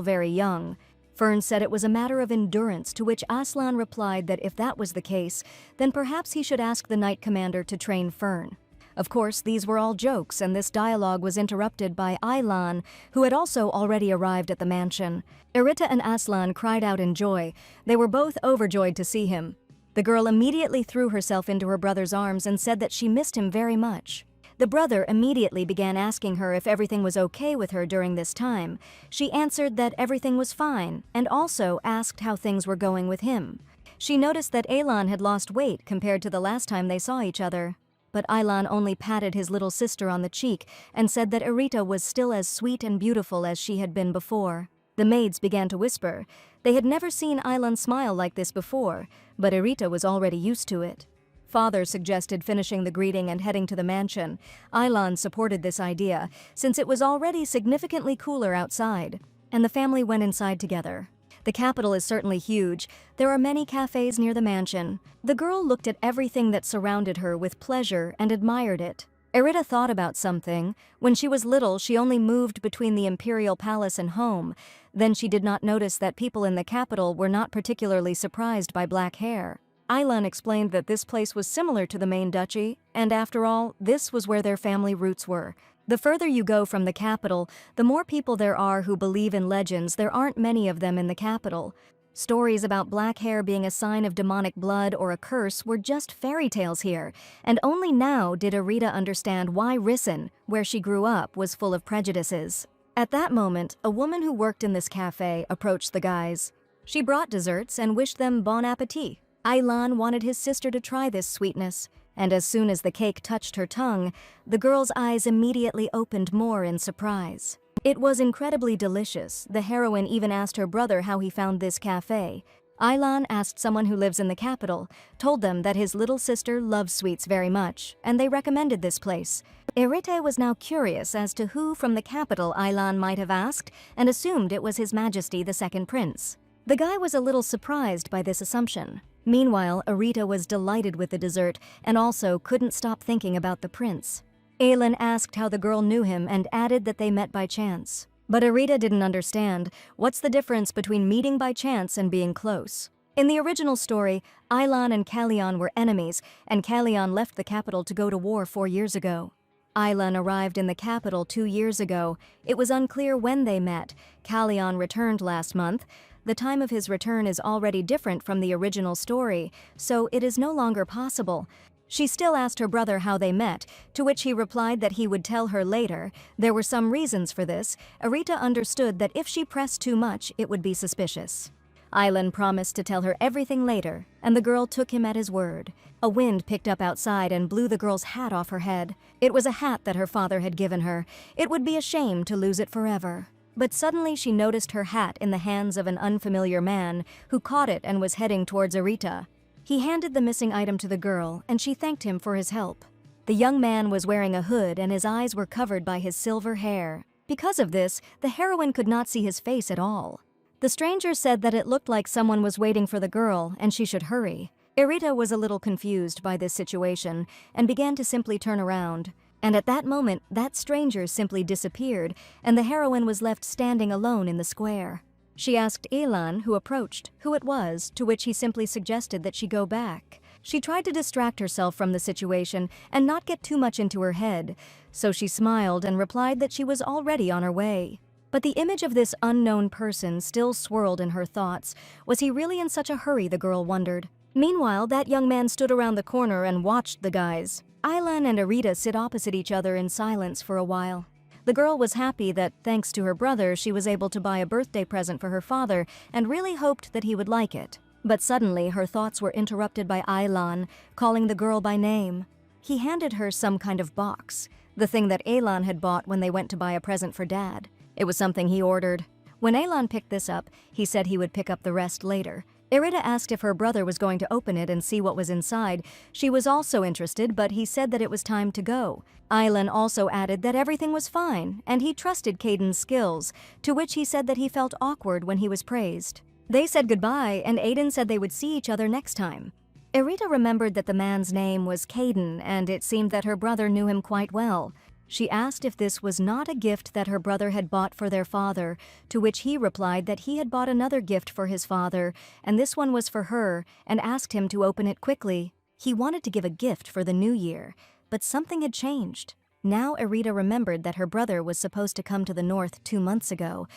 very young. Fern said it was a matter of endurance, to which Aslan replied that if that was the case, then perhaps he should ask the Knight Commander to train Fern. Of course, these were all jokes, and this dialogue was interrupted by Aylan, who had also already arrived at the mansion. Erita and Aslan cried out in joy. They were both overjoyed to see him. The girl immediately threw herself into her brother's arms and said that she missed him very much. The brother immediately began asking her if everything was okay with her during this time. She answered that everything was fine, and also asked how things were going with him. She noticed that Aylan had lost weight compared to the last time they saw each other. But Aylan only patted his little sister on the cheek and said that Erita was still as sweet and beautiful as she had been before. The maids began to whisper. They had never seen Aylan smile like this before, but Erita was already used to it. Father suggested finishing the greeting and heading to the mansion. Aylan supported this idea, since it was already significantly cooler outside, and the family went inside together. The capital is certainly huge. There are many cafes near the mansion. The girl looked at everything that surrounded her with pleasure and admired it. Erita thought about something. When she was little, she only moved between the imperial palace and home. Then she did not notice that people in the capital were not particularly surprised by black hair. Aylan explained that this place was similar to the main duchy, and after all, this was where their family roots were. The further you go from the capital, the more people there are who believe in legends. There aren't many of them in the capital. Stories about black hair being a sign of demonic blood or a curse were just fairy tales here, and only now did Erita understand why Risen, where she grew up, was full of prejudices. At that moment, a woman who worked in this cafe approached the guys. She brought desserts and wished them bon appetit. Aylan wanted his sister to try this sweetness, and as soon as the cake touched her tongue, the girl's eyes immediately opened more in surprise. It was incredibly delicious. The heroine even asked her brother how he found this cafe. Aylan asked someone who lives in the capital, told them that his little sister loves sweets very much, and they recommended this place. Erita was now curious as to who from the capital Aylan might have asked, and assumed it was His Majesty the Second Prince. The guy was a little surprised by this assumption. Meanwhile, Erita was delighted with the dessert and also couldn't stop thinking about the prince. Aylan asked how the girl knew him and added that they met by chance. But Erita didn't understand. What's the difference between meeting by chance and being close? In the original story, Aylan and Kalion were enemies, and Kalion left the capital to go to war 4 years ago. Aylan arrived in the capital 2 years ago. It was unclear when they met. Kalion returned last month. The time of his return is already different from the original story, so it is no longer possible. She still asked her brother how they met, to which he replied that he would tell her later. There were some reasons for this. Erita understood that if she pressed too much, it would be suspicious. Aylan promised to tell her everything later, and the girl took him at his word. A wind picked up outside and blew the girl's hat off her head. It was a hat that her father had given her. It would be a shame to lose it forever. But suddenly she noticed her hat in the hands of an unfamiliar man who caught it and was heading towards Erita. He handed the missing item to the girl, and she thanked him for his help. The young man was wearing a hood and his eyes were covered by his silver hair. Because of this, the heroine could not see his face at all. The stranger said that it looked like someone was waiting for the girl and she should hurry. Erita was a little confused by this situation and began to simply turn around. And at that moment, that stranger simply disappeared, and the heroine was left standing alone in the square. She asked Aylan, who approached, who it was, to which he simply suggested that she go back. She tried to distract herself from the situation and not get too much into her head, so she smiled and replied that she was already on her way. But the image of this unknown person still swirled in her thoughts. Was he really in such a hurry, the girl wondered. Meanwhile, that young man stood around the corner and watched the guys. Aylan and Erita sit opposite each other in silence for a while. The girl was happy that, thanks to her brother, she was able to buy a birthday present for her father and really hoped that he would like it. But suddenly, her thoughts were interrupted by Aylan, calling the girl by name. He handed her some kind of box, the thing that Aylan had bought when they went to buy a present for Dad. It was something he ordered. When Elan picked this up, he said he would pick up the rest later. Irita asked if her brother was going to open it and see what was inside. She was also interested, but he said that it was time to go. Aylan also added that everything was fine, and he trusted Caden's skills, to which he said that he felt awkward when he was praised. They said goodbye, and Aiden said they would see each other next time. Irita remembered that the man's name was Caden, and it seemed that her brother knew him quite well. She asked if this was not a gift that her brother had bought for their father, to which he replied that he had bought another gift for his father, and this one was for her, and asked him to open it quickly. He wanted to give a gift for the new year, but something had changed. Now Irita remembered that her brother was supposed to come to the north 2 months ago,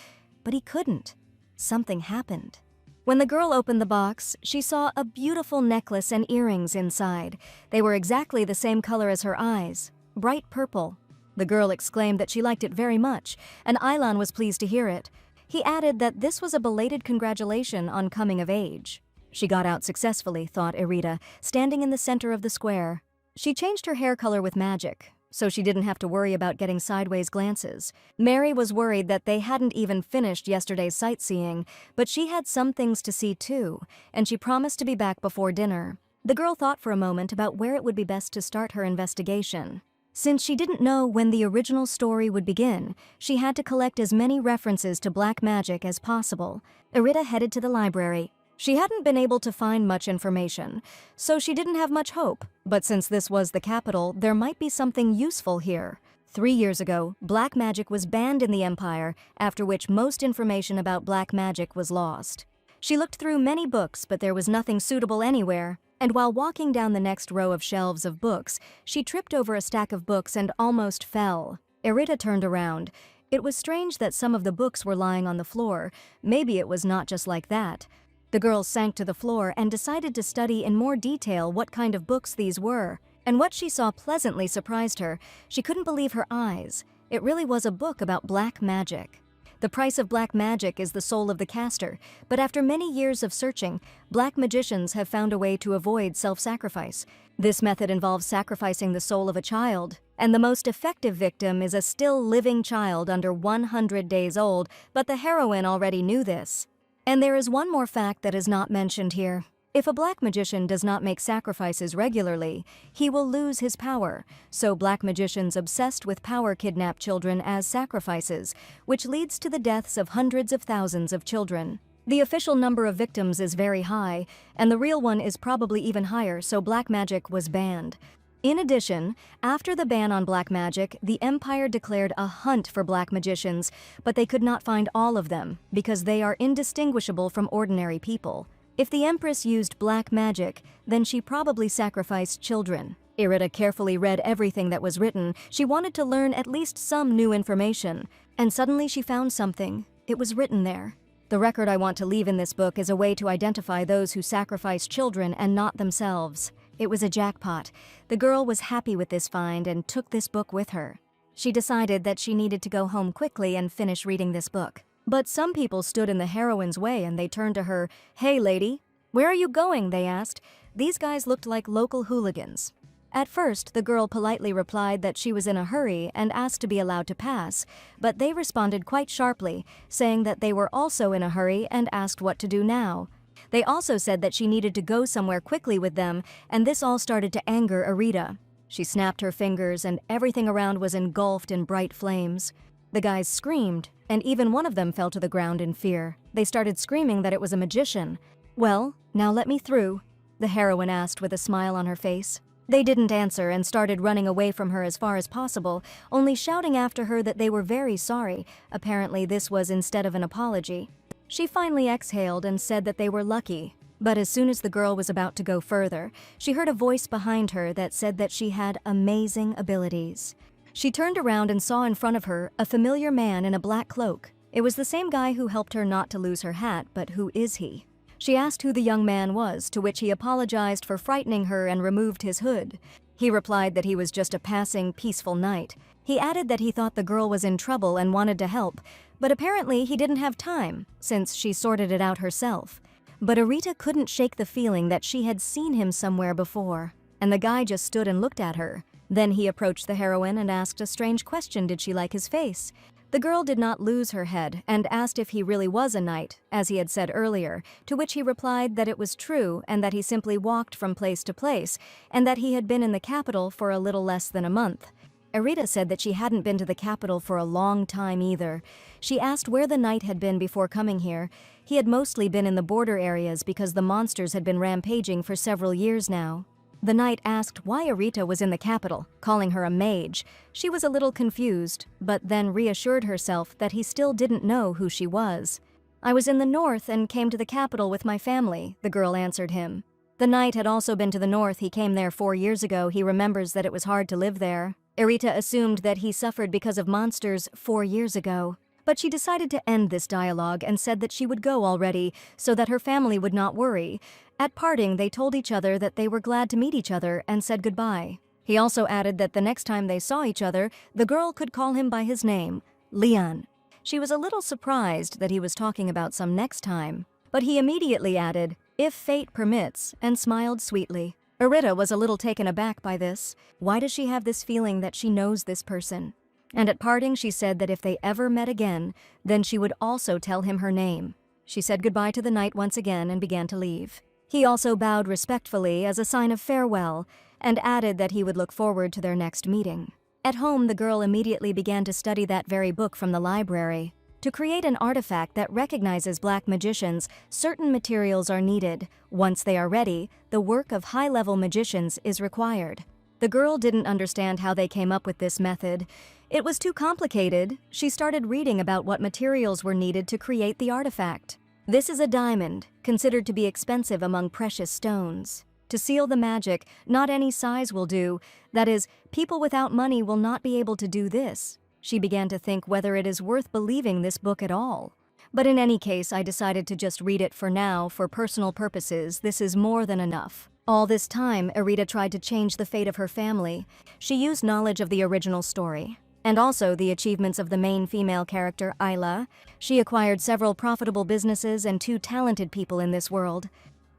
but he couldn't. Something happened. When the girl opened the box, she saw a beautiful necklace and earrings inside. They were exactly the same color as her eyes, bright purple. The girl exclaimed that she liked it very much, and Aylan was pleased to hear it. He added that this was a belated congratulation on coming of age. She got out successfully, thought Irita, standing in the center of the square. She changed her hair color with magic, so she didn't have to worry about getting sideways glances. Mary was worried that they hadn't even finished yesterday's sightseeing, but she had some things to see too, and she promised to be back before dinner. The girl thought for a moment about where it would be best to start her investigation. Since she didn't know when the original story would begin, she had to collect as many references to black magic as possible. Irita headed to the library. She hadn't been able to find much information, so she didn't have much hope. But since this was the capital, there might be something useful here. 3 years ago, black magic was banned in the Empire, after which most information about black magic was lost. She looked through many books, but there was nothing suitable anywhere. And while walking down the next row of shelves of books, she tripped over a stack of books and almost fell. Irita turned around. It was strange that some of the books were lying on the floor. Maybe it was not just like that. The girl sank to the floor and decided to study in more detail what kind of books these were. And what she saw pleasantly surprised her. She couldn't believe her eyes. It really was a book about black magic. The price of black magic is the soul of the caster, but after many years of searching, black magicians have found a way to avoid self-sacrifice. This method involves sacrificing the soul of a child, and the most effective victim is a still living child under 100 days old, but the heroine already knew this. And there is one more fact that is not mentioned here. If a black magician does not make sacrifices regularly, he will lose his power, so black magicians obsessed with power kidnap children as sacrifices, which leads to the deaths of hundreds of thousands of children. The official number of victims is very high, and the real one is probably even higher, so black magic was banned. In addition, after the ban on black magic, the Empire declared a hunt for black magicians, but they could not find all of them, because they are indistinguishable from ordinary people. If the Empress used black magic, then she probably sacrificed children. Irita carefully read everything that was written. She wanted to learn at least some new information. And suddenly she found something. It was written there. The record I want to leave in this book is a way to identify those who sacrifice children and not themselves. It was a jackpot. The girl was happy with this find and took this book with her. She decided that she needed to go home quickly and finish reading this book. But some people stood in the heroine's way and they turned to her. "Hey, lady, where are you going?" they asked. These guys looked like local hooligans. At first, the girl politely replied that she was in a hurry and asked to be allowed to pass, but they responded quite sharply, saying that they were also in a hurry and asked what to do now. They also said that she needed to go somewhere quickly with them, and this all started to anger Irita. She snapped her fingers and everything around was engulfed in bright flames. The guys screamed, and even one of them fell to the ground in fear. They started screaming that it was a magician. "Well, now let me through," the heroine asked with a smile on her face. They didn't answer and started running away from her as far as possible, only shouting after her that they were very sorry. Apparently this was instead of an apology. She finally exhaled and said that they were lucky. But as soon as the girl was about to go further, she heard a voice behind her that said that she had amazing abilities. She turned around and saw in front of her a familiar man in a black cloak. It was the same guy who helped her not to lose her hat, but who is he? She asked who the young man was, to which he apologized for frightening her and removed his hood. He replied that he was just a passing, peaceful night. He added that he thought the girl was in trouble and wanted to help, but apparently he didn't have time, since she sorted it out herself. But Irita couldn't shake the feeling that she had seen him somewhere before, and the guy just stood and looked at her. Then he approached the heroine and asked a strange question: did she like his face? The girl did not lose her head and asked if he really was a knight, as he had said earlier, to which he replied that it was true and that he simply walked from place to place, and that he had been in the capital for a little less than a month. Erita said that she hadn't been to the capital for a long time either. She asked where the knight had been before coming here. He had mostly been in the border areas because the monsters had been rampaging for several years now. The knight asked why Erita was in the capital, calling her a mage. She was a little confused, but then reassured herself that he still didn't know who she was. "I was in the north and came to the capital with my family," the girl answered him. The knight had also been to the north. He came there 4 years ago. He remembers that it was hard to live there. Erita assumed that he suffered because of monsters 4 years ago. But she decided to end this dialogue and said that she would go already so that her family would not worry. At parting, they told each other that they were glad to meet each other and said goodbye. He also added that the next time they saw each other, the girl could call him by his name, Leon. She was a little surprised that he was talking about some next time, but he immediately added, "if fate permits," and smiled sweetly. Erita was a little taken aback by this. Why does she have this feeling that she knows this person? And at parting, she said that if they ever met again, then she would also tell him her name. She said goodbye to the knight once again and began to leave. He also bowed respectfully as a sign of farewell and added that he would look forward to their next meeting. At home, the girl immediately began to study that very book from the library. To create an artifact that recognizes black magicians, certain materials are needed. Once they are ready, the work of high-level magicians is required. The girl didn't understand how they came up with this method. It was too complicated. She started reading about what materials were needed to create the artifact. This is a diamond, considered to be expensive among precious stones. To seal the magic, not any size will do. That is, people without money will not be able to do this. She began to think whether it is worth believing this book at all. But in any case, I decided to just read it for now. For personal purposes, this is more than enough. All this time, Erita tried to change the fate of her family. She used knowledge of the original story, and also the achievements of the main female character, Isla. She acquired several profitable businesses and 2 talented people in this world.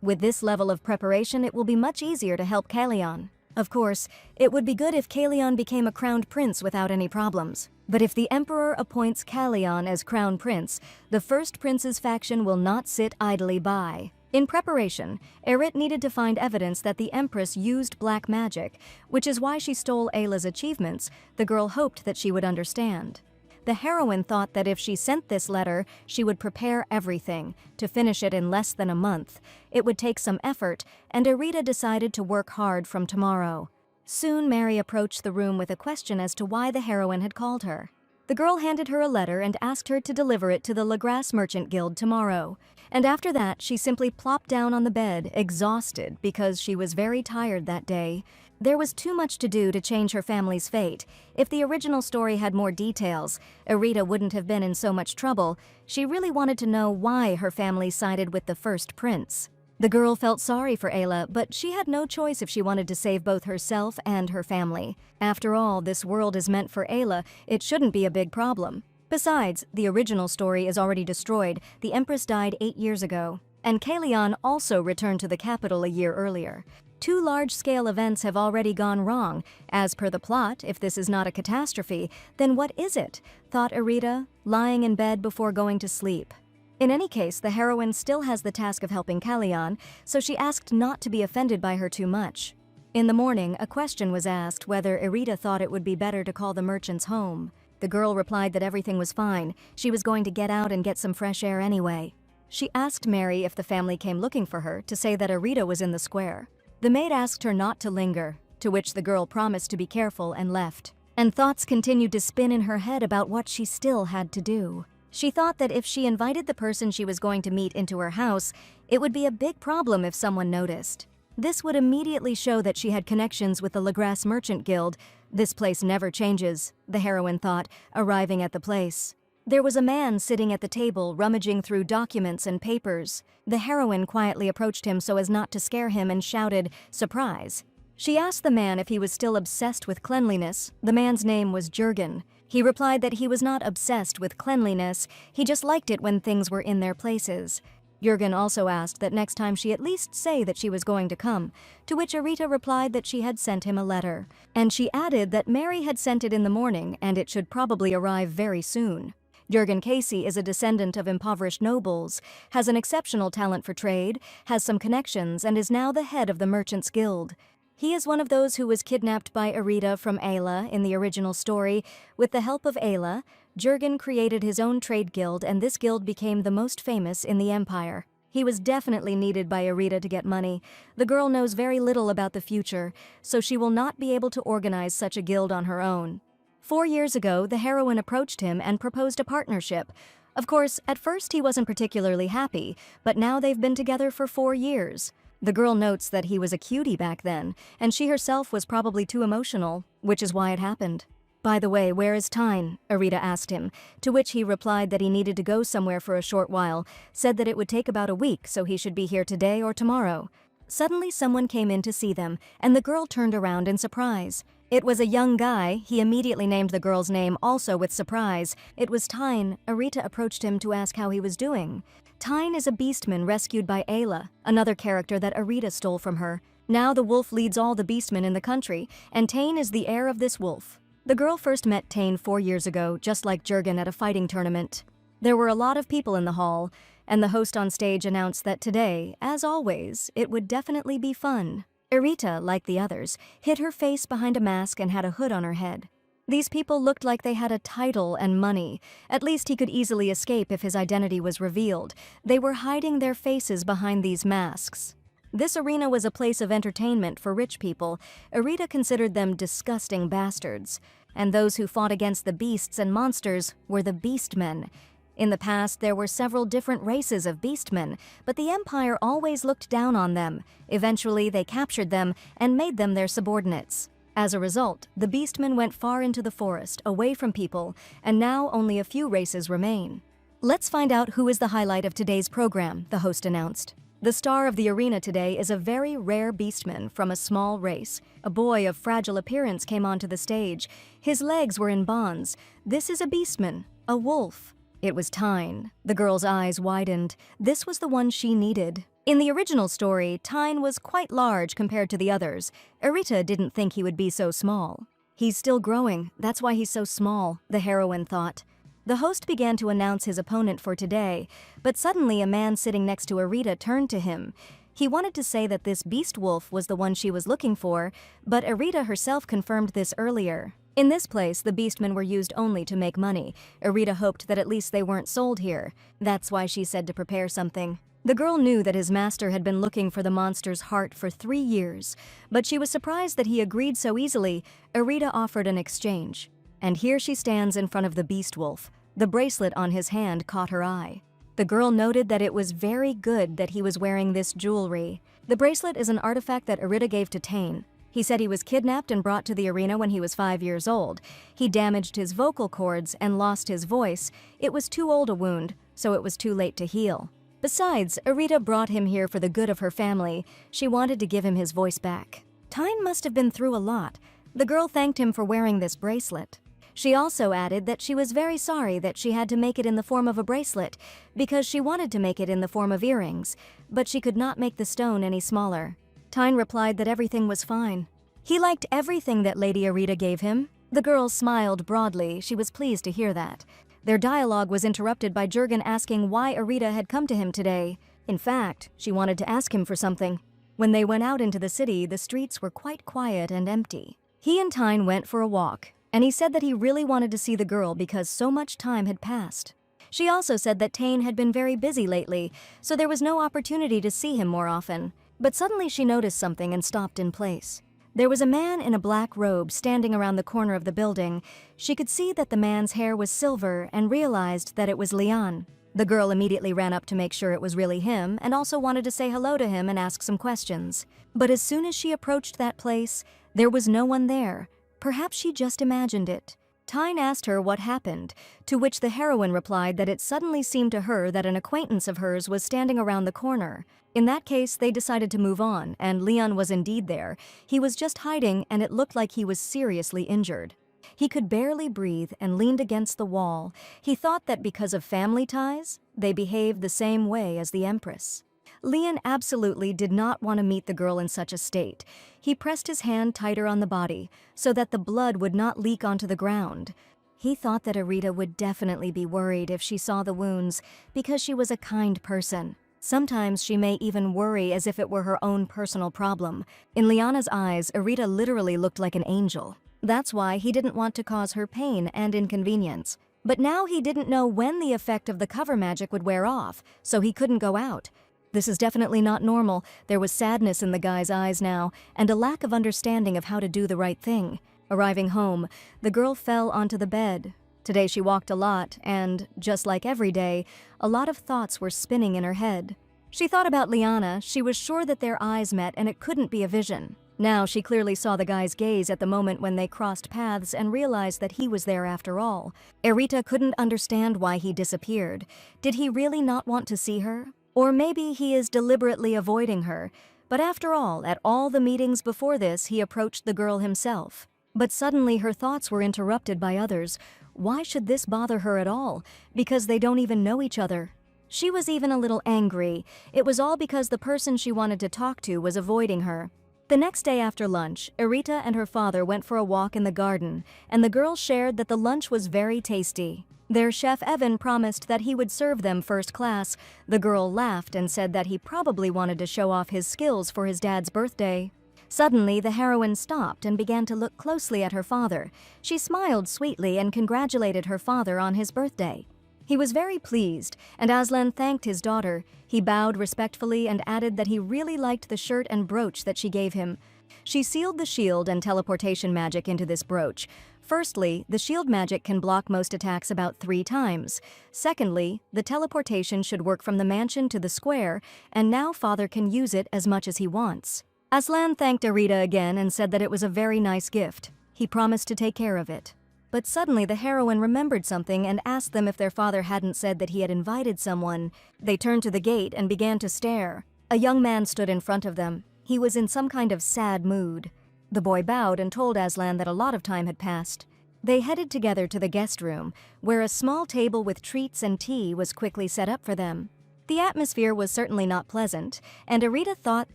With this level of preparation, it will be much easier to help Kalion. Of course, it would be good if Kalion became a crowned prince without any problems. But if the Emperor appoints Kalion as crown prince, the First Prince's faction will not sit idly by. In preparation, Erit needed to find evidence that the Empress used black magic, which is why she stole Ayla's achievements. The girl hoped that she would understand. The heroine thought that if she sent this letter, she would prepare everything. To finish it in less than a month, it would take some effort, and Erita decided to work hard from tomorrow. Soon, Mary approached the room with a question as to why the heroine had called her. The girl handed her a letter and asked her to deliver it to the Legrasse Merchant Guild tomorrow. And after that, she simply plopped down on the bed, exhausted because she was very tired that day. There was too much to do to change her family's fate. If the original story had more details, Erita wouldn't have been in so much trouble. She really wanted to know why her family sided with the first prince. The girl felt sorry for Ayla, but she had no choice if she wanted to save both herself and her family. After all, this world is meant for Ayla. It shouldn't be a big problem. Besides, the original story is already destroyed. The Empress died 8 years ago, and Kalion also returned to the capital a year earlier. 2 large-scale events have already gone wrong. As per the plot, if this is not a catastrophe, then what is it? Thought Erita, lying in bed before going to sleep. In any case, the heroine still has the task of helping Kalion, so she asked not to be offended by her too much. In the morning, a question was asked whether Erita thought it would be better to call the merchants home. The girl replied that everything was fine. She was going to get out and get some fresh air anyway. She asked Mary if the family came looking for her to say that Erita was in the square. The maid asked her not to linger, to which the girl promised to be careful and left. And thoughts continued to spin in her head about what she still had to do. She thought that if she invited the person she was going to meet into her house, it would be a big problem if someone noticed. This would immediately show that she had connections with the Legrasse Merchant Guild. This place never changes, the heroine thought, arriving at the place. There was a man sitting at the table, rummaging through documents and papers. The heroine quietly approached him so as not to scare him and shouted, "Surprise!" She asked the man if he was still obsessed with cleanliness. The man's name was Jurgen. He replied that he was not obsessed with cleanliness, he just liked it when things were in their places. Jurgen also asked that next time she at least say that she was going to come, to which Arita replied that she had sent him a letter. And she added that Mary had sent it in the morning and it should probably arrive very soon. Jurgen Casey is a descendant of impoverished nobles, has an exceptional talent for trade, has some connections, and is now the head of the Merchants Guild. He is one of those who was kidnapped by Arita from Ayla in the original story. With the help of Ayla, Jurgen created his own trade guild, and this guild became the most famous in the Empire. He was definitely needed by Arita to get money. The girl knows very little about the future, so she will not be able to organize such a guild on her own. 4 years ago, the heroine approached him and proposed a partnership. Of course, at first he wasn't particularly happy, but now they've been together for 4 years. The girl notes that he was a cutie back then, and she herself was probably too emotional, which is why it happened. "By the way, where is Tyne?" Arita asked him, to which he replied that he needed to go somewhere for a short while, said that it would take about a week, so he should be here today or tomorrow. Suddenly someone came in to see them, and the girl turned around in surprise. It was a young guy. He immediately named the girl's name, also with surprise. It was Tyne. Arita approached him to ask how he was doing. Tyne is a beastman rescued by Ayla, another character that Arita stole from her. Now the wolf leads all the beastmen in the country, and Tyne is the heir of this wolf. The girl first met Tyne 4 years ago, just like Jurgen at a fighting tournament. There were a lot of people in the hall, and the host on stage announced that today, as always, it would definitely be fun. Arita, like the others, hid her face behind a mask and had a hood on her head. These people looked like they had a title and money. At least he could easily escape if his identity was revealed. They were hiding their faces behind these masks. This arena was a place of entertainment for rich people. Arita considered them disgusting bastards. And those who fought against the beasts and monsters were the beastmen. In the past, there were several different races of beastmen, but the Empire always looked down on them. Eventually, they captured them and made them their subordinates. As a result, the beastmen went far into the forest, away from people, and now only a few races remain. "Let's find out who is the highlight of today's program," the host announced. The star of the arena today is a very rare beastman from a small race. A boy of fragile appearance came onto the stage. His legs were in bonds. This is a beastman, a wolf. It was Tyne. The girl's eyes widened. This was the one she needed. In the original story, Tyne was quite large compared to the others. Arita didn't think he would be so small. "He's still growing, that's why he's so small," the heroine thought. The host began to announce his opponent for today, but suddenly a man sitting next to Arita turned to him. He wanted to say that this beast wolf was the one she was looking for, but Arita herself confirmed this earlier. In this place, the beastmen were used only to make money. Arita hoped that at least they weren't sold here. That's why she said to prepare something. The girl knew that his master had been looking for the monster's heart for 3 years, but she was surprised that he agreed so easily. Arita offered an exchange. And here she stands in front of the beast wolf. The bracelet on his hand caught her eye. The girl noted that it was very good that he was wearing this jewelry. The bracelet is an artifact that Arita gave to Tyne. He said he was kidnapped and brought to the arena when he was 5 years old. He damaged his vocal cords and lost his voice. It was too old a wound, so it was too late to heal. Besides, Arita brought him here for the good of her family. She wanted to give him his voice back. Tyne must have been through a lot. The girl thanked him for wearing this bracelet. She also added that she was very sorry that she had to make it in the form of a bracelet, because she wanted to make it in the form of earrings, but she could not make the stone any smaller. Tyne replied that everything was fine. He liked everything that Lady Arita gave him. The girl smiled broadly. She was pleased to hear that. Their dialogue was interrupted by Jurgen asking why Arita had come to him today. In fact, she wanted to ask him for something. When they went out into the city, the streets were quite quiet and empty. He and Tyne went for a walk, and he said that he really wanted to see the girl because so much time had passed. She also said that Tyne had been very busy lately, so there was no opportunity to see him more often. But suddenly she noticed something and stopped in place. There was a man in a black robe standing around the corner of the building. She could see that the man's hair was silver and realized that it was Leon. The girl immediately ran up to make sure it was really him and also wanted to say hello to him and ask some questions. But as soon as she approached that place, there was no one there. Perhaps she just imagined it. Tyne asked her what happened, to which the heroine replied that it suddenly seemed to her that an acquaintance of hers was standing around the corner. In that case, they decided to move on, and Leon was indeed there. He was just hiding, and it looked like he was seriously injured. He could barely breathe and leaned against the wall. He thought that because of family ties, they behaved the same way as the Empress. Leon absolutely did not want to meet the girl in such a state. He pressed his hand tighter on the body so that the blood would not leak onto the ground. He thought that Arita would definitely be worried if she saw the wounds because she was a kind person. Sometimes she may even worry as if it were her own personal problem. In Liana's eyes, Arita literally looked like an angel. That's why he didn't want to cause her pain and inconvenience. But now he didn't know when the effect of the cover magic would wear off, so he couldn't go out. This is definitely not normal. There was sadness in the guy's eyes now, and a lack of understanding of how to do the right thing. Arriving home, the girl fell onto the bed. Today she walked a lot, and, just like every day, a lot of thoughts were spinning in her head. She thought about Liana. She was sure that their eyes met and it couldn't be a vision. Now she clearly saw the guy's gaze at the moment when they crossed paths and realized that he was there after all. Arita couldn't understand why he disappeared. Did he really not want to see her? Or maybe he is deliberately avoiding her. But after all, at all the meetings before this, he approached the girl himself. But suddenly her thoughts were interrupted by others. Why should this bother her at all? Because they don't even know each other. She was even a little angry. It was all because the person she wanted to talk to was avoiding her. The next day after lunch, Arita and her father went for a walk in the garden, and the girls shared that the lunch was very tasty. Their chef Evan promised that he would serve them first class. The girl laughed and said that he probably wanted to show off his skills for his dad's birthday. Suddenly, the heroine stopped and began to look closely at her father. She smiled sweetly and congratulated her father on his birthday. He was very pleased, and Aslan thanked his daughter. He bowed respectfully and added that he really liked the shirt and brooch that she gave him. She sealed the shield and teleportation magic into this brooch. Firstly, the shield magic can block most attacks about 3 times. Secondly, the teleportation should work from the mansion to the square, and now father can use it as much as he wants. Aslan thanked Arita again and said that it was a very nice gift. He promised to take care of it. But suddenly the heroine remembered something and asked them if their father hadn't said that he had invited someone. They turned to the gate and began to stare. A young man stood in front of them. He was in some kind of sad mood. The boy bowed and told Aslan that a lot of time had passed. They headed together to the guest room, where a small table with treats and tea was quickly set up for them. The atmosphere was certainly not pleasant, and Arita thought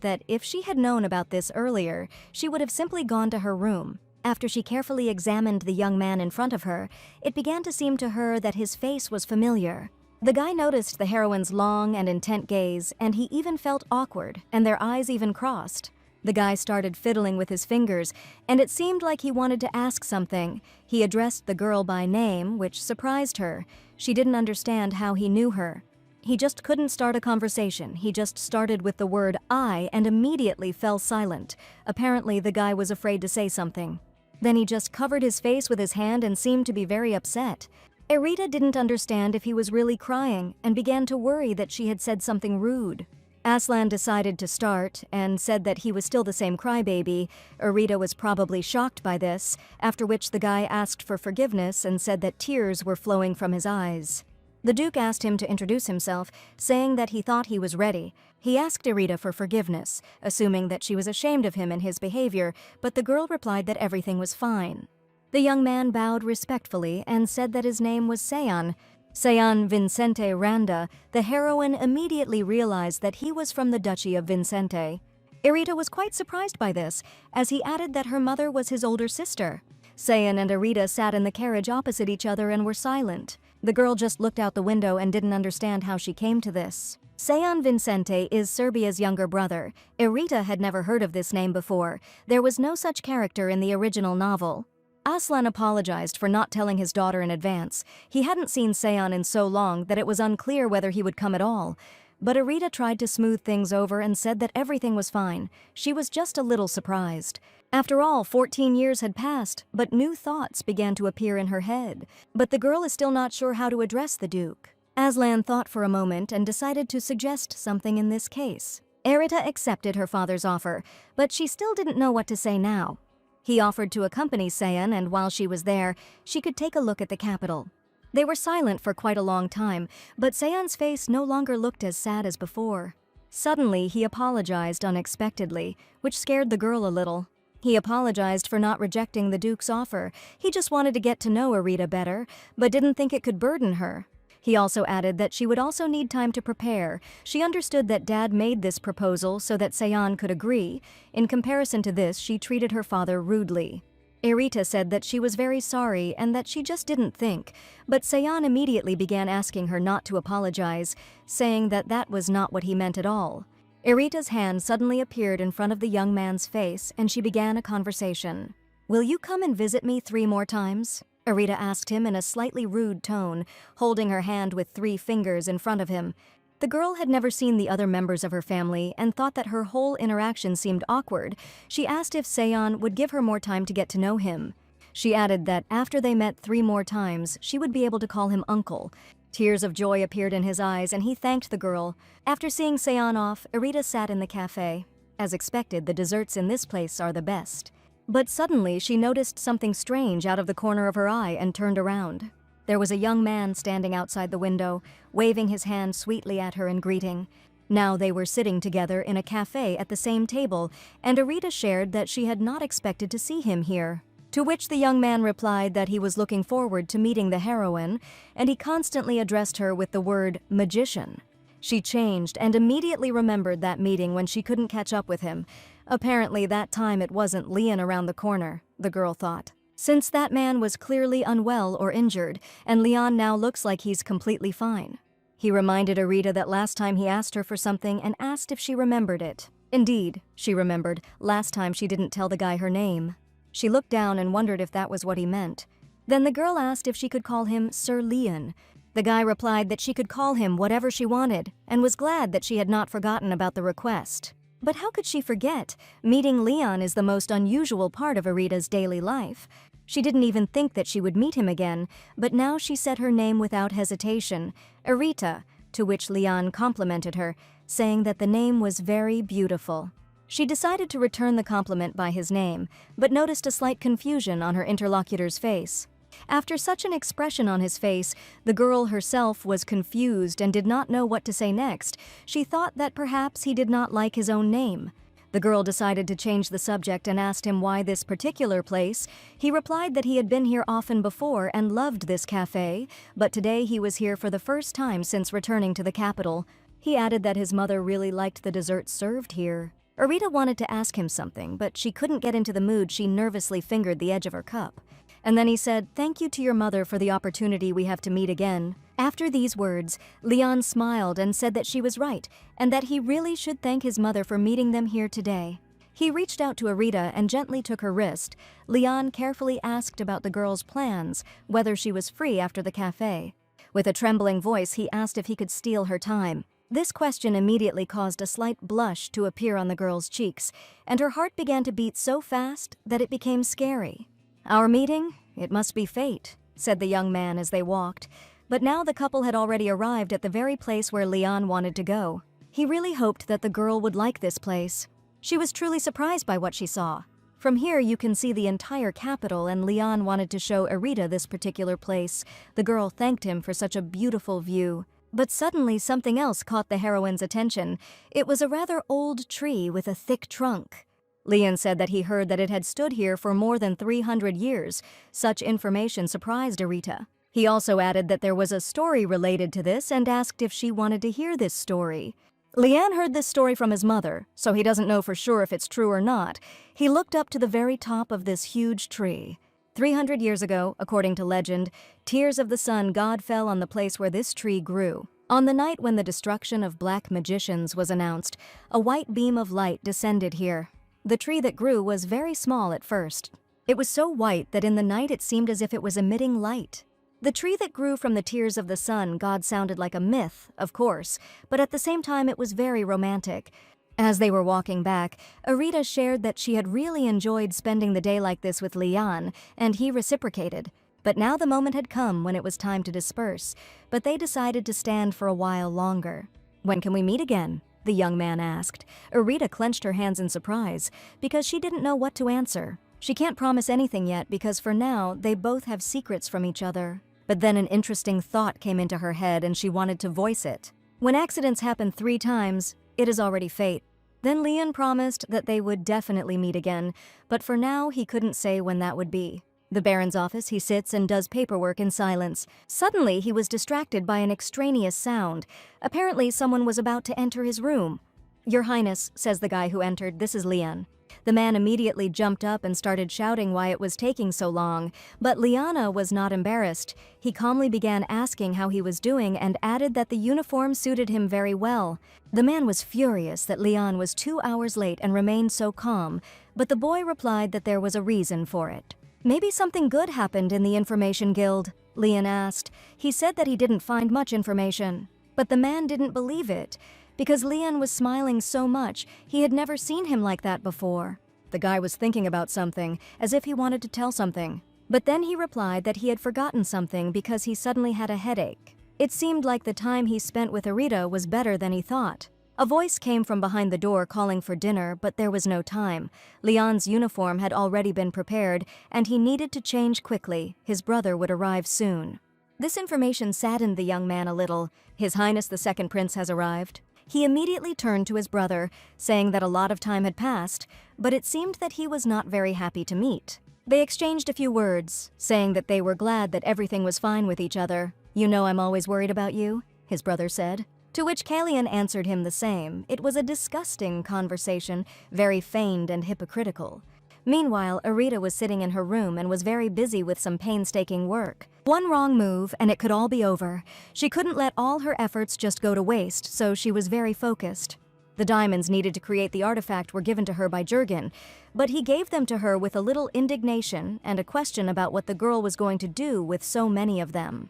that if she had known about this earlier, she would have simply gone to her room. After she carefully examined the young man in front of her, it began to seem to her that his face was familiar. The guy noticed the heroine's long and intent gaze, and he even felt awkward, and their eyes even crossed. The guy started fiddling with his fingers, and it seemed like he wanted to ask something. He addressed the girl by name, which surprised her. She didn't understand how he knew her. He just couldn't start a conversation. He just started with the word I and immediately fell silent. Apparently, the guy was afraid to say something. Then he just covered his face with his hand and seemed to be very upset. Arita didn't understand if he was really crying and began to worry that she had said something rude. Aslan decided to start and said that he was still the same crybaby. Arita was probably shocked by this, after which the guy asked for forgiveness and said that tears were flowing from his eyes. The Duke asked him to introduce himself, saying that he thought he was ready. He asked Arita for forgiveness, assuming that she was ashamed of him and his behavior, but the girl replied that everything was fine. The young man bowed respectfully and said that his name was Seon. Seon Vincente Randa. The heroine immediately realized that he was from the Duchy of Vincente. Arita was quite surprised by this, as he added that her mother was his older sister. Seon and Arita sat in the carriage opposite each other and were silent. The girl just looked out the window and didn't understand how she came to this. Seon Vincente is Serbia's younger brother. Arita had never heard of this name before. There was no such character in the original novel. Aslan apologized for not telling his daughter in advance. He hadn't seen Seon in so long that it was unclear whether he would come at all. But Arita tried to smooth things over and said that everything was fine. She was just a little surprised. After all, 14 years had passed, but new thoughts began to appear in her head. But the girl is still not sure how to address the Duke. Aslan thought for a moment and decided to suggest something in this case. Arita accepted her father's offer, but she still didn't know what to say now. He offered to accompany Seon, and while she was there, she could take a look at the capital. They were silent for quite a long time, but Seon's face no longer looked as sad as before. Suddenly, he apologized unexpectedly, which scared the girl a little. He apologized for not rejecting the Duke's offer. He just wanted to get to know Arita better, but didn't think it could burden her. He also added that she would also need time to prepare. She understood that Dad made this proposal so that Seon could agree. In comparison to this, she treated her father rudely. Arita said that she was very sorry and that she just didn't think, but Seon immediately began asking her not to apologize, saying that that was not what he meant at all. Arita's hand suddenly appeared in front of the young man's face and she began a conversation. "Will you come and visit me 3 more times?" Arita asked him in a slightly rude tone, holding her hand with 3 fingers in front of him. The girl had never seen the other members of her family and thought that her whole interaction seemed awkward. She asked if Seon would give her more time to get to know him. She added that after they met 3 more times, she would be able to call him uncle. Tears of joy appeared in his eyes and he thanked the girl. After seeing Seon off, Arita sat in the cafe. As expected, the desserts in this place are the best. But suddenly she noticed something strange out of the corner of her eye and turned around. There was a young man standing outside the window, waving his hand sweetly at her in greeting. Now they were sitting together in a cafe at the same table, and Arita shared that she had not expected to see him here. To which the young man replied that he was looking forward to meeting the heroine, and he constantly addressed her with the word magician. She changed and immediately remembered that meeting when she couldn't catch up with him. Apparently that time it wasn't Leon around the corner, the girl thought. Since that man was clearly unwell or injured, and Leon now looks like he's completely fine. He reminded Arita that last time he asked her for something and asked if she remembered it. Indeed, she remembered, last time she didn't tell the guy her name. She looked down and wondered if that was what he meant. Then the girl asked if she could call him Sir Leon. The guy replied that she could call him whatever she wanted, and was glad that she had not forgotten about the request. But how could she forget? Meeting Leon is the most unusual part of Arita's daily life. She didn't even think that she would meet him again, but now she said her name without hesitation, Arita, to which Leon complimented her, saying that the name was very beautiful. She decided to return the compliment by his name, but noticed a slight confusion on her interlocutor's face. After such an expression on his face, the girl herself was confused and did not know what to say next. She thought that perhaps he did not like his own name. The girl decided to change the subject and asked him why this particular place. He replied that he had been here often before and loved this cafe, but today he was here for the first time since returning to the capital. He added that his mother really liked the desserts served here. Arita wanted to ask him something, but she couldn't get into the mood. She nervously fingered the edge of her cup. And then he said, "Thank you to your mother for the opportunity we have to meet again." After these words, Leon smiled and said that she was right, and that he really should thank his mother for meeting them here today. He reached out to Arita and gently took her wrist. Leon carefully asked about the girl's plans, whether she was free after the cafe. With a trembling voice, he asked if he could steal her time. This question immediately caused a slight blush to appear on the girl's cheeks, and her heart began to beat so fast that it became scary. "Our meeting? It must be fate," said the young man as they walked. But now the couple had already arrived at the very place where Leon wanted to go. He really hoped that the girl would like this place. She was truly surprised by what she saw. From here you can see the entire capital, and Leon wanted to show Arita this particular place. The girl thanked him for such a beautiful view. But suddenly something else caught the heroine's attention. It was a rather old tree with a thick trunk. Leon said that he heard that it had stood here for more than 300 years. Such information surprised Arita. He also added that there was a story related to this and asked if she wanted to hear this story. Leon heard this story from his mother, so he doesn't know for sure if it's true or not. He looked up to the very top of this huge tree. 300 years ago, according to legend, tears of the sun god fell on the place where this tree grew. On the night when the destruction of black magicians was announced, a white beam of light descended here. The tree that grew was very small at first. It was so white that in the night it seemed as if it was emitting light. The tree that grew from the tears of the sun god sounded like a myth, of course, but at the same time it was very romantic. As they were walking back, Arita shared that she had really enjoyed spending the day like this with Leon, and he reciprocated. But now the moment had come when it was time to disperse, but they decided to stand for a while longer. "When can we meet again?" the young man asked. Arita clenched her hands in surprise, because she didn't know what to answer. She can't promise anything yet because for now, they both have secrets from each other. But then an interesting thought came into her head and she wanted to voice it. When accidents happen 3 times, it is already fate. Then Leon promised that they would definitely meet again, but for now he couldn't say when that would be. The Baron's office, he sits and does paperwork in silence. Suddenly, he was distracted by an extraneous sound. Apparently, someone was about to enter his room. "Your Highness," says the guy who entered, "this is Leon." The man immediately jumped up and started shouting why it was taking so long, but Liana was not embarrassed. He calmly began asking how he was doing and added that the uniform suited him very well. The man was furious that Leon was 2 hours late and remained so calm, but the boy replied that there was a reason for it. "Maybe something good happened in the Information Guild," Leon asked. He said that he didn't find much information, but the man didn't believe it. Because Leon was smiling so much, he had never seen him like that before. The guy was thinking about something, as if he wanted to tell something. But then he replied that he had forgotten something because he suddenly had a headache. It seemed like the time he spent with Arita was better than he thought. A voice came from behind the door calling for dinner, but there was no time. Leon's uniform had already been prepared, and he needed to change quickly. His brother would arrive soon. This information saddened the young man a little. "His Highness the Second Prince has arrived." He immediately turned to his brother, saying that a lot of time had passed, but it seemed that he was not very happy to meet. They exchanged a few words, saying that they were glad that everything was fine with each other. "You know I'm always worried about you," his brother said. To which Kalian answered him the same. It was a disgusting conversation, very feigned and hypocritical. Meanwhile, Arita was sitting in her room and was very busy with some painstaking work. One wrong move, and it could all be over. She couldn't let all her efforts just go to waste, so she was very focused. The diamonds needed to create the artifact were given to her by Jurgen, but he gave them to her with a little indignation and a question about what the girl was going to do with so many of them.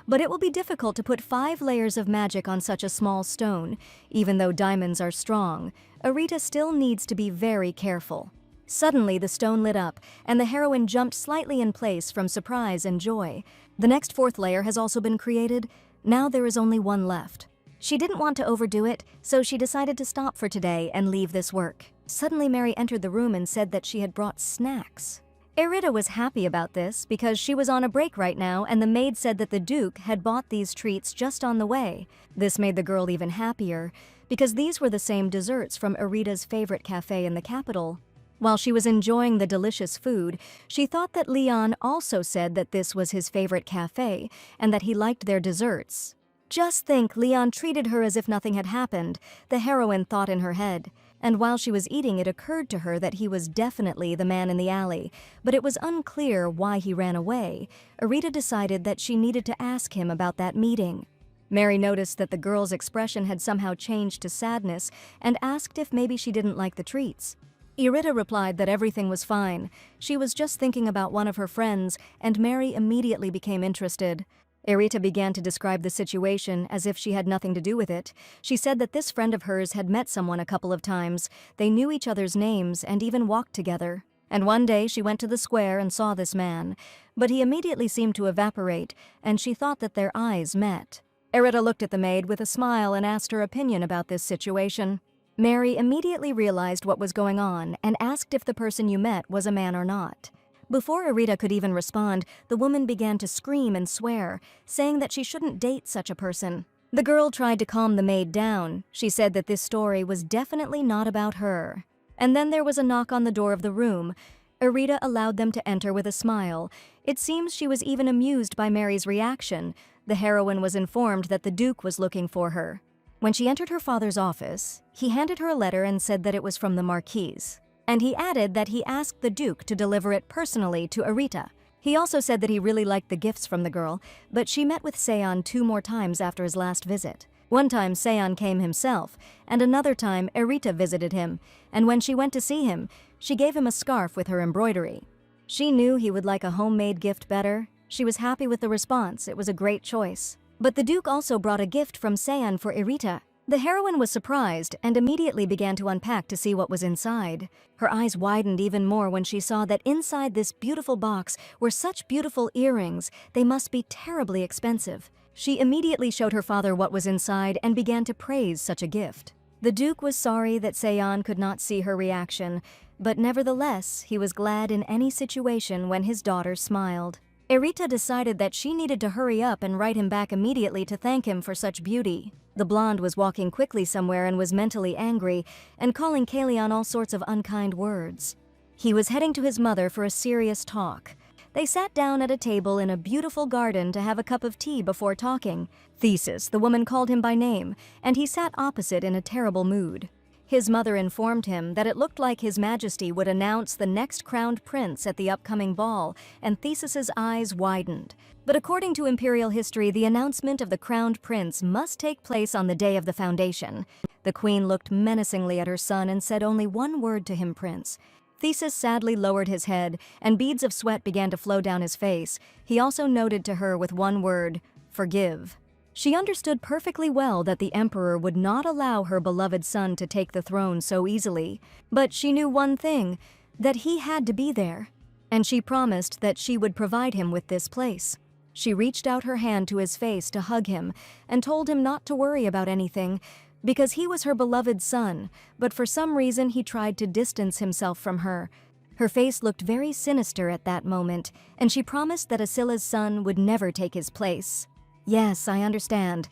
But it will be difficult to put 5 layers of magic on such a small stone. Even though diamonds are strong, Arita still needs to be very careful. Suddenly, the stone lit up, and the heroine jumped slightly in place from surprise and joy. The next 4th layer has also been created. Now there is only 1 left. She didn't want to overdo it, so she decided to stop for today and leave this work. Suddenly, Mary entered the room and said that she had brought snacks. Arita was happy about this because she was on a break right now, and the maid said that the Duke had bought these treats just on the way. This made the girl even happier, because these were the same desserts from Arita's favorite cafe in the capital. While she was enjoying the delicious food, she thought that Leon also said that this was his favorite cafe and that he liked their desserts. Just think, Leon treated her as if nothing had happened, the heroine thought in her head. And while she was eating, it occurred to her that he was definitely the man in the alley, but it was unclear why he ran away. Arita decided that she needed to ask him about that meeting. Mary noticed that the girl's expression had somehow changed to sadness and asked if maybe she didn't like the treats. Arita replied that everything was fine. She was just thinking about one of her friends, and Mary immediately became interested. Arita began to describe the situation as if she had nothing to do with it. She said that this friend of hers had met someone a couple of times. They knew each other's names and even walked together. And one day she went to the square and saw this man. But he immediately seemed to evaporate, and she thought that their eyes met. Arita looked at the maid with a smile and asked her opinion about this situation. Mary immediately realized what was going on and asked if the person you met was a man or not. Before Arita could even respond, the woman began to scream and swear, saying that she shouldn't date such a person. The girl tried to calm the maid down. She said that this story was definitely not about her. And then there was a knock on the door of the room. Arita allowed them to enter with a smile. It seems she was even amused by Mary's reaction. The heroine was informed that the Duke was looking for her. When she entered her father's office, he handed her a letter and said that it was from the Marquise. And he added that he asked the Duke to deliver it personally to Arita. He also said that he really liked the gifts from the girl, but she met with Seon 2 more times after his last visit. One time Seon came himself, and another time Arita visited him, and when she went to see him, she gave him a scarf with her embroidery. She knew he would like a homemade gift better. She was happy with the response. It was a great choice. But the Duke also brought a gift from Seon for Arita. The heroine was surprised and immediately began to unpack to see what was inside. Her eyes widened even more when she saw that inside this beautiful box were such beautiful earrings. They must be terribly expensive. She immediately showed her father what was inside and began to praise such a gift. The Duke was sorry that Seon could not see her reaction, but nevertheless, he was glad in any situation when his daughter smiled. Arita decided that she needed to hurry up and write him back immediately to thank him for such beauty. The blonde was walking quickly somewhere and was mentally angry and calling Kalion all sorts of unkind words. He was heading to his mother for a serious talk. They sat down at a table in a beautiful garden to have a cup of tea before talking. Thesis, the woman called him by name, and he sat opposite in a terrible mood. His mother informed him that it looked like His Majesty would announce the next crowned prince at the upcoming ball, and Thesis's eyes widened. But according to imperial history, the announcement of the crowned prince must take place on the day of the foundation. The queen looked menacingly at her son and said only one word to him, "Prince." Thesis sadly lowered his head, and beads of sweat began to flow down his face. He also noted to her with one word, "Forgive." She understood perfectly well that the emperor would not allow her beloved son to take the throne so easily. But she knew one thing, that he had to be there. And she promised that she would provide him with this place. She reached out her hand to his face to hug him and told him not to worry about anything, because he was her beloved son, but for some reason he tried to distance himself from her. Her face looked very sinister at that moment, and she promised that Asila's son would never take his place. "Yes, I understand."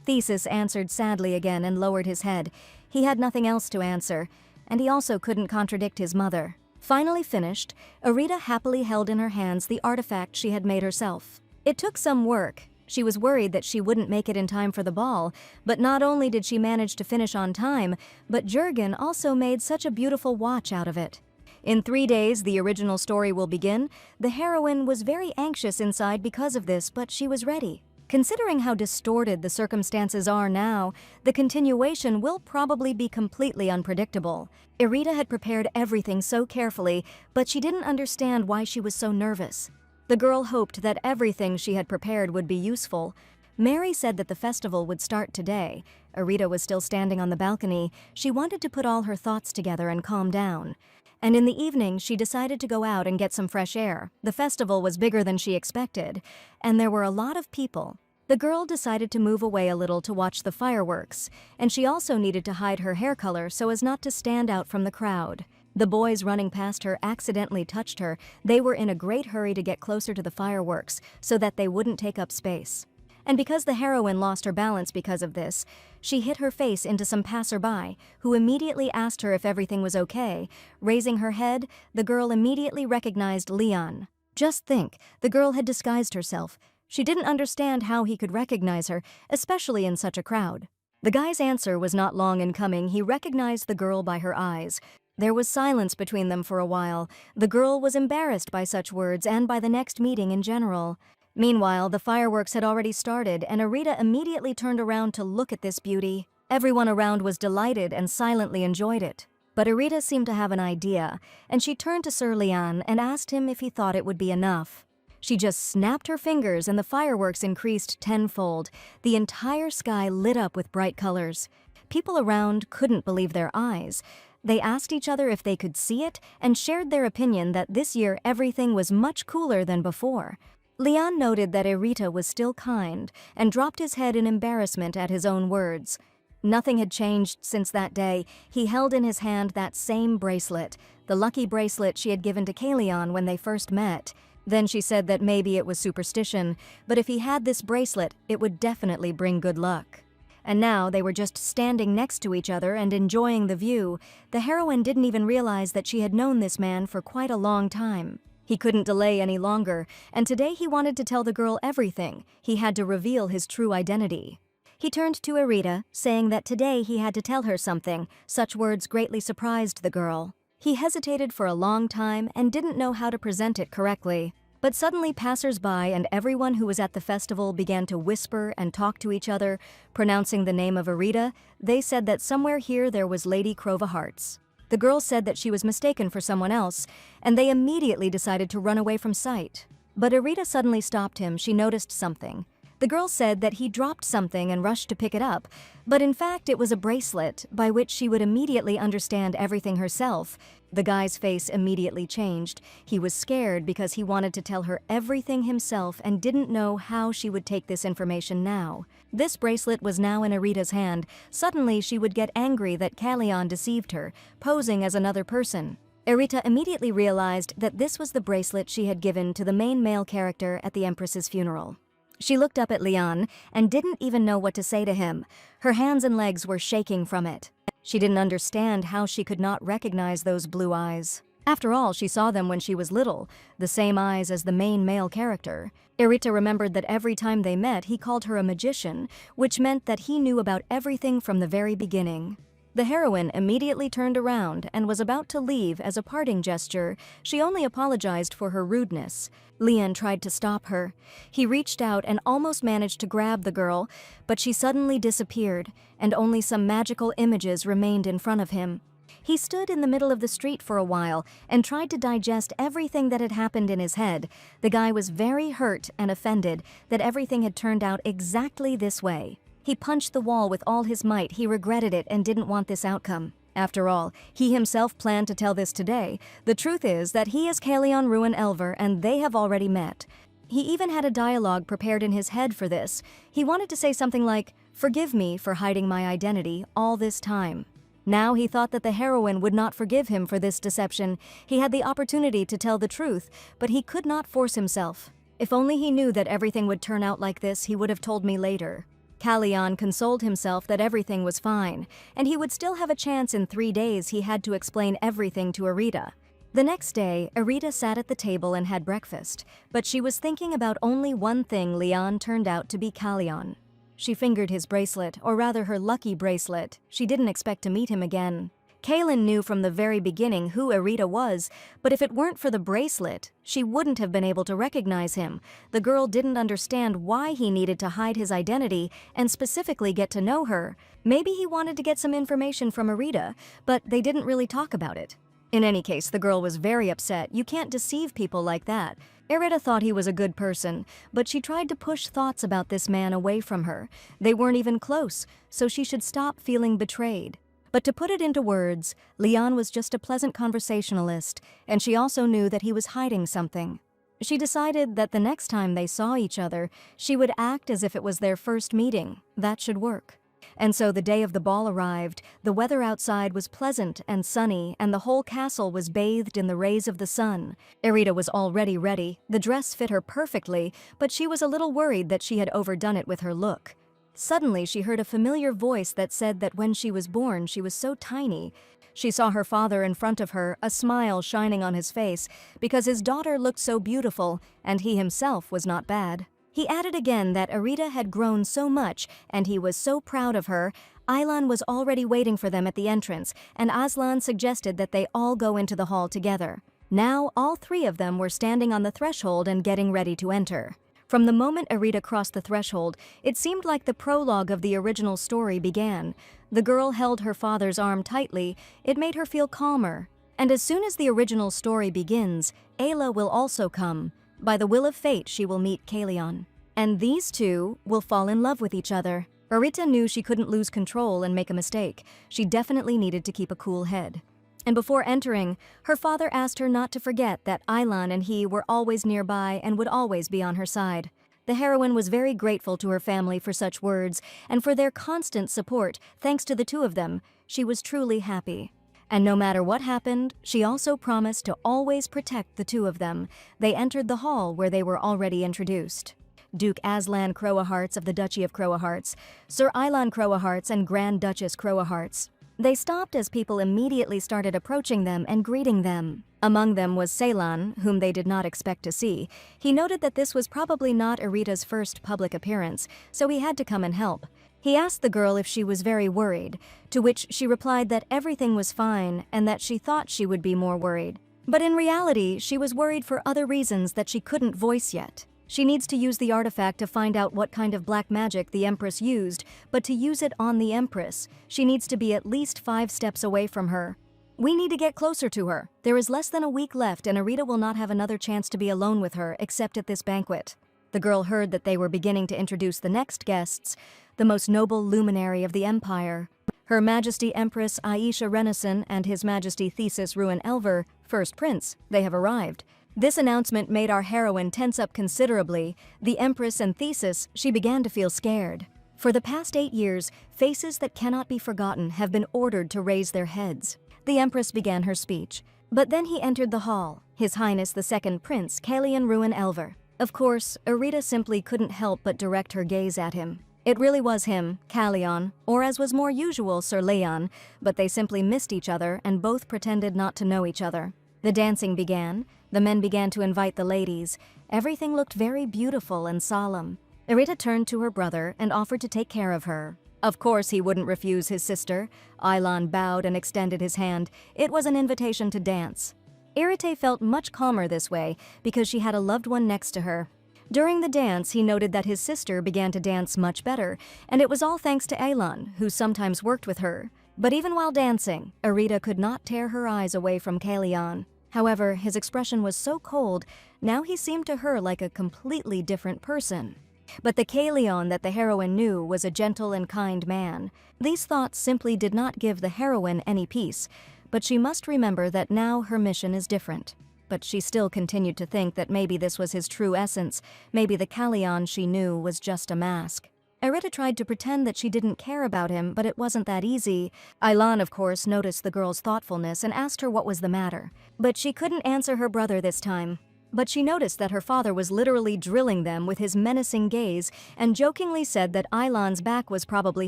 Thesis answered sadly again and lowered his head. He had nothing else to answer, and he also couldn't contradict his mother. Finally finished, Arita happily held in her hands the artifact she had made herself. It took some work. She was worried that she wouldn't make it in time for the ball, but not only did she manage to finish on time, but Jurgen also made such a beautiful watch out of it. In 3 days, the original story will begin. The heroine was very anxious inside because of this, but she was ready. Considering how distorted the circumstances are now, the continuation will probably be completely unpredictable. Arita had prepared everything so carefully, but she didn't understand why she was so nervous. The girl hoped that everything she had prepared would be useful. Mary said that the festival would start today. Arita was still standing on the balcony. She wanted to put all her thoughts together and calm down. And in the evening, she decided to go out and get some fresh air. The festival was bigger than she expected, and there were a lot of people. The girl decided to move away a little to watch the fireworks, and she also needed to hide her hair color so as not to stand out from the crowd. The boys running past her accidentally touched her. They were in a great hurry to get closer to the fireworks so that they wouldn't take up space. And because the heroine lost her balance because of this, she hit her face into some passerby, who immediately asked her if everything was okay. Raising her head, the girl immediately recognized Leon. Just think, the girl had disguised herself. She didn't understand how he could recognize her, especially in such a crowd. The guy's answer was not long in coming. He recognized the girl by her eyes. There was silence between them for a while. The girl was embarrassed by such words and by the next meeting in general. Meanwhile, the fireworks had already started, and Arita immediately turned around to look at this beauty. Everyone around was delighted and silently enjoyed it. But Arita seemed to have an idea, and she turned to Sir Leon and asked him if he thought it would be enough. She just snapped her fingers and the fireworks increased tenfold. The entire sky lit up with bright colors. People around couldn't believe their eyes. They asked each other if they could see it and shared their opinion that this year everything was much cooler than before. Leon noted that Arita was still kind and dropped his head in embarrassment at his own words. Nothing had changed since that day. He held in his hand that same bracelet, the lucky bracelet she had given to Kalion when they first met. Then she said that maybe it was superstition, but if he had this bracelet, it would definitely bring good luck. And now they were just standing next to each other and enjoying the view. The heroine didn't even realize that she had known this man for quite a long time. He couldn't delay any longer, and today he wanted to tell the girl everything. He had to reveal his true identity. He turned to Arita, saying that today he had to tell her something. Such words greatly surprised the girl. He hesitated for a long time and didn't know how to present it correctly. But suddenly passers-by and everyone who was at the festival began to whisper and talk to each other, pronouncing the name of Arita. They said that somewhere here there was Lady Crova Hearts. The girl said that she was mistaken for someone else, and they immediately decided to run away from sight. But Arita suddenly stopped him. She noticed something. The girl said that he dropped something and rushed to pick it up, but in fact it was a bracelet by which she would immediately understand everything herself. The guy's face immediately changed. He was scared because he wanted to tell her everything himself and didn't know how she would take this information now. This bracelet was now in Arita's hand. Suddenly she would get angry that Kalion deceived her, posing as another person. Arita immediately realized that this was the bracelet she had given to the main male character at the Empress's funeral. She looked up at Leon and didn't even know what to say to him. Her hands and legs were shaking from it. She didn't understand how she could not recognize those blue eyes. After all, she saw them when she was little, the same eyes as the main male character. Irita remembered that every time they met, he called her a magician, which meant that he knew about everything from the very beginning. The heroine immediately turned around and was about to leave. As a parting gesture, she only apologized for her rudeness. Leon tried to stop her. He reached out and almost managed to grab the girl, but she suddenly disappeared, and only some magical images remained in front of him. He stood in the middle of the street for a while and tried to digest everything that had happened in his head. The guy was very hurt and offended that everything had turned out exactly this way. He punched the wall with all his might. He regretted it and didn't want this outcome. After all, he himself planned to tell this today. The truth is that he is Kalion Ruin Elver and they have already met. He even had a dialogue prepared in his head for this. He wanted to say something like, "Forgive me for hiding my identity all this time." Now he thought that the heroine would not forgive him for this deception. He had the opportunity to tell the truth, but he could not force himself. If only he knew that everything would turn out like this, he would have told me later. Kalion consoled himself that everything was fine, and he would still have a chance. In 3 days. He had to explain everything to Irita. The next day, Irita sat at the table and had breakfast, but she was thinking about only one thing. Leon turned out to be Kalion. She fingered his bracelet, or rather her lucky bracelet. She didn't expect to meet him again. Kaylin knew from the very beginning who Irita was, but if it weren't for the bracelet, she wouldn't have been able to recognize him. The girl didn't understand why he needed to hide his identity and specifically get to know her. Maybe he wanted to get some information from Irita, but they didn't really talk about it. In any case, the girl was very upset. You can't deceive people like that. Irita thought he was a good person, but she tried to push thoughts about this man away from her. They weren't even close, so she should stop feeling betrayed. But to put it into words, Leon was just a pleasant conversationalist, and she also knew that he was hiding something. She decided that the next time they saw each other, she would act as if it was their first meeting. That should work. And so the day of the ball arrived. The weather outside was pleasant and sunny, and the whole castle was bathed in the rays of the sun. Irita was already ready. The dress fit her perfectly, but she was a little worried that she had overdone it with her look. Suddenly, she heard a familiar voice that said that when she was born, she was so tiny. She saw her father in front of her, a smile shining on his face, because his daughter looked so beautiful, and he himself was not bad. He added again that Irita had grown so much, and he was so proud of her. Aylan was already waiting for them at the entrance, and Aslan suggested that they all go into the hall together. Now, all 3 of them were standing on the threshold and getting ready to enter. From the moment Irita crossed the threshold, it seemed like the prologue of the original story began. The girl held her father's arm tightly. It made her feel calmer. And as soon as the original story begins, Ayla will also come. By the will of fate, she will meet Kalion. And these 2 will fall in love with each other. Irita knew she couldn't lose control and make a mistake. She definitely needed to keep a cool head. And before entering, her father asked her not to forget that Aylan and he were always nearby and would always be on her side. The heroine was very grateful to her family for such words and for their constant support. Thanks to the 2 of them, she was truly happy. And no matter what happened, she also promised to always protect the 2 of them. They entered the hall where they were already introduced. Duke Aslan Crowahearts of the Duchy of Crowahearts, Sir Aylan Crowahearts and Grand Duchess Crowahearts. They stopped as people immediately started approaching them and greeting them. Among them was Ceylan, whom they did not expect to see. He noted that this was probably not Irita's first public appearance, so he had to come and help. He asked the girl if she was very worried, to which she replied that everything was fine and that she thought she would be more worried. But in reality, she was worried for other reasons that she couldn't voice yet. She needs to use the artifact to find out what kind of black magic the Empress used, but to use it on the Empress, she needs to be at least 5 steps away from her. We need to get closer to her. There is less than a week left, and Irita will not have another chance to be alone with her except at this banquet. The girl heard that they were beginning to introduce the next guests, the most noble luminary of the Empire. Her Majesty Empress Aisha Renison and His Majesty Thesis Ruin Elver, First Prince, they have arrived. This announcement made our heroine tense up considerably. The Empress and Thesis, she began to feel scared. For the past 8 years, faces that cannot be forgotten have been ordered to raise their heads. The Empress began her speech. But then he entered the hall, His Highness the Second Prince, Kalion Ruin Elver. Of course, Arita simply couldn't help but direct her gaze at him. It really was him, Kalyan, or as was more usual, Sir Leon, but they simply missed each other and both pretended not to know each other. The dancing began. The men began to invite the ladies. Everything looked very beautiful and solemn. Arita turned to her brother and offered to take care of her. Of course he wouldn't refuse his sister. Aylan bowed and extended his hand. It was an invitation to dance. Irite felt much calmer this way because she had a loved one next to her. During the dance, he noted that his sister began to dance much better, and it was all thanks to Aylan, who sometimes worked with her. But even while dancing, Arita could not tear her eyes away from Kalyan. However, his expression was so cold, now he seemed to her like a completely different person. But the Kalyan that the heroine knew was a gentle and kind man. These thoughts simply did not give the heroine any peace, but she must remember that now her mission is different. But she still continued to think that maybe this was his true essence, maybe the Kalyan she knew was just a mask. Arita tried to pretend that she didn't care about him, but it wasn't that easy. Aylan, of course, noticed the girl's thoughtfulness and asked her what was the matter. But she couldn't answer her brother this time. But she noticed that her father was literally drilling them with his menacing gaze and jokingly said that Aylan's back was probably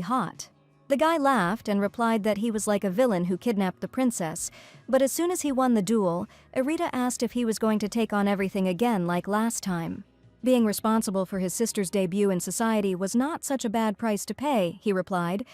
hot. The guy laughed and replied that he was like a villain who kidnapped the princess, but as soon as he won the duel, Arita asked if he was going to take on everything again like last time. Being responsible for his sister's debut in society was not such a bad price to pay, he replied.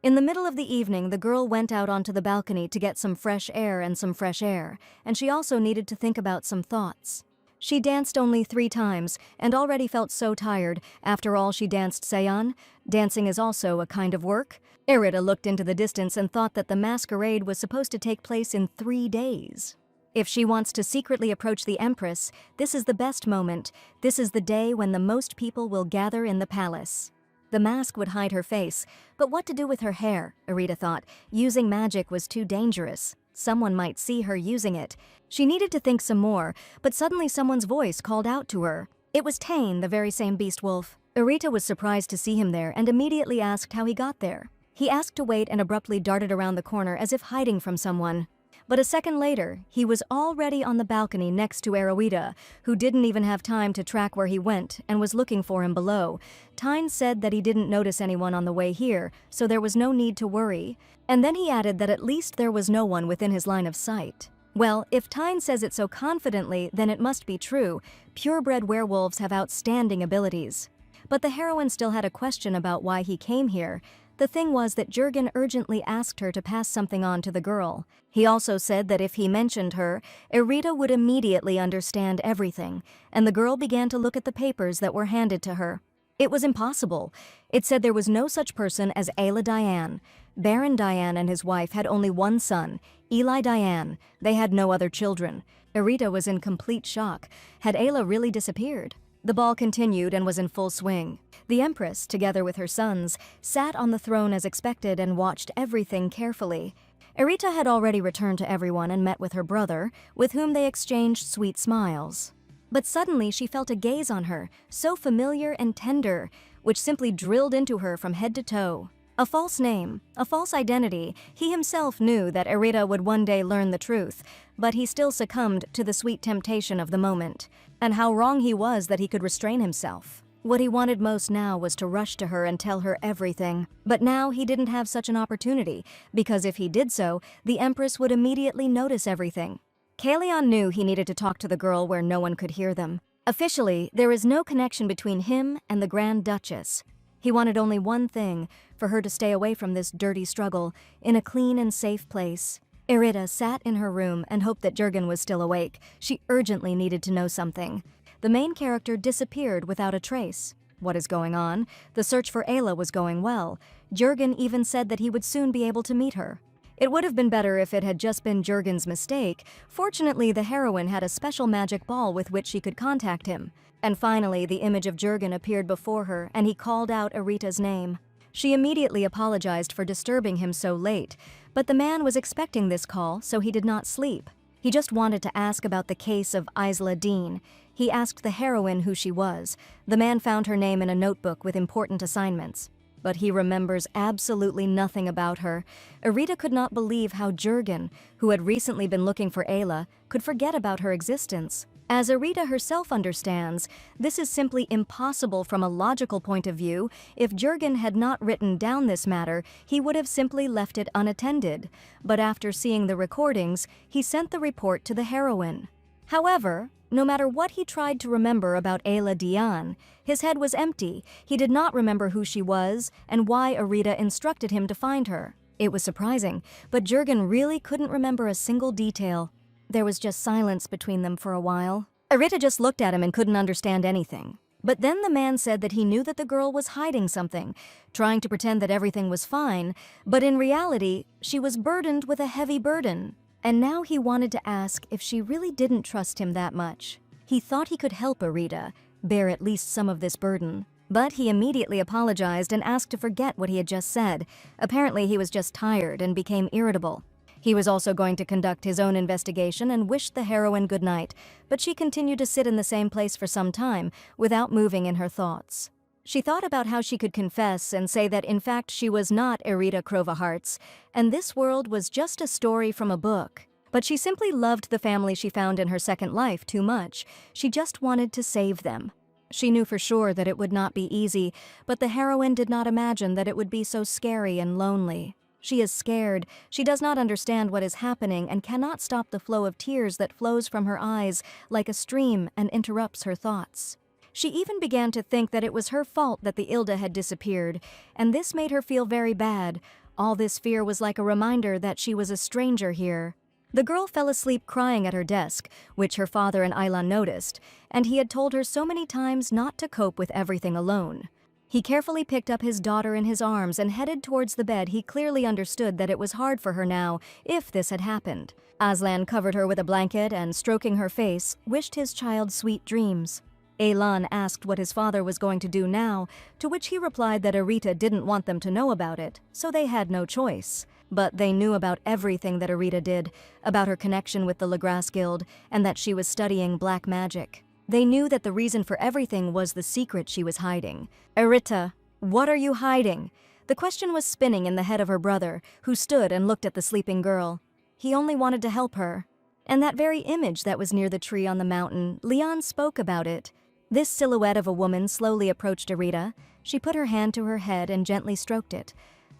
In the middle of the evening, the girl went out onto the balcony to get some fresh air, and she also needed to think about some thoughts. She danced only 3 times and already felt so tired. After all, she danced Seon. Dancing is also a kind of work. Arita looked into the distance and thought that the masquerade was supposed to take place in 3 days. If she wants to secretly approach the Empress, this is the best moment. This is the day when the most people will gather in the palace. The mask would hide her face, but what to do with her hair, Arita thought. Using magic was too dangerous. Someone might see her using it. She needed to think some more, but suddenly someone's voice called out to her. It was Tane, the very same beast wolf. Arita was surprised to see him there and immediately asked how he got there. He asked to wait and abruptly darted around the corner as if hiding from someone. But a second later, he was already on the balcony next to Arawita, who didn't even have time to track where he went and was looking for him below. Tyne said that he didn't notice anyone on the way here, so there was no need to worry. And then he added that at least there was no one within his line of sight. Well, if Tyne says it so confidently, then it must be true. Purebred werewolves have outstanding abilities. But the heroine still had a question about why he came here. The thing was that Jurgen urgently asked her to pass something on to the girl. He also said that if he mentioned her, Arita would immediately understand everything, and the girl began to look at the papers that were handed to her. It was impossible. It said there was no such person as Ayla Diane. Baron Diane and his wife had only one son, Eli Diane. They had no other children. Arita was in complete shock. Had Ayla really disappeared? The ball continued and was in full swing. The Empress, together with her sons, sat on the throne as expected and watched everything carefully. Arita had already returned to everyone and met with her brother, with whom they exchanged sweet smiles. But suddenly she felt a gaze on her, so familiar and tender, which simply drilled into her from head to toe. A false name, a false identity. He himself knew that Arita would one day learn the truth, but he still succumbed to the sweet temptation of the moment. And how wrong he was that he could restrain himself. What he wanted most now was to rush to her and tell her everything. But now he didn't have such an opportunity, because if he did so, the Empress would immediately notice everything. Kalyan knew he needed to talk to the girl where no one could hear them. Officially, there is no connection between him and the Grand Duchess. He wanted only one thing, for her to stay away from this dirty struggle, in a clean and safe place. Arita sat in her room and hoped that Jurgen was still awake. She urgently needed to know something. The main character disappeared without a trace. What is going on? The search for Ayla was going well. Jurgen even said that he would soon be able to meet her. It would have been better if it had just been Jurgen's mistake. Fortunately, the heroine had a special magic ball with which she could contact him. And finally, the image of Jurgen appeared before her, and he called out Arita's name. She immediately apologized for disturbing him so late, but the man was expecting this call, so he did not sleep. He just wanted to ask about the case of Isla Dean. He asked the heroine who she was. The man found her name in a notebook with important assignments. But he remembers absolutely nothing about her. Arita could not believe how Jurgen, who had recently been looking for Ayla, could forget about her existence. As Arita herself understands, this is simply impossible from a logical point of view. If Jurgen had not written down this matter, he would have simply left it unattended. But after seeing the recordings, he sent the report to the heroine. However, no matter what he tried to remember about Ayla Dian, his head was empty. He did not remember who she was and why Arita instructed him to find her. It was surprising, but Jurgen really couldn't remember a single detail. There was just silence between them for a while. Arita just looked at him and couldn't understand anything. But then the man said that he knew that the girl was hiding something, trying to pretend that everything was fine, but in reality, she was burdened with a heavy burden. And now he wanted to ask if she really didn't trust him that much. He thought he could help Arita bear at least some of this burden. But he immediately apologized and asked to forget what he had just said. Apparently he was just tired and became irritable. He was also going to conduct his own investigation and wished the heroine good night, but she continued to sit in the same place for some time, without moving in her thoughts. She thought about how she could confess and say that in fact she was not Arita Crovaharts, and this world was just a story from a book. But she simply loved the family she found in her second life too much. She just wanted to save them. She knew for sure that it would not be easy, but the heroine did not imagine that it would be so scary and lonely. She is scared, she does not understand what is happening and cannot stop the flow of tears that flows from her eyes like a stream and interrupts her thoughts. She even began to think that it was her fault that the Ilda had disappeared, and this made her feel very bad. All this fear was like a reminder that she was a stranger here. The girl fell asleep crying at her desk, which her father and Ayla noticed, and he had told her so many times not to cope with everything alone. He carefully picked up his daughter in his arms and headed towards the bed. He clearly understood that it was hard for her now, if this had happened. Aslan covered her with a blanket and, stroking her face, wished his child sweet dreams. Aylan asked what his father was going to do now, to which he replied that Arita didn't want them to know about it, so they had no choice. But they knew about everything that Arita did, about her connection with the Legrasse Guild, and that she was studying black magic. They knew that the reason for everything was the secret she was hiding. Arita, what are you hiding? The question was spinning in the head of her brother, who stood and looked at the sleeping girl. He only wanted to help her. And that very image that was near the tree on the mountain, Leon spoke about it. This silhouette of a woman slowly approached Arita. She put her hand to her head and gently stroked it.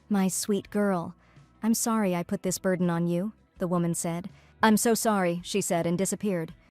"My sweet girl, I'm sorry I put this burden on you," the woman said. "I'm so sorry," she said and disappeared.